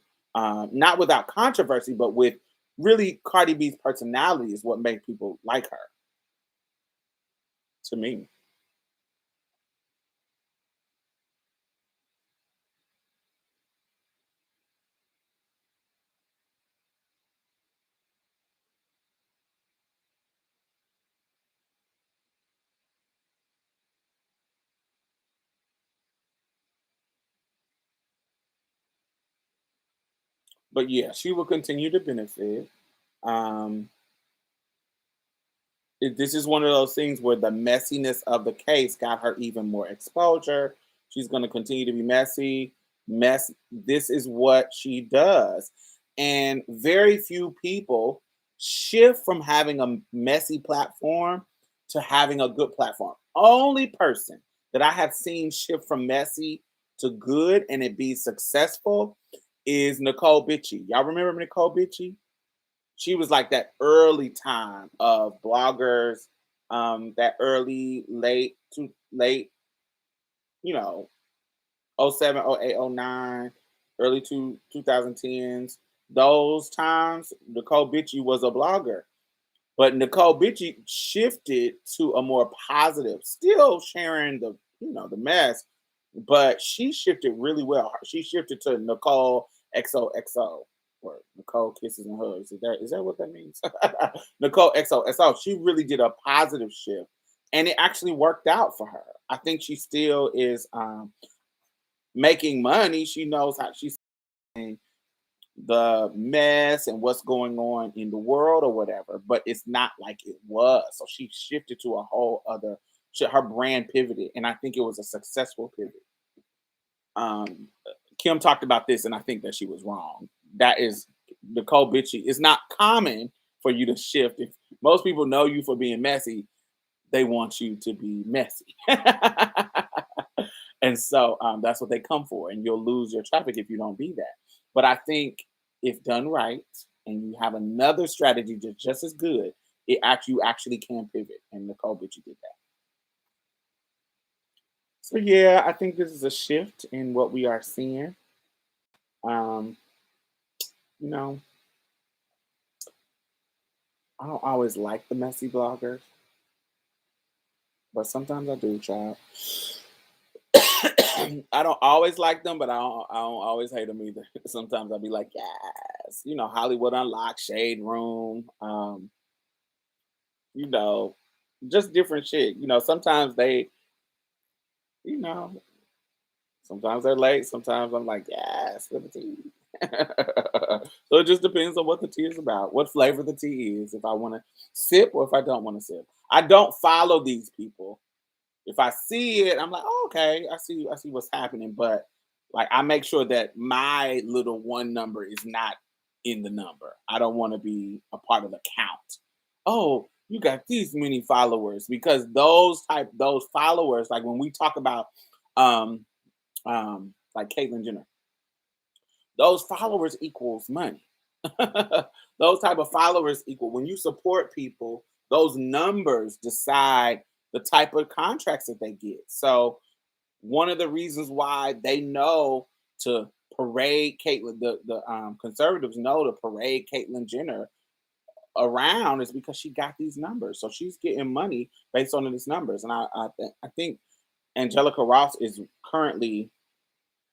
Not without controversy, but with really Cardi B's personality is what makes people like her, to me. But yeah, she will continue to benefit. Um, this is one of those things where the messiness of the case got her even more exposure. She's going to continue to be messy. This is what she does. And very few people shift from having a messy platform to having a good platform. Only person that I have seen shift from messy to good and it be successful is Nicole Bitchie. Y'all remember Nicole Bitchie? She was like that early time of bloggers, that early late to late, you know, '07, '08, '09, early 2010s. Those times, Nicole Bitchie was a blogger, but Nicole Bitchie shifted to a more positive, still sharing the the mess, but she shifted really well. She shifted to Nicole XOXO or Nicole Kisses and Hugs. Is that what that means? Nicole XOXO. She really did a positive shift, and it actually worked out for her. I think she still is making money. She knows how she's saying the mess and what's going on in the world or whatever, but it's not like it was. So she shifted to a whole other. Her brand pivoted, and I think it was a successful pivot. Um, Kim talked about this, and I think that she was wrong. That is Nicole Bitchie. It's not common for you to shift. If most people know you for being messy, they want you to be messy. And so that's what they come for. And you'll lose your traffic if you don't be that. But I think if done right and you have another strategy that's just as good, you actually can pivot. And Nicole Bitchie did that. So yeah, I think this is a shift in what we are seeing. Um, you know, I don't always like the messy bloggers, but sometimes I do, child. I don't always like them, but I don't always hate them either. Sometimes I'll be like, yes, Hollywood Unlocked, Shade Room, you know, just different shit. Sometimes you know, sometimes they're late. Sometimes I'm like, yes, for the tea. So it just depends on what the tea is about, what flavor the tea is, if I want to sip or if I don't want to sip. I don't follow these people. If I see it, I'm like, oh, okay, I see what's happening. But like I make sure that my little one number is not in the number. I don't want to be a part of the count. Oh, you got these many followers because those followers, like when we talk about um like Caitlyn Jenner, those followers equals money. Those type of followers equal when you support people, those numbers decide the type of contracts that they get. So one of the reasons why they know to parade Caitlyn, the conservatives know to parade Caitlyn Jenner around is because she got these numbers. So she's getting money based on these numbers. And I think Angelica Ross is currently,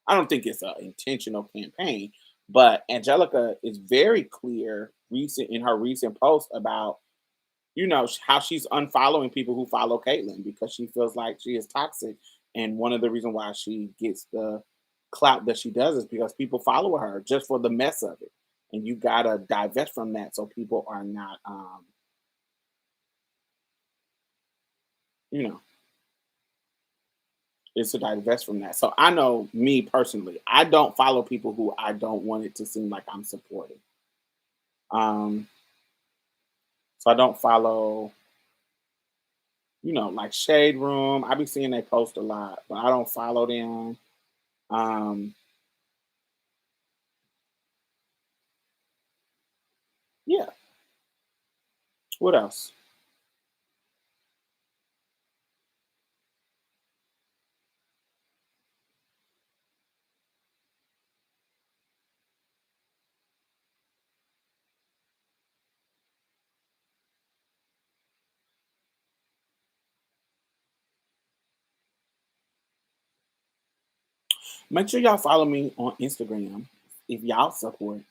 I don't think it's an intentional campaign, but Angelica is very clear recent in her recent post about how she's unfollowing people who follow Caitlyn because she feels like she is toxic. And one of the reasons why she gets the clout that she does is because people follow her just for the mess of it. And you gotta divest from that so people are not you know, it's to divest from that. So I know me personally, I don't follow people who I don't want it to seem like I'm supporting. Um, so I don't follow, like Shade Room. I be seeing they post a lot, but I don't follow them. Um, yeah. What else? Make sure y'all follow me on Instagram if y'all support.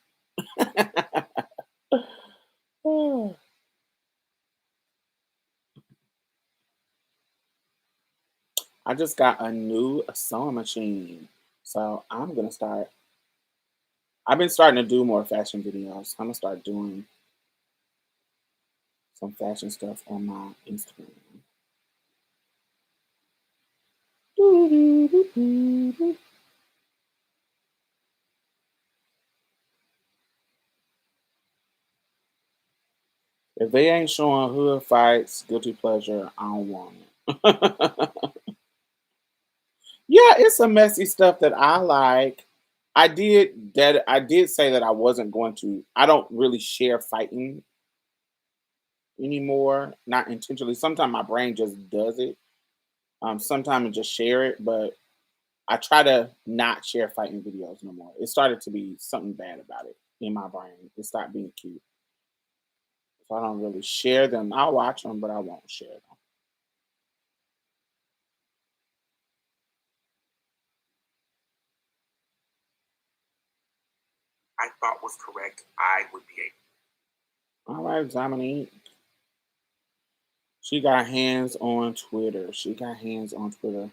I just got a new sewing machine. So I'm gonna start. I've been starting to do more fashion videos. I'm gonna start doing some fashion stuff on my Instagram. If they ain't showing hood fights, guilty pleasure, I don't want it. Yeah, it's some messy stuff that I like. I did say that I wasn't going to. I don't really share fighting anymore, not intentionally. Sometimes my brain just does it. Sometimes I just share it, but I try to not share fighting videos no more. It started to be something bad about it in my brain. It stopped being cute. So I don't really share them. I'll watch them, but I won't share them. I thought was correct. I would be able. All right, Dominique. She got hands on Twitter. She got hands on Twitter.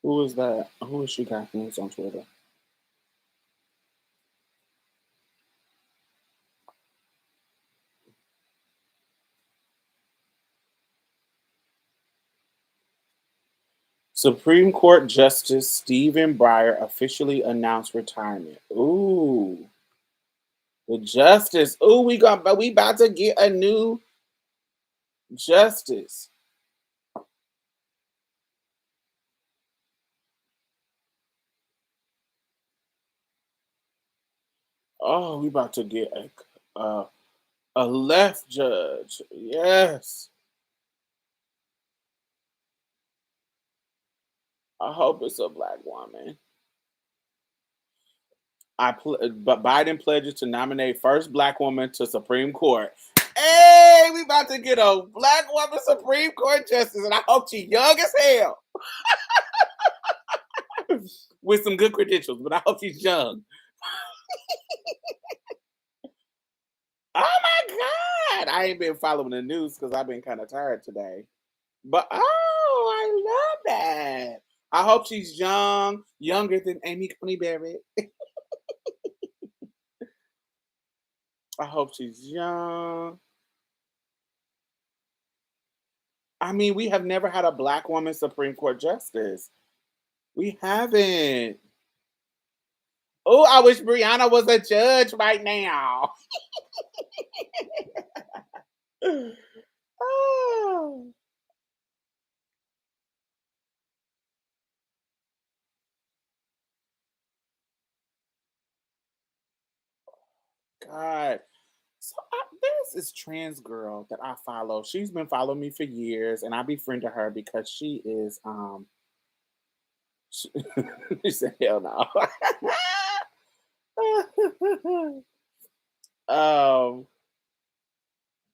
Who is that? Who is she got hands on Twitter? Supreme Court Justice Stephen Breyer officially announced retirement. Ooh, the justice. Ooh, we about to get a new justice. Oh, we about to get a left judge. Yes. I hope it's a black woman. But Biden pledges to nominate first black woman to Supreme Court. Hey, we about to get a black woman Supreme Court justice, and I hope she's young as hell with some good credentials. But I hope she's young. Oh my God! I ain't been following the news because I've been kind of tired today. But oh, I love that. I hope she's young, younger than Amy Coney Barrett. I hope she's young. I mean, we have never had a black woman Supreme Court justice. We haven't. Oh, I wish Brianna was a judge right now. Oh, God. So there's this trans girl that I follow. She's been following me for years, and I befriended her because she is she, she said hell no. um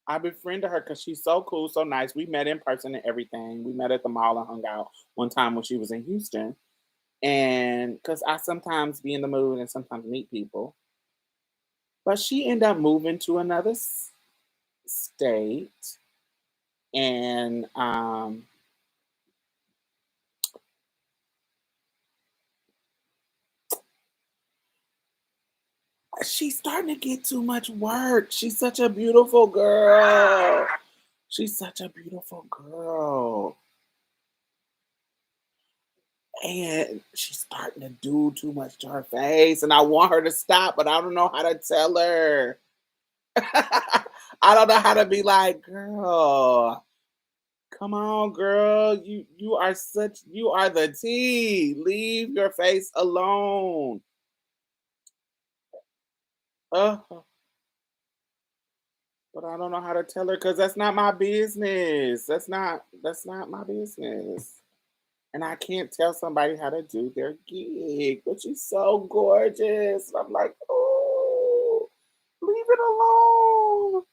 I befriended her because she's so cool, so nice. We met in person and everything. We met at the mall and hung out one time when she was in Houston. And because I sometimes be in the mood and sometimes meet people. But she ended up moving to another state. And she's starting to get too much work. She's such a beautiful girl. She's such a beautiful girl. And she's starting to do too much to her face. And I want her to stop, but I don't know how to tell her. I don't know how to be like, girl, come on, girl. You are the tea. Leave your face alone. Uh, but I don't know how to tell her because that's not my business. That's not my business. And I can't tell somebody how to do their gig. But she's so gorgeous. And I'm like, oh, leave it alone.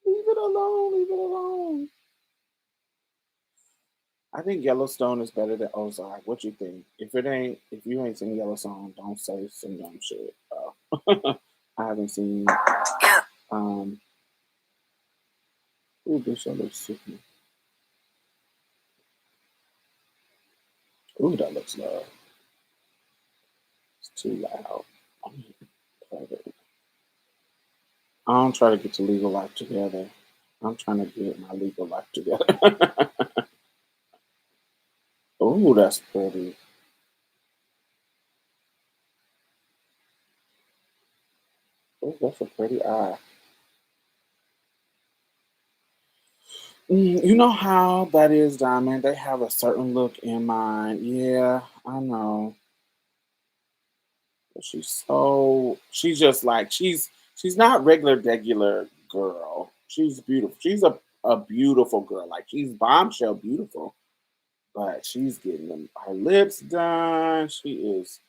Leave it alone. Leave it alone. I think Yellowstone is better than Ozark. What you think? If you ain't seen Yellowstone, don't say some dumb shit. I haven't seen. Um, ooh, this show looks super. Ooh, that looks loud. It's too loud. I don't try to get your legal life together. I'm trying to get my legal life together. Oh, that's pretty. Oh, that's a pretty eye. You know how that is, Diamond? They have a certain look in mind. Yeah, I know. But she's just like she's not regular girl. She's beautiful. She's a beautiful girl. Like she's bombshell beautiful. But she's getting her lips done. She is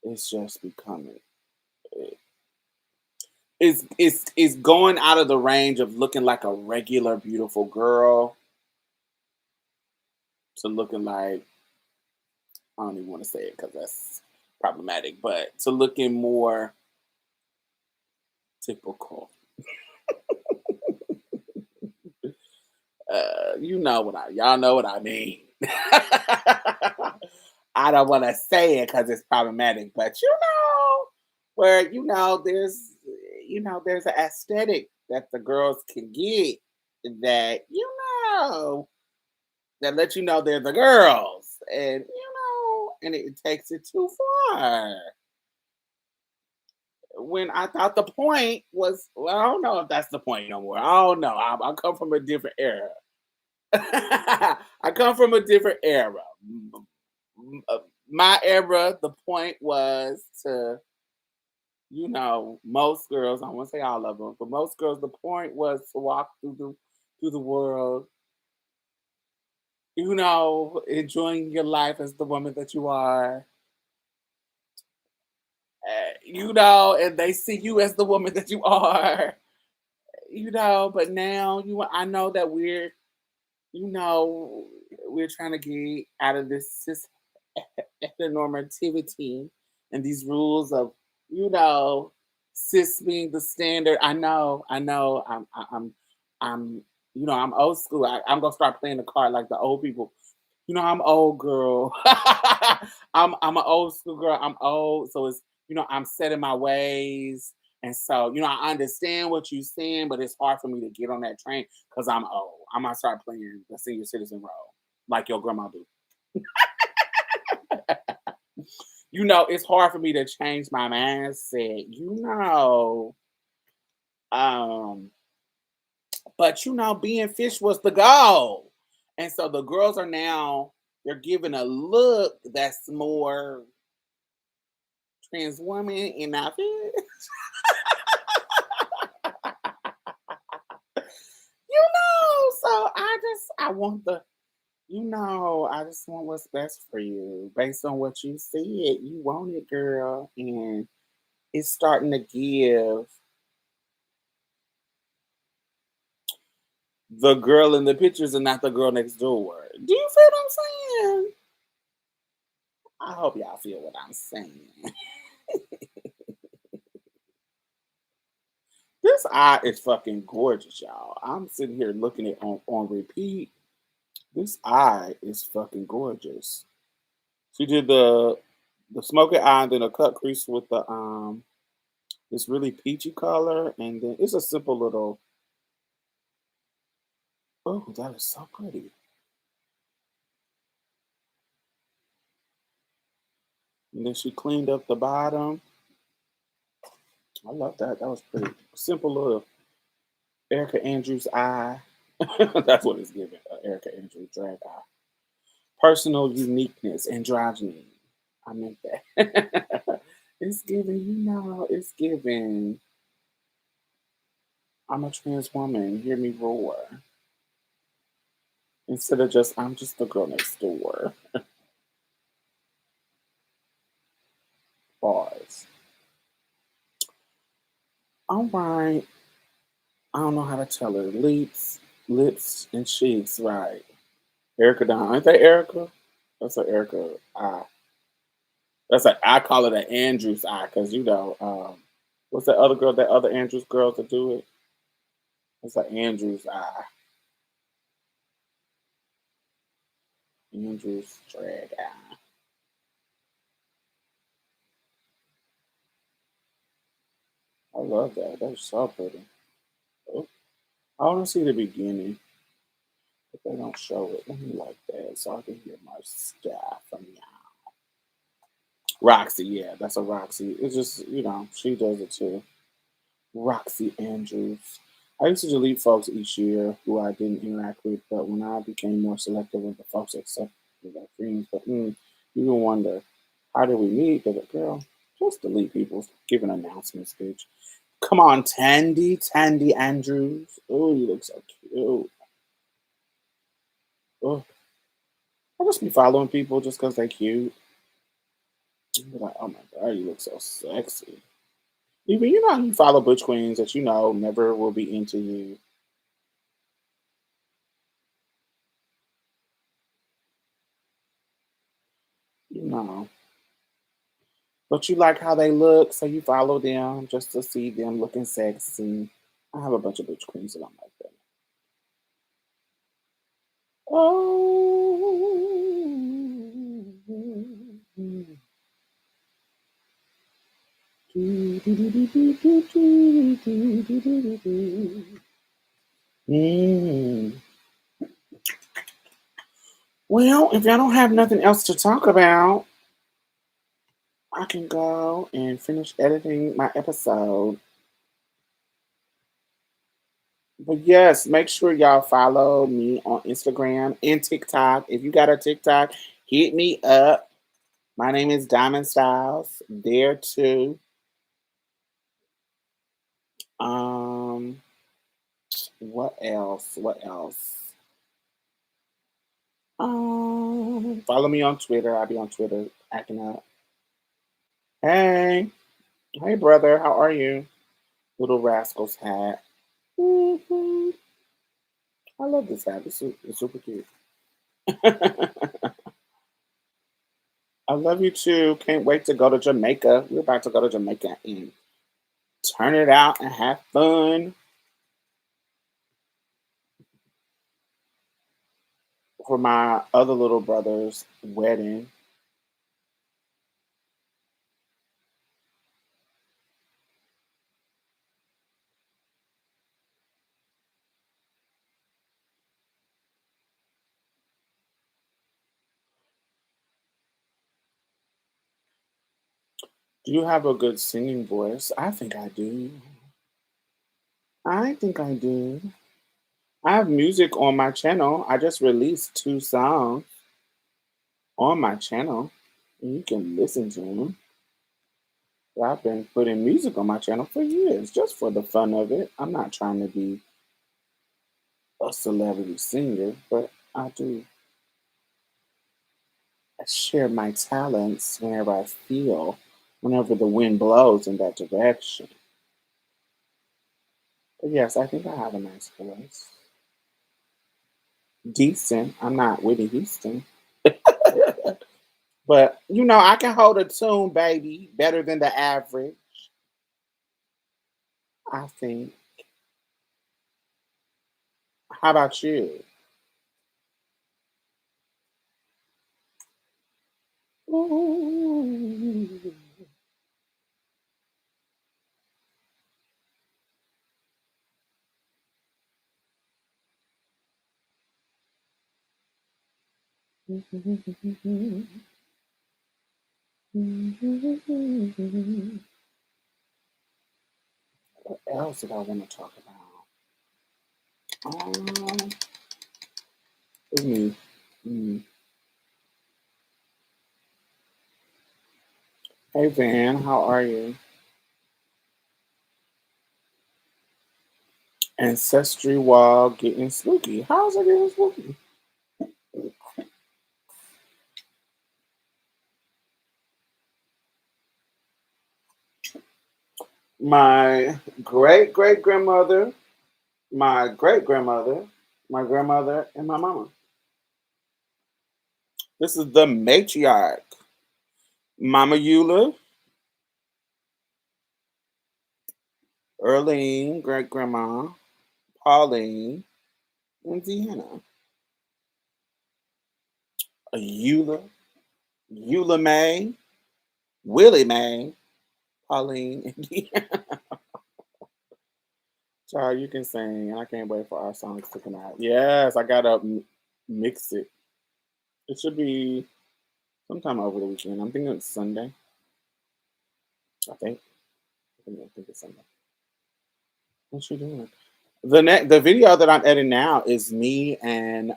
it's just becoming it's going out of the range of looking like a regular beautiful girl to looking like I don't even want to say it because that's problematic, but to looking more typical. You know what y'all know what I mean. I don't want to say it because it's problematic, but you know where there's an aesthetic that the girls can get that that let you know they're the girls, and and it takes it too far. When I thought the point was, well, I don't know if that's the point no more. I don't know. I come from a different era. I come from a different era. My era, the point was to, most girls. I won't say all of them, but most girls, the point was to walk through the world, enjoying your life as the woman that you are, and they see you as the woman that you are, But now I know that you know, we're trying to get out of this heteronormativity and these rules of, you know, cis being the standard. I know. I'm, I'm old school. I'm gonna start playing the card like the old people. I'm old girl. I'm an old school girl. I'm old, so it's I'm set in my ways, and so I understand what you're saying, but it's hard for me to get on that train because I'm old. I'm gonna start playing the senior citizen role like your grandma do. It's hard for me to change my mindset. Um, but being fish was the goal, and so the girls are now they're giving a look that's more trans woman and not fish. So I want I just want what's best for you based on what you said. You want it, girl, and it's starting to give the girl in the pictures and not the girl next door. Do you feel what I'm saying? I hope y'all feel what I'm saying. This eye is fucking gorgeous, y'all. I'm sitting here looking at it on repeat. This eye is fucking gorgeous. She did the smoky eye and then a cut crease with the this really peachy color, and then it's a simple little. Oh, that is so pretty. And then she cleaned up the bottom. I love that. That was pretty simple little Erica Andrews eye. That's what it's giving. Erica Andrews drag eye. Personal uniqueness, androgyny. I meant that. It's giving, it's giving. I'm a trans woman. Hear me roar. Instead of just, I'm just the girl next door. Bars. All right. I don't know how to tell her. Lips and cheeks, right. Erica Dawn. Ain't that Erica? That's an Erica eye. That's a I call it an Andrews eye because what's that other girl? That other Andrews girl to do it? It's an Andrews eye. Andrews drag eye. I love that. That's so pretty. Oh, I want to see the beginning, but they don't show it. Let me like that so I can hear my stuff from you. Roxy, yeah, that's a Roxy. It's just, she does it too. Roxy Andrews. I used to delete folks each year who I didn't interact with, but when I became more selective with the folks that accepted their friends, but you can wonder, how did we meet? But girl, just delete people, give an announcement speech. Come on, Tandy Andrews. Oh, you look so cute. Oh, I just be following people just because they cute. Be like, oh my god, you look so sexy. Even you follow butch queens that never will be into you. You know, but you like how they look, so you follow them just to see them looking sexy. I have a bunch of butch queens that I'm like that. Oh. Mm. Well, if y'all don't have nothing else to talk about, I can go and finish editing my episode. But yes, make sure y'all follow me on Instagram and TikTok. If you got a TikTok, hit me up. My name is Diamond Styles. There too. Um, what else? What else? Follow me on Twitter. I'll be on Twitter acting up. Hey, hey, brother. How are you? Little rascal's hat. Hmm. I love this hat. It's super cute. I love you too. Can't wait to go to Jamaica. We're about to go to Jamaica and turn it out and have fun for my other little brother's wedding. Do you have a good singing voice? I think I do. I think I do. I have music on my channel. I just released 2 songs on my channel. And you can listen to them. I've been putting music on my channel for years, just for the fun of it. I'm not trying to be a celebrity singer, but I do share my talents whenever I feel, whenever the wind blows in that direction. But yes, I think I have a nice voice. Decent. I'm not Whitney Houston. But I can hold a tune, baby, better than the average. I think. How about you? Ooh. What else did I want to talk about? Um, mm, mm. Hey Van, how are you? Ancestry Wall getting spooky. How's it getting spooky? My great great grandmother, my great grandmother, my grandmother, and my mama. This is the matriarch. Mama Eula, Earlene, great grandma, Pauline, and Deanna. Eula, Eula May, Willie Mae, Pauline, and Deanna. Child, you can sing. I can't wait for our songs to come out. Yes, I gotta mix it. It should be sometime over the weekend. I'm thinking it's Sunday. I think. I think it's Sunday. What you doing? The video that I'm editing now is me and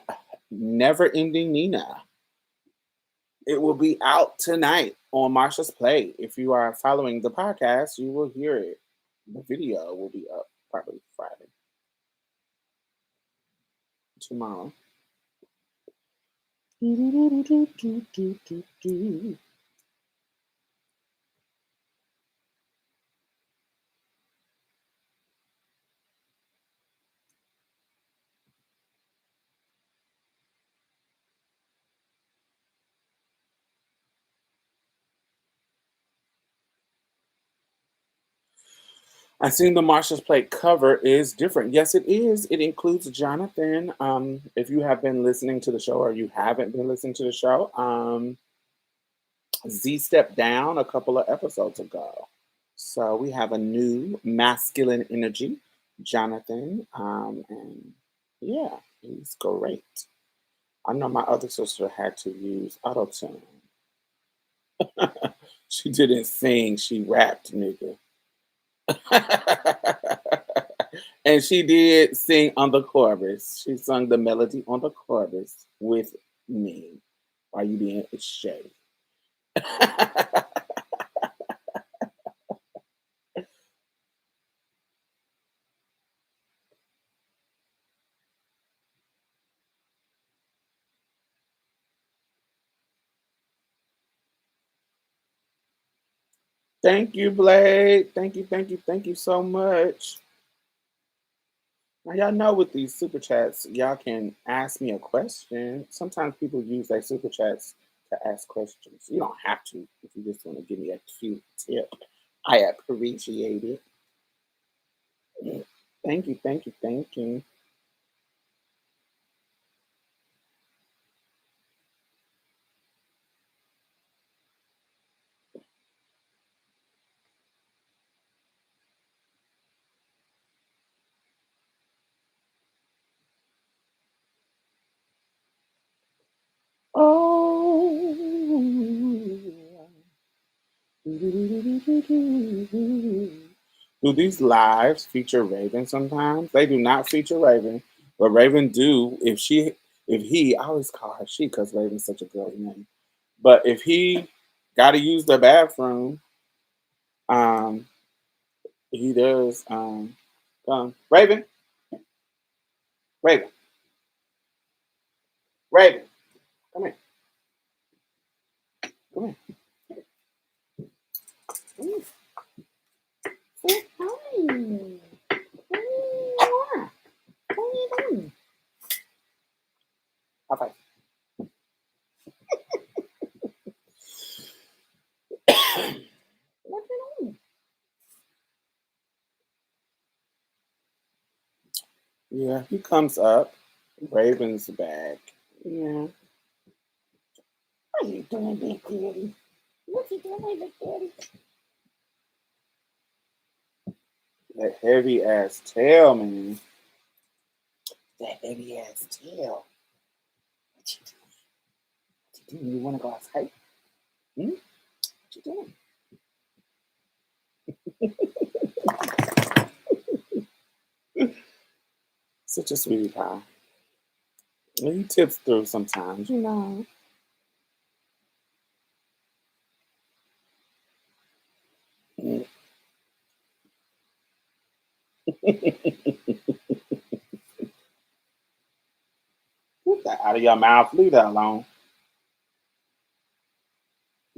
Never Ending Nina. It will be out tonight on Marsha's Play. If you are following the podcast, you will hear it. The video will be up probably Friday. Tomorrow. I seen the Marsha's Plate cover is different. Yes, it is. It includes Jonathan. If you have been listening to the show or you haven't been listening to the show, Z stepped down a couple of episodes ago. So we have a new masculine energy, Jonathan. And yeah, he's great. I know my other sister had to use auto tune. She didn't sing, she rapped, nigga. And she did sing on the chorus. She sung the melody on the chorus with me while you being a shade. Thank you, Blade. Thank you so much. Now y'all know with these super chats, y'all can ask me a question. Sometimes people use their super chats to ask questions. You don't have to if you just want to give me a cute tip. I appreciate it. Thank you. Oh. Do these lives feature Raven sometimes? They do not feature Raven, but Raven do. If he, I always call her she because Raven's such a girly name. But if he got to use the bathroom, um, he does. Raven, Raven, Raven, come here, come here, come here. Say hi. Mwah. What are you doing? High five. What are you doing? Yeah, he comes up. Raven's back. Yeah. What are you doing, Big Daddy? What you doing, Big Daddy? That heavy ass tail, man. That heavy ass tail. What you doing? What you doing? You want to go outside? Hmm? What you doing? Such a sweetie pie. Well, he tips through sometimes, you know. Mm. Get that out of your mouth. Leave that alone.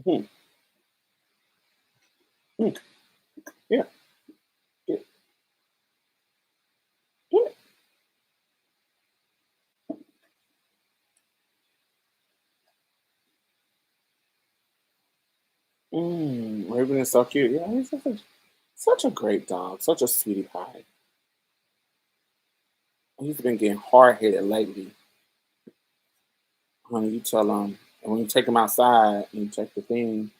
Hmm. Hmm. Yeah. Yeah. Yeah. Raven is so cute. Yeah, he's such a great dog. Such a sweetie pie. He's been getting hard headed lately. Honey, you tell him. And when you take him outside and you check the thing,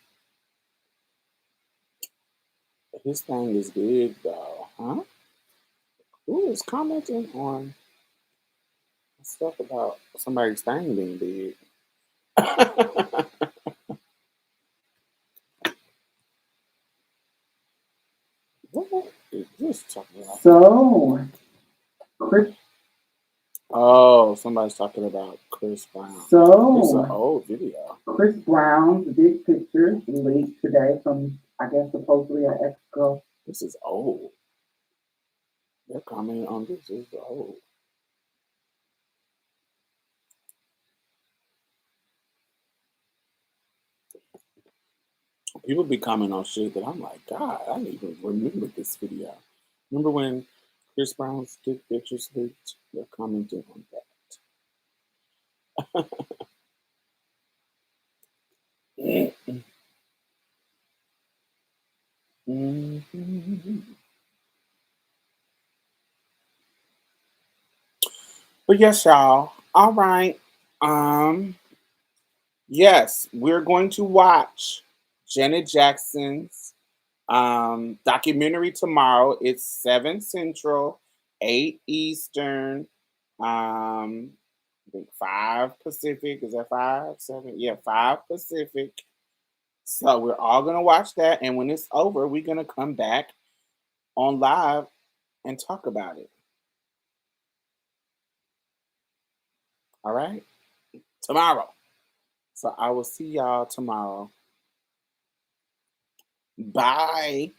his thing is big though, huh? Who is commenting on stuff about somebody's thing being big? What is this talking about? So, Chris. Oh, somebody's talking about Chris Brown. This is an So, old video. Chris Brown's big picture leaked today from, I guess, supposedly an ex-girl. This is old. They're commenting on this. This is old. People be commenting on shit that I'm like, God, I don't even remember this video. Remember when Chris Brown's dick pictures leaked? They're commenting on that. Mhm. But yes, y'all. All right. Um, yes, we're going to watch Janet Jackson's documentary tomorrow. It's 7 Central, 8 Eastern, I think 5 Pacific. Is that 5? 7? Yeah, 5 Pacific. So we're all gonna watch that, and when it's over, we're gonna come back on live and talk about it. All right? Tomorrow. So I will see y'all tomorrow. Bye.